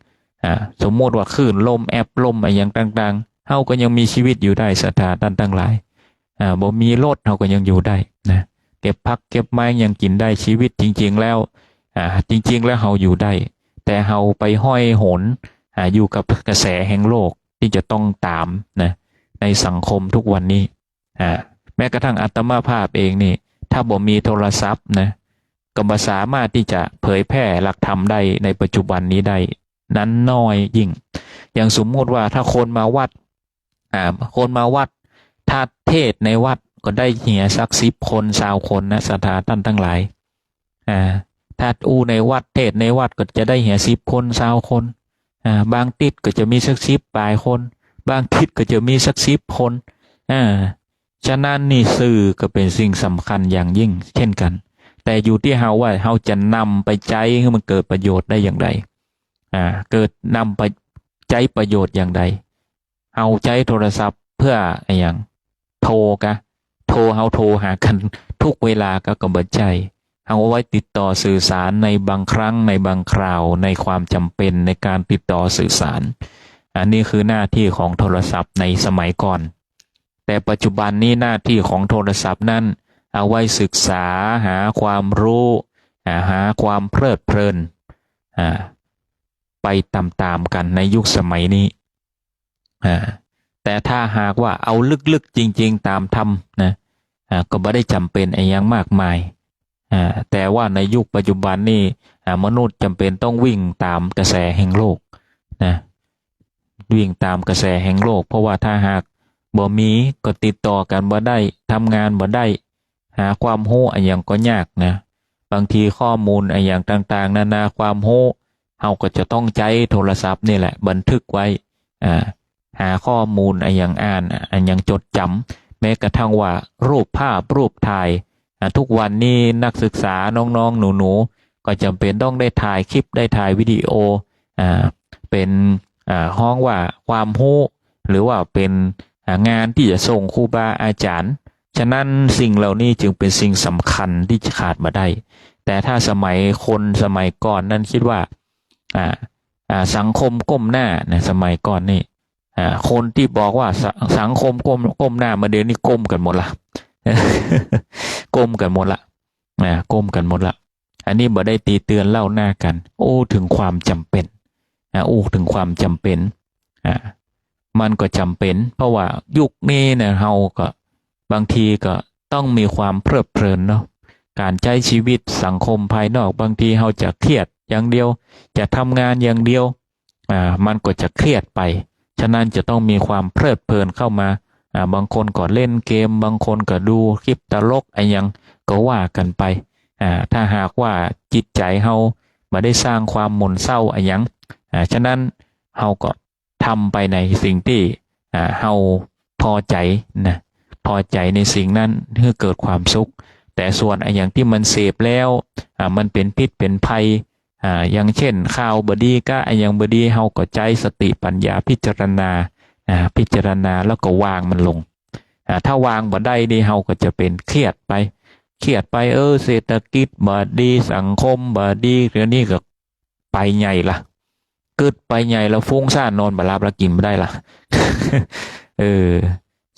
สมมติว่าคลื่นลมแอปลมอะไรอย่างต่างๆเฮาก็ยังมีชีวิตอยู่ได้สถานตั้งหลายบ่มีรถเฮาก็ยังอยู่ได้นะเก็บผักเก็บไม้ยังกินได้ชีวิตจริงๆแล้วจริงๆแล้วเฮาอยู่ได้แต่เฮาไปห้อยโหนอยู่กับกระแสแห่งโลกที่จะต้องตามนะในสังคมทุกวันนี้แม้กระทั่งอาตมาภาพเองนี่ถ้าบ่มีโทรศัพท์นะก็บ่สามารถที่จะเผยแพร่หลักธรรมได้ในปัจจุบันนี้ได้นั้นน้อยยิ่งอย่างสมมติว่าถ้าคนมาวัดถ้าเทศในวัดก็ได้เหี่ยสัก10 คน20 คนนะศรัทธาท่านทั้งหลายถ้าในวัดเทศในวัดก็จะได้เหี่ย10 คน20 คนบางทิศก็จะมีสัก10 ปลายคนบางทิศก็จะมีสัก10 คนฉะนั้นนี่สื่อก็เป็นสิ่งสำคัญอย่างยิ่งเช่นกันแต่อยู่ที่เฮาว่าเฮาจะนำไปใช้ให้มันเกิดประโยชน์ได้อย่างไรเกิดนำไปใช้ประโยชน์อย่างใดเอาใช้โทรศัพท์เพื่ออย่างโทรเฮาโทรหากันทุกเวลาก็บ่ใช่เอาไว้ติดต่อสื่อสารในบางครั้งในบางคราวในความจำเป็นในการติดต่อสื่อสารอันนี้คือหน้าที่ของโทรศัพท์ในสมัยก่อนแต่ปัจจุบันนี้หน้าที่ของโทรศัพท์นั้นเอาไว้ศึกษาหาความรู้หาความเพลิดเพลินไปตามๆกันในยุคสมัยนี้แต่ถ้าหากว่าเอาลึกๆจริงๆตามธรรมนะก็ไม่ได้จำเป็นอย่างมากมายแต่ว่าในยุคปัจจุบันนี้มนุษย์จำเป็นต้องวิ่งตามกระแสแห่งโลกนะวิ่งตามกระแสแห่งโลกเพราะว่าถ้าหากบ่มีก็ติดต่อกันบ่ได้ทำงานบ่ได้หาความรู้อย่างก็ยากนะบางทีข้อมูลอย่างต่างๆนานาความรู้เฮาก็จะต้องใช้โทรศัพท์นี่แหละบันทึกไว้หาข้อมูลอย่างอ่านอย่างจดจำแม้กระทั่งว่ารูปภาพรูปถ่ายทุกวันนี้นักศึกษาน้องๆหนูๆก็จำเป็นต้องได้ถ่ายคลิปได้ถ่ายวิดีโอเป็นห้องว่าความรู้หรือว่าเป็นงานที่จะส่งครูบาอาจารย์ฉะนั้นสิ่งเหล่านี้จึงเป็นสิ่งสำคัญที่จะขาดมาได้แต่ถ้าสมัยก่อนนั้นคิดว่าสังคมก้มหน้านะสมัยก่อนนี่คนที่บอกว่าสังคมก้มหน้ามาเดี๋ยวนี้ก้มกันหมดละ ก้มกันหมดละก้มกันหมดละอันนี้บ่ได้ตีเตือนเล่าหน้ากันถึงความจำเป็นถึงความจำเป็นมันก็จำเป็นเพราะว่ายุคนี้เนี่ยเฮาก็บางทีก็ต้องมีความเพลิดเพลินเนาะการใช้ชีวิตสังคมภายนอกบางทีเฮาจะเครียดอย่างเดียวจะทำงานอย่างเดียวมันก็จะเครียดไปฉะนั้นจะต้องมีความเพลิดเพลินเข้ามาบางคนก็เล่นเกมบางคนก็ดูคลิปตลกอย่างก็ว่ากันไปถ้าหากว่าจิตใจเฮาไม่ได้สร้างความหม่นเศร้าอย่างฉะนั้นเฮาก็ทำไปในสิ่งที่เฮาพอใจนะพอใจในสิ่งนั้นเพื่อเกิดความสุขแต่ส่วนอย่างที่มันเสพแล้วมันเป็นพิษเป็นภัยอย่างเช่นข่าวบดีก็อย่างบดีเฮาก็ใจสติปัญญาพิจารณาแล้วก็วางมันลงถ้าวางบ่ได้นี่เฮาก็จะเป็นเครียดไปเศรษฐกิจบ่ดีสังคมบ่ดีเรื่องนี้ก็ไปใหญ่ละเกิดไปใหญ่แล้วฟุ้งซ่านนอนบ่หลับแล้วกินไม่ได้ละ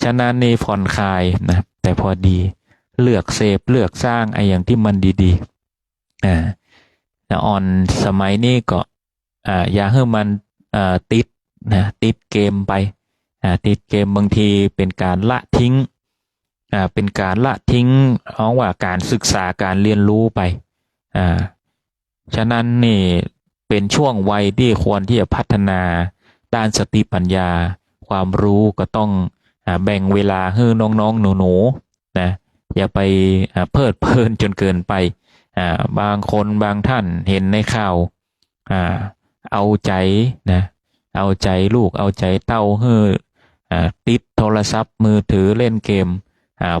ฉะนั้นนี่ผ่อนคลายนะแต่พอดีเลือกเสพเลือกสร้างอย่างที่มันดีๆอ่อนสมัยนี้ก็อย่าให้มันติดเกมไปติดเกมบางทีเป็นการละทิ้งเอาว่าการศึกษาการเรียนรู้ไปฉะนั้นนี่เป็นช่วงวัยที่ควรที่จะพัฒนาด้านสติปัญญาความรู้ก็ต้องแบ่งเวลาให้น้องๆหนูๆนะอย่าไปเพลิดเพลินจนเกินไปบางคนบางท่านเห็นในข่าว อ่าเอาใจนะเอาใจลูกเอาใจเต้าเฮ้อติดโทรศัพท์มือถือเล่นเกม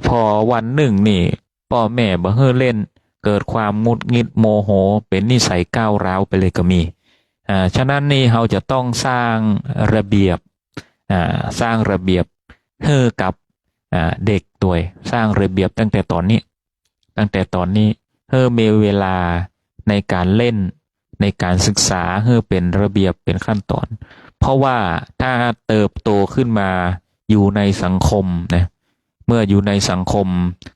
พอวันหนึ่งนี่พ่อแม่บ่เฮ้อเล่นเกิดความหงุดหงิดโมโหเป็นนิสัยก้าวร้าวไปเลยก็มีฉะนั้นนี่เราจะต้องสร้างระเบียบสร้างระเบียบให้กับเด็กตัวสร้างระเบียบตั้งแต่ตอนนี้ให้มีเวลาในการเล่นในการศึกษาให้เป็นระเบียบเป็นขั้นตอนเพราะว่าถ้าเติบโตขึ้นมาอยู่ในสังคมนะเมื่ออยู่ในสังคม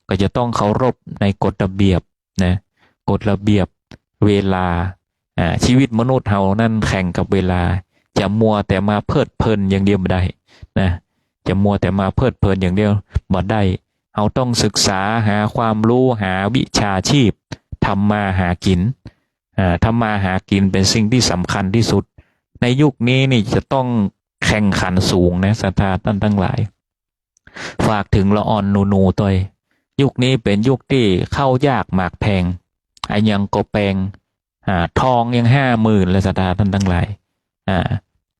ก็จะต้องเคารพในกฎระเบียบนะกฎระเบียบเวลาชีวิตมนุษย์เฮานั่นแข่งกับเวลาจะมัวแต่มาเพลิดเพลินอย่างเดียวไม่ได้นะจะมัวแต่มาเพลิดเพลินอย่างเดียวบ่ได้เฮาต้องศึกษาหาความรู้หาวิชาชีพทำมาหากินทำมาหากินเป็นสิ่งที่สำคัญที่สุดในยุคนี้นี่จะต้องแข่งขันสูงนะศรัทธาท่านทั้งหลายฝากถึงละอ่อนนูตัวยุคนี้เป็นยุคที่เข้ายากหมากแพงไอ้ยังก็แพงทองยัง50,000เลยศรัทธาท่านทั้งหลาย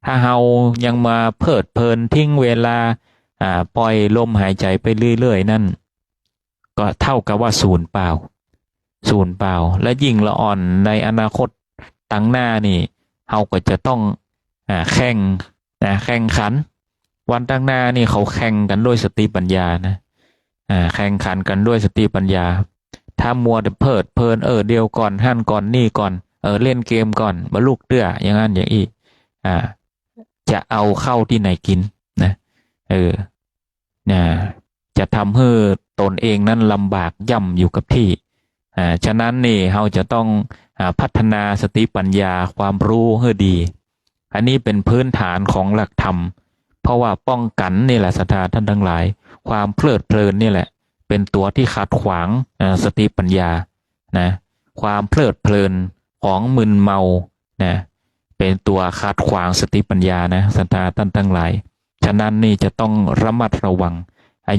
ถ้าเฮายังมาเพลิดเพลินทิ้งเวลาปล่อยลมหายใจไปเรื่อยๆนั่นก็เท่ากับว่าศูนย์เปล่าและยิ่งละอ่อนในอนาคตตั้งหน้านี่เฮาก็จะต้องแข่งขันวันตั้งหน้านี่เขาแข่งกันด้วยสติปัญญานะแข่งขันกันด้วยสติปัญญาถ้ามัวแต่เพลิดเพลินเดียวก่อนหั่นก่อนนี่ก่อนเล่นเกมก่อนบรรลุเตื้ออย่างนั้นอย่างอีจะเอาเข้าที่ไหนกินนะจะทำให้ตนเองนั้นลำบากย่ำอยู่กับที่ฉะนั้นนี่เราจะต้องพัฒนาสติปัญญาความรู้ให้ดีอันนี้เป็นพื้นฐานของหลักธรรมเพราะว่าป้องกันนี่แหละศรัทธาท่านทั้งหลายความเพลิดเพลินนี่แหละเป็นตัวที่ขัดขวางสติปัญญานะความเพลิดเพลินของมึนเมานะเป็นตัวขัดขวางสติปัญญานะศรัทธาท่านทั้งหลายฉะนั้นนี่จะต้องระมัดระวัง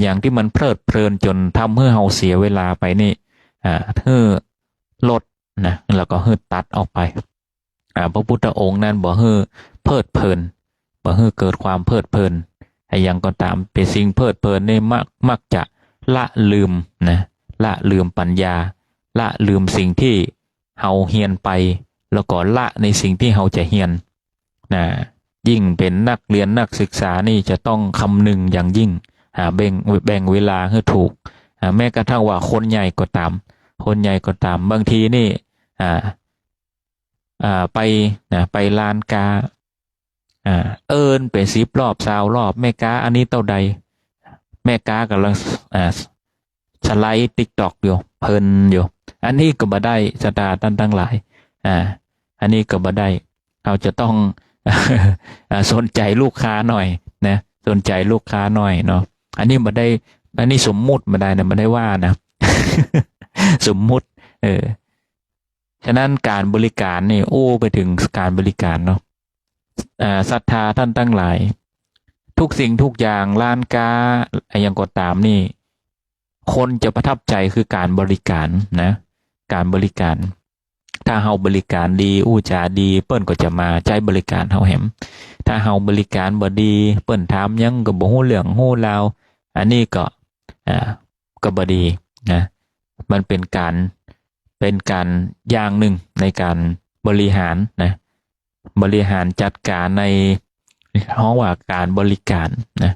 อย่างที่มันเพลิดเพลินจนทำให้เราเสียเวลาไปนี่ให้ลดนะแล้วก็ให้ตัดออกไปพระพุทธองค์นั้นบอกให้เพลิดเพลินบอกให้เกิดความเพลิดเพลินอย่างก็ตามเป็นสิ่งเพลิดเพลินนี่มักจะละลืมนะละลืมปัญญาละลืมสิ่งที่เฮาเฮียนไปแล้วก็ละในสิ่งที่เฮาจะเฮียนนะยิ่งเป็นนักเรียนนักศึกษานี่จะต้องคำนึงอย่างยิ่งแบ่งเวลาให้ถูกแม้กระทั่งว่าคนใหญ่ก็ตามบางทีนี่ไปลานกาเป็น10 รอบ20 รอบแม่กาอันนี้เท่าใดแม่กากำลังสไลด์ TikTok อยู่เพลินอยู่อันนี้ก็บ่ได้ศรัทธาท่านทั้งหลายอันนี้ก็บ่ได้เราจะต้อง สนใจลูกค้าหน่อยนะสนใจลูกค้าหน่อยเนาะอันนี้บ่ได้อันนี้สมมุติบ่ได้นะบ่ได้ว่านะ สมมุติฉะนั้นการบริการนี่ไปถึงการบริการเนาะศรัทธาท่านทั้งหลายทุกสิ่งทุกอย่างร้านค้าอย่างก็ตามนี่คนจะประทับใจคือการบริการนะการบริการถ้าเฮาบริการดีจาดีเปิ้นก็จะมาใจบริการเฮาแหมถ้าเฮาบริการบ่ดีเปิ้นถามหยังก็บ่ฮู้เรื่องฮู้ราวอันนี้ก็บ่ดีนะมันเป็นการอย่างหนึ่งในการบริหารนะบริหารจัดการในห้องว่าการบริการนะ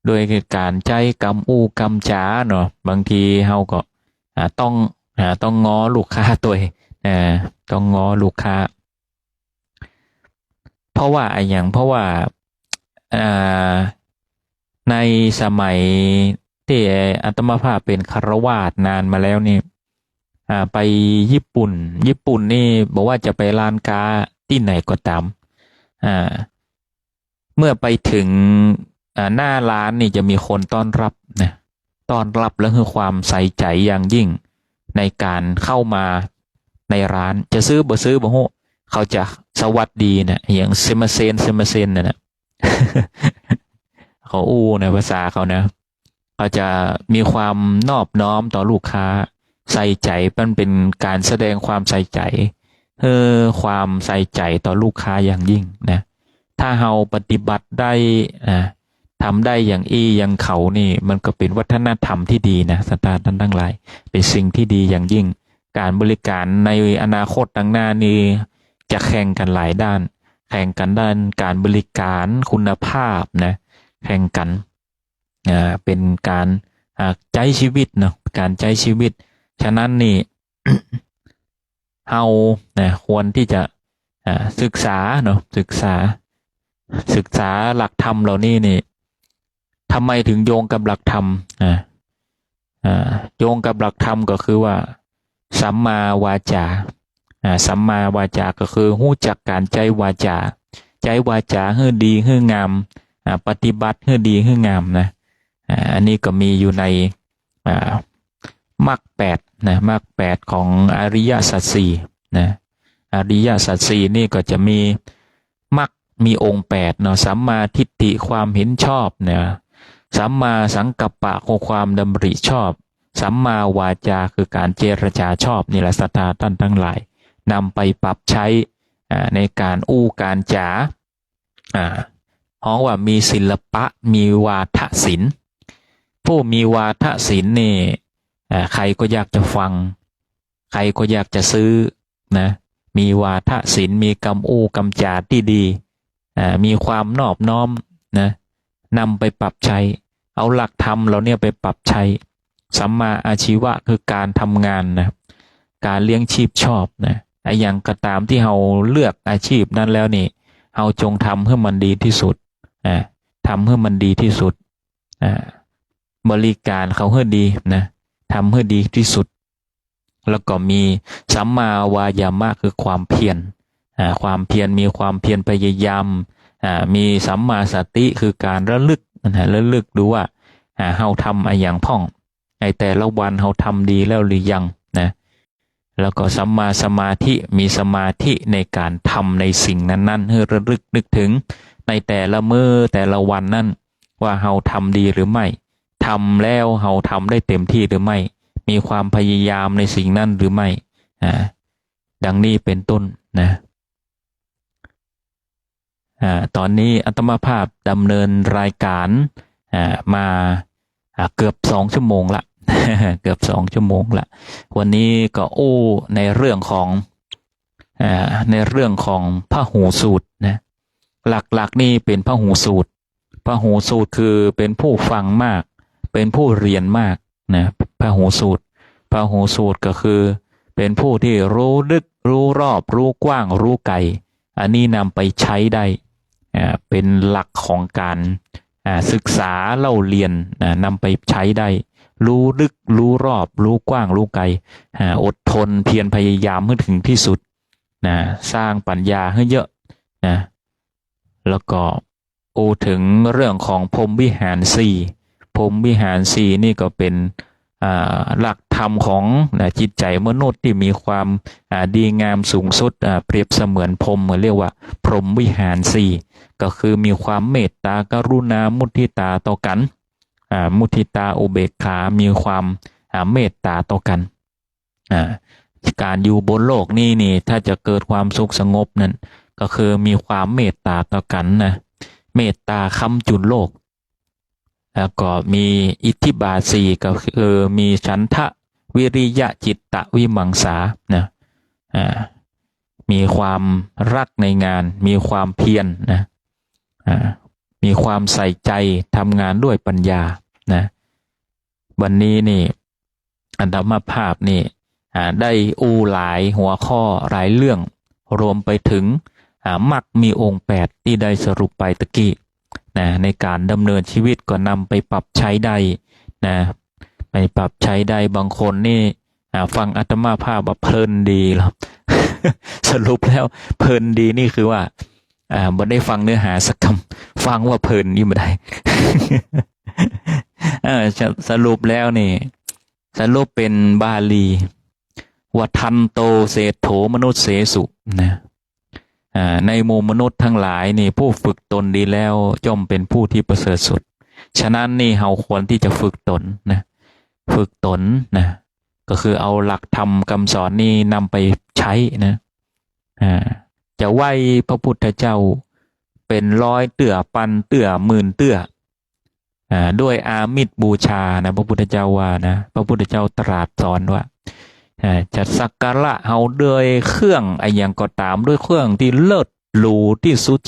โดยการใจกำจ๋าเนาะบางทีเฮาก็ต้องง้อลูกค้าตัวต้องง้อลูกค้าเพราะว่าในสมัยที่อาตมาภาพเป็นฆราวาสนานมาแล้วนี่ไปญี่ปุ่นนี่บอกว่าจะไปร้านค้าที่ไหนก็ตามเมื่อไปถึงหน้าร้านนี่จะมีคนต้อนรับนะต้อนรับและคือความใส่ใจอย่างยิ่งในการเข้ามาในร้านจะซื้อบ่ซื้อบ่ฮู้เขาจะสวัสดีนะอย่างเซมาเซนนะ เขาในภาษาเขานะเขาจะมีความนอบน้อมต่อลูกค้าใส่ใจมันเป็นการแสดงความใส่ใจ ความใส่ใจต่อลูกค้าอย่างยิ่งนะถ้าเราปฏิบัติได้ทำได้อย่างอย่างเขานี่มันก็เป็นวัฒนธรรมที่ดีนะสตาร์ท่านทั้งหลายเป็นสิ่งที่ดีอย่างยิ่งการบริการในอนาคตข้างหน้านี้จะแข่งกันหลายด้านแข่งกันด้านการบริการคุณภาพนะแข่งกันเป็นการใช้ชีวิตเนาะการใช้ชีวิตฉะนั้นนี่ เฮาควรที่จะศึกษาเนาะศึกษาหลักธรรมเหล่านี้นี่ทำไมถึงโยงกับหลักธรรมโยงกับหลักธรรมก็คือว่าสัมมาวาจาสัมมาวาจาก็คือหู้จักการใจวาจาใจวาจาให้ดีให้งามปฏิบัติให้ดีให้งามนะอันนี้ก็มีอยู่ในมรรค8นะมรรค8ของอริยสัจสี่นะอริยสัจสี่นี่ก็จะมีมรรคมีองค์8เนาะสัมมาทิฏฐิความเห็นชอบเนี่ยสัมมาสังกัปปะคือความดำริชอบสัมมาวาจาคือการเจรจาชอบนี่แหละศรัทธาท่านทั้งหลายนำไปปรับใช้ในการการจาเพราะว่ามีศิลปะมีวาทศิลป์ผู้มีวาทศิลป์นี่ใครก็อยากจะฟังใครก็อยากจะซื้อนะมีวาทศิลป์มีคำคำจาที่ดีมีความนอบน้อมนะนำไปปรับใช้เอาหลักธรรมเราเนี่ยไปปรับใช้สัมมาอาชีวะคือการทำงานนะการเลี้ยงชีพชอบนะอย่างก็ตามที่เราเลือกอาชีพนั้นแล้วนี่เราจงทำให้มันดีที่สุดทำให้มันดีที่สุดบริการเขาให้ดีนะทำให้ดีที่สุดแล้วก็มีสัมมาวายามะคือความเพียรความเพียรมีความเพียรพยายามมีสัมมาสติคือการระลึกระลึกดูว่าเราทำอย่างพ่องในแต่ละวันเราทำดีแล้วหรือยังนะแล้วก็สัมมาสมาธิมีสมาธิในการทำในสิ่งนั้นๆให้ระลึกนึกถึงในแต่ละมื้อแต่ละวันนั้นว่าเราทำดีหรือไม่ทำแล้วเราทำได้เต็มที่หรือไม่มีความพยายามในสิ่งนั้นหรือไม่ดังนี้เป็นต้นนะตอนนี้อาตมาภาพดำเนินรายการมาเกือบ2 ชั่วโมงละ เกือบ2 ชั่วโมงละวันนี้ก็ในเรื่องของพหูสูตรนะหลักๆนี่เป็นพหูสูตรคือเป็นผู้ฟังมากเป็นผู้เรียนมากนะพหูสูตรก็คือเป็นผู้ที่รู้ลึกรู้รอบรู้กว้างรู้ไกลอันนี้นำไปใช้ได้เป็นหลักของการศึกษาเล่าเรียนนำไปใช้ได้รู้ลึกรู้รอบรู้กว้างรู้ไกลอดทนเพียรพยายามให้ถึงที่สุดนะสร้างปัญญาให้เยอะนะแล้วก็ถึงเรื่องของพรหมวิหาร4นี่ก็เป็นหลักธรรมของจิตใจมนุษย์ที่มีความดีงามสูงสุดเปรียบเสมือนพรหมเรียกว่าพรหมวิหาร4ก็คือมีความเมตตากรุณามุทิตาต่อกันมุทิตาอุเบกขามีความเมตตาต่อกันการอยู่บนโลกนี้นี่ถ้าจะเกิดความสุขสงบนั้นก็คือมีความเมตตาต่อกันนะเมตตาค้ำจุนโลกแล้วก็มีอิทธิบาท4ก็คือมีฉันทะวิริยะจิตตะวิมังสานะมีความรักในงานมีความเพียรนะมีความใส่ใจทำงานด้วยปัญญานะวันนี้นี่อาตมาภาพนี่ได้หลายหัวข้อหลายเรื่องรวมไปถึงมรรคมีองค์8ที่ได้สรุปไปตะกี้นะในการดำเนินชีวิตก็นำไปปรับใช้ได้นะไปปรับใช้ได้บางคนนี่ฟังอาตมาภาพว่าเพลินดีหรอ สรุปแล้วเพลินดีนี่คือว่าบ่ได้ฟังเนื้อหาสักคำฟังว่าเพลินนี่ไม่ได้ สรุปแล้วนี่สรุปเป็นบาลีวัทันโตเศรษโถมนุษย์เสสุนะในหมู่มนุษย์ทั้งหลายนี่ผู้ฝึกตนดีแล้วย่อมเป็นผู้ที่ประเสริฐสุดฉะนั้นนี่เราควรที่จะฝึกตนนะฝึกตนนะก็คือเอาหลักธรรมคำสอนนี่นำไปใช้นะ จะไหว้พระพุทธเจ้าเป็นร้อยเตื้อพันเตื้อหมื่นเตื้อด้วยอามิตรบูชานะพระพุทธเจ้าว่านะพระพุทธเจ้าตรัสสอนว่าจะสักการะเฮาด้วยเครื่องไอ้อย่างก็ตามด้วยเครื่องที่เลิศหรูที่สุด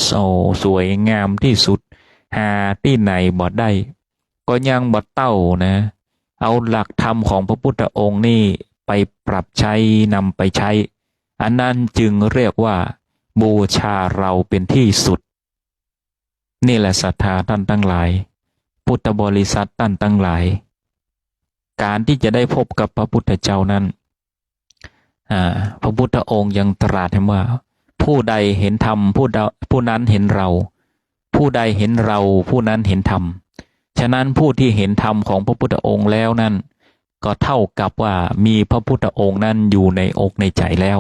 สวยงามที่สุดหาที่ไหนบ่ได้ก็ยังบ่เต้านะเอาหลักธรรมของพระพุทธองค์นี่ไปปรับใช้นำไปใช้อันนั้นจึงเรียกว่าบูชาเราเป็นที่สุดนี่แหละศรัทธาท่านทั้งหลายพุทธบริษัทท่านทั้งหลายการที่จะได้พบกับพระพุทธเจ้านั้นพระพุทธองค์ยังตรัสว่าผู้ใดเห็นธรรมผู้นั้นเห็นเราผู้ใดเห็นเราผู้นั้นเห็นธรรมฉะนั้นผู้ที่เห็นธรรมของพระพุทธองค์แล้วนั้นก็เท่ากับว่ามีพระพุทธองค์นั้นอยู่ในอกในใจแล้ว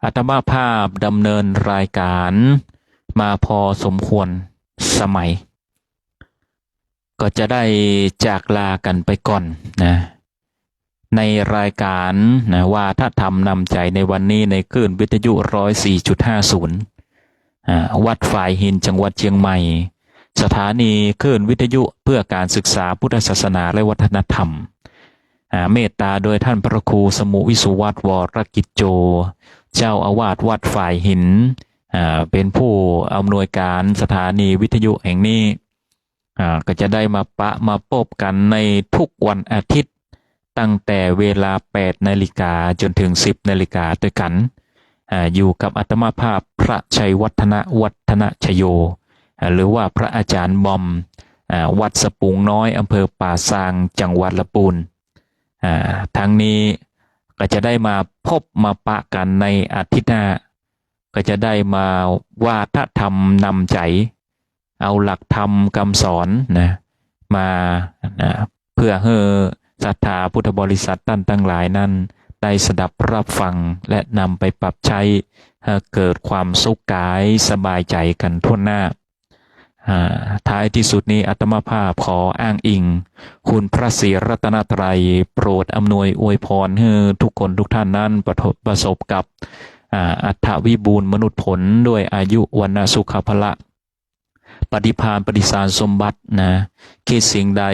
อาตมาภาพดำเนินรายการมาพอสมควรสมัยก็จะได้จากลากันไปก่อนนะในรายการนะว่าถ้าทำนำใจในวันนี้ในคลื่นวิทยุ 104.50 วัดฝ่ายหินจังหวัดเชียงใหม่สถานีคลื่นวิทยุเพื่อการศึกษาพุทธศาสนาและวัฒนธรรมเมตตาโดยท่านพระครูสมุวิสุวัตรวรกิจโจเจ้าอาวาสวัดฝ่ายหินเป็นผู้อำนวยการสถานีวิทยุแห่งนี้ก็จะได้มาพบกันในทุกวันอาทิตย์ตั้งแต่เวลา 8 นาฬิกาจนถึง 10 นาฬิกาด้วยกันอยู่กับอาตมาภาพพระชัยวัฒนชโยหรือว่าพระอาจารย์บอมวัดสปุงน้อยอำเภอป่าซางจังหวัดลำพูนทั้งนี้ก็จะได้มาพบมาปะกันในอาทิตย์หน้าก็จะได้มาว่าถ้าทำนำใจเอาหลักธรรมคำสอนนะมาเพื่อให้ศรัทธาพุทธบริษัทท่านทั้งหลายนั้นได้สดับรับฟังและนำไปปรับใช้เกิดความสุขกายสบายใจกันทั่วหน้าท้ายที่สุดนี้อาตมาภาพขออ้างอิงคุณพระศรีรัตนตรัยโปรดอำนวยอวยพรให้ทุกคนทุกท่านนั้นประสบกับอัฏฐวิบูลย์มนุษย์ผลด้วยอายุวรรณสุขภละปฏิภาณปฏิสารสมบัตินะคิดสิ่งใด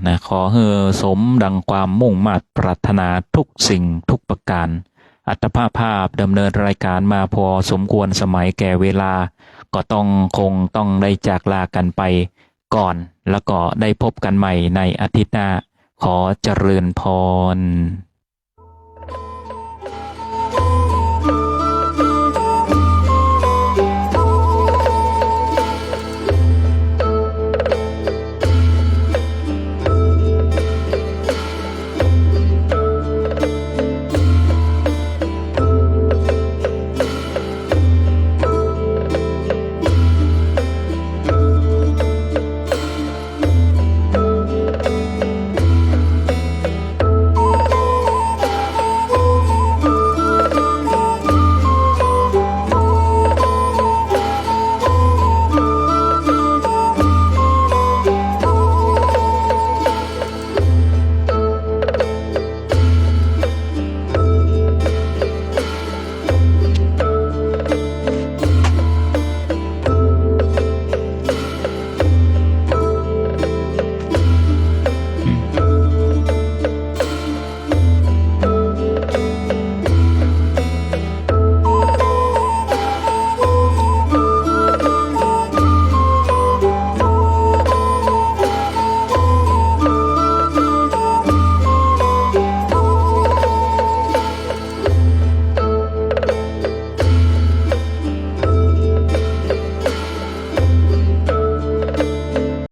นะขอให้สมดังความมุ่งมา่ปรารถนาทุกสิ่งทุกประการอัตภาพดำเนินรายการมาพอสมควรสมัยแก่เวลาก็คงต้องได้จากลากันไปก่อนแล้วก็ได้พบกันใหม่ในอาทิตย์หน้าขอเจริญพร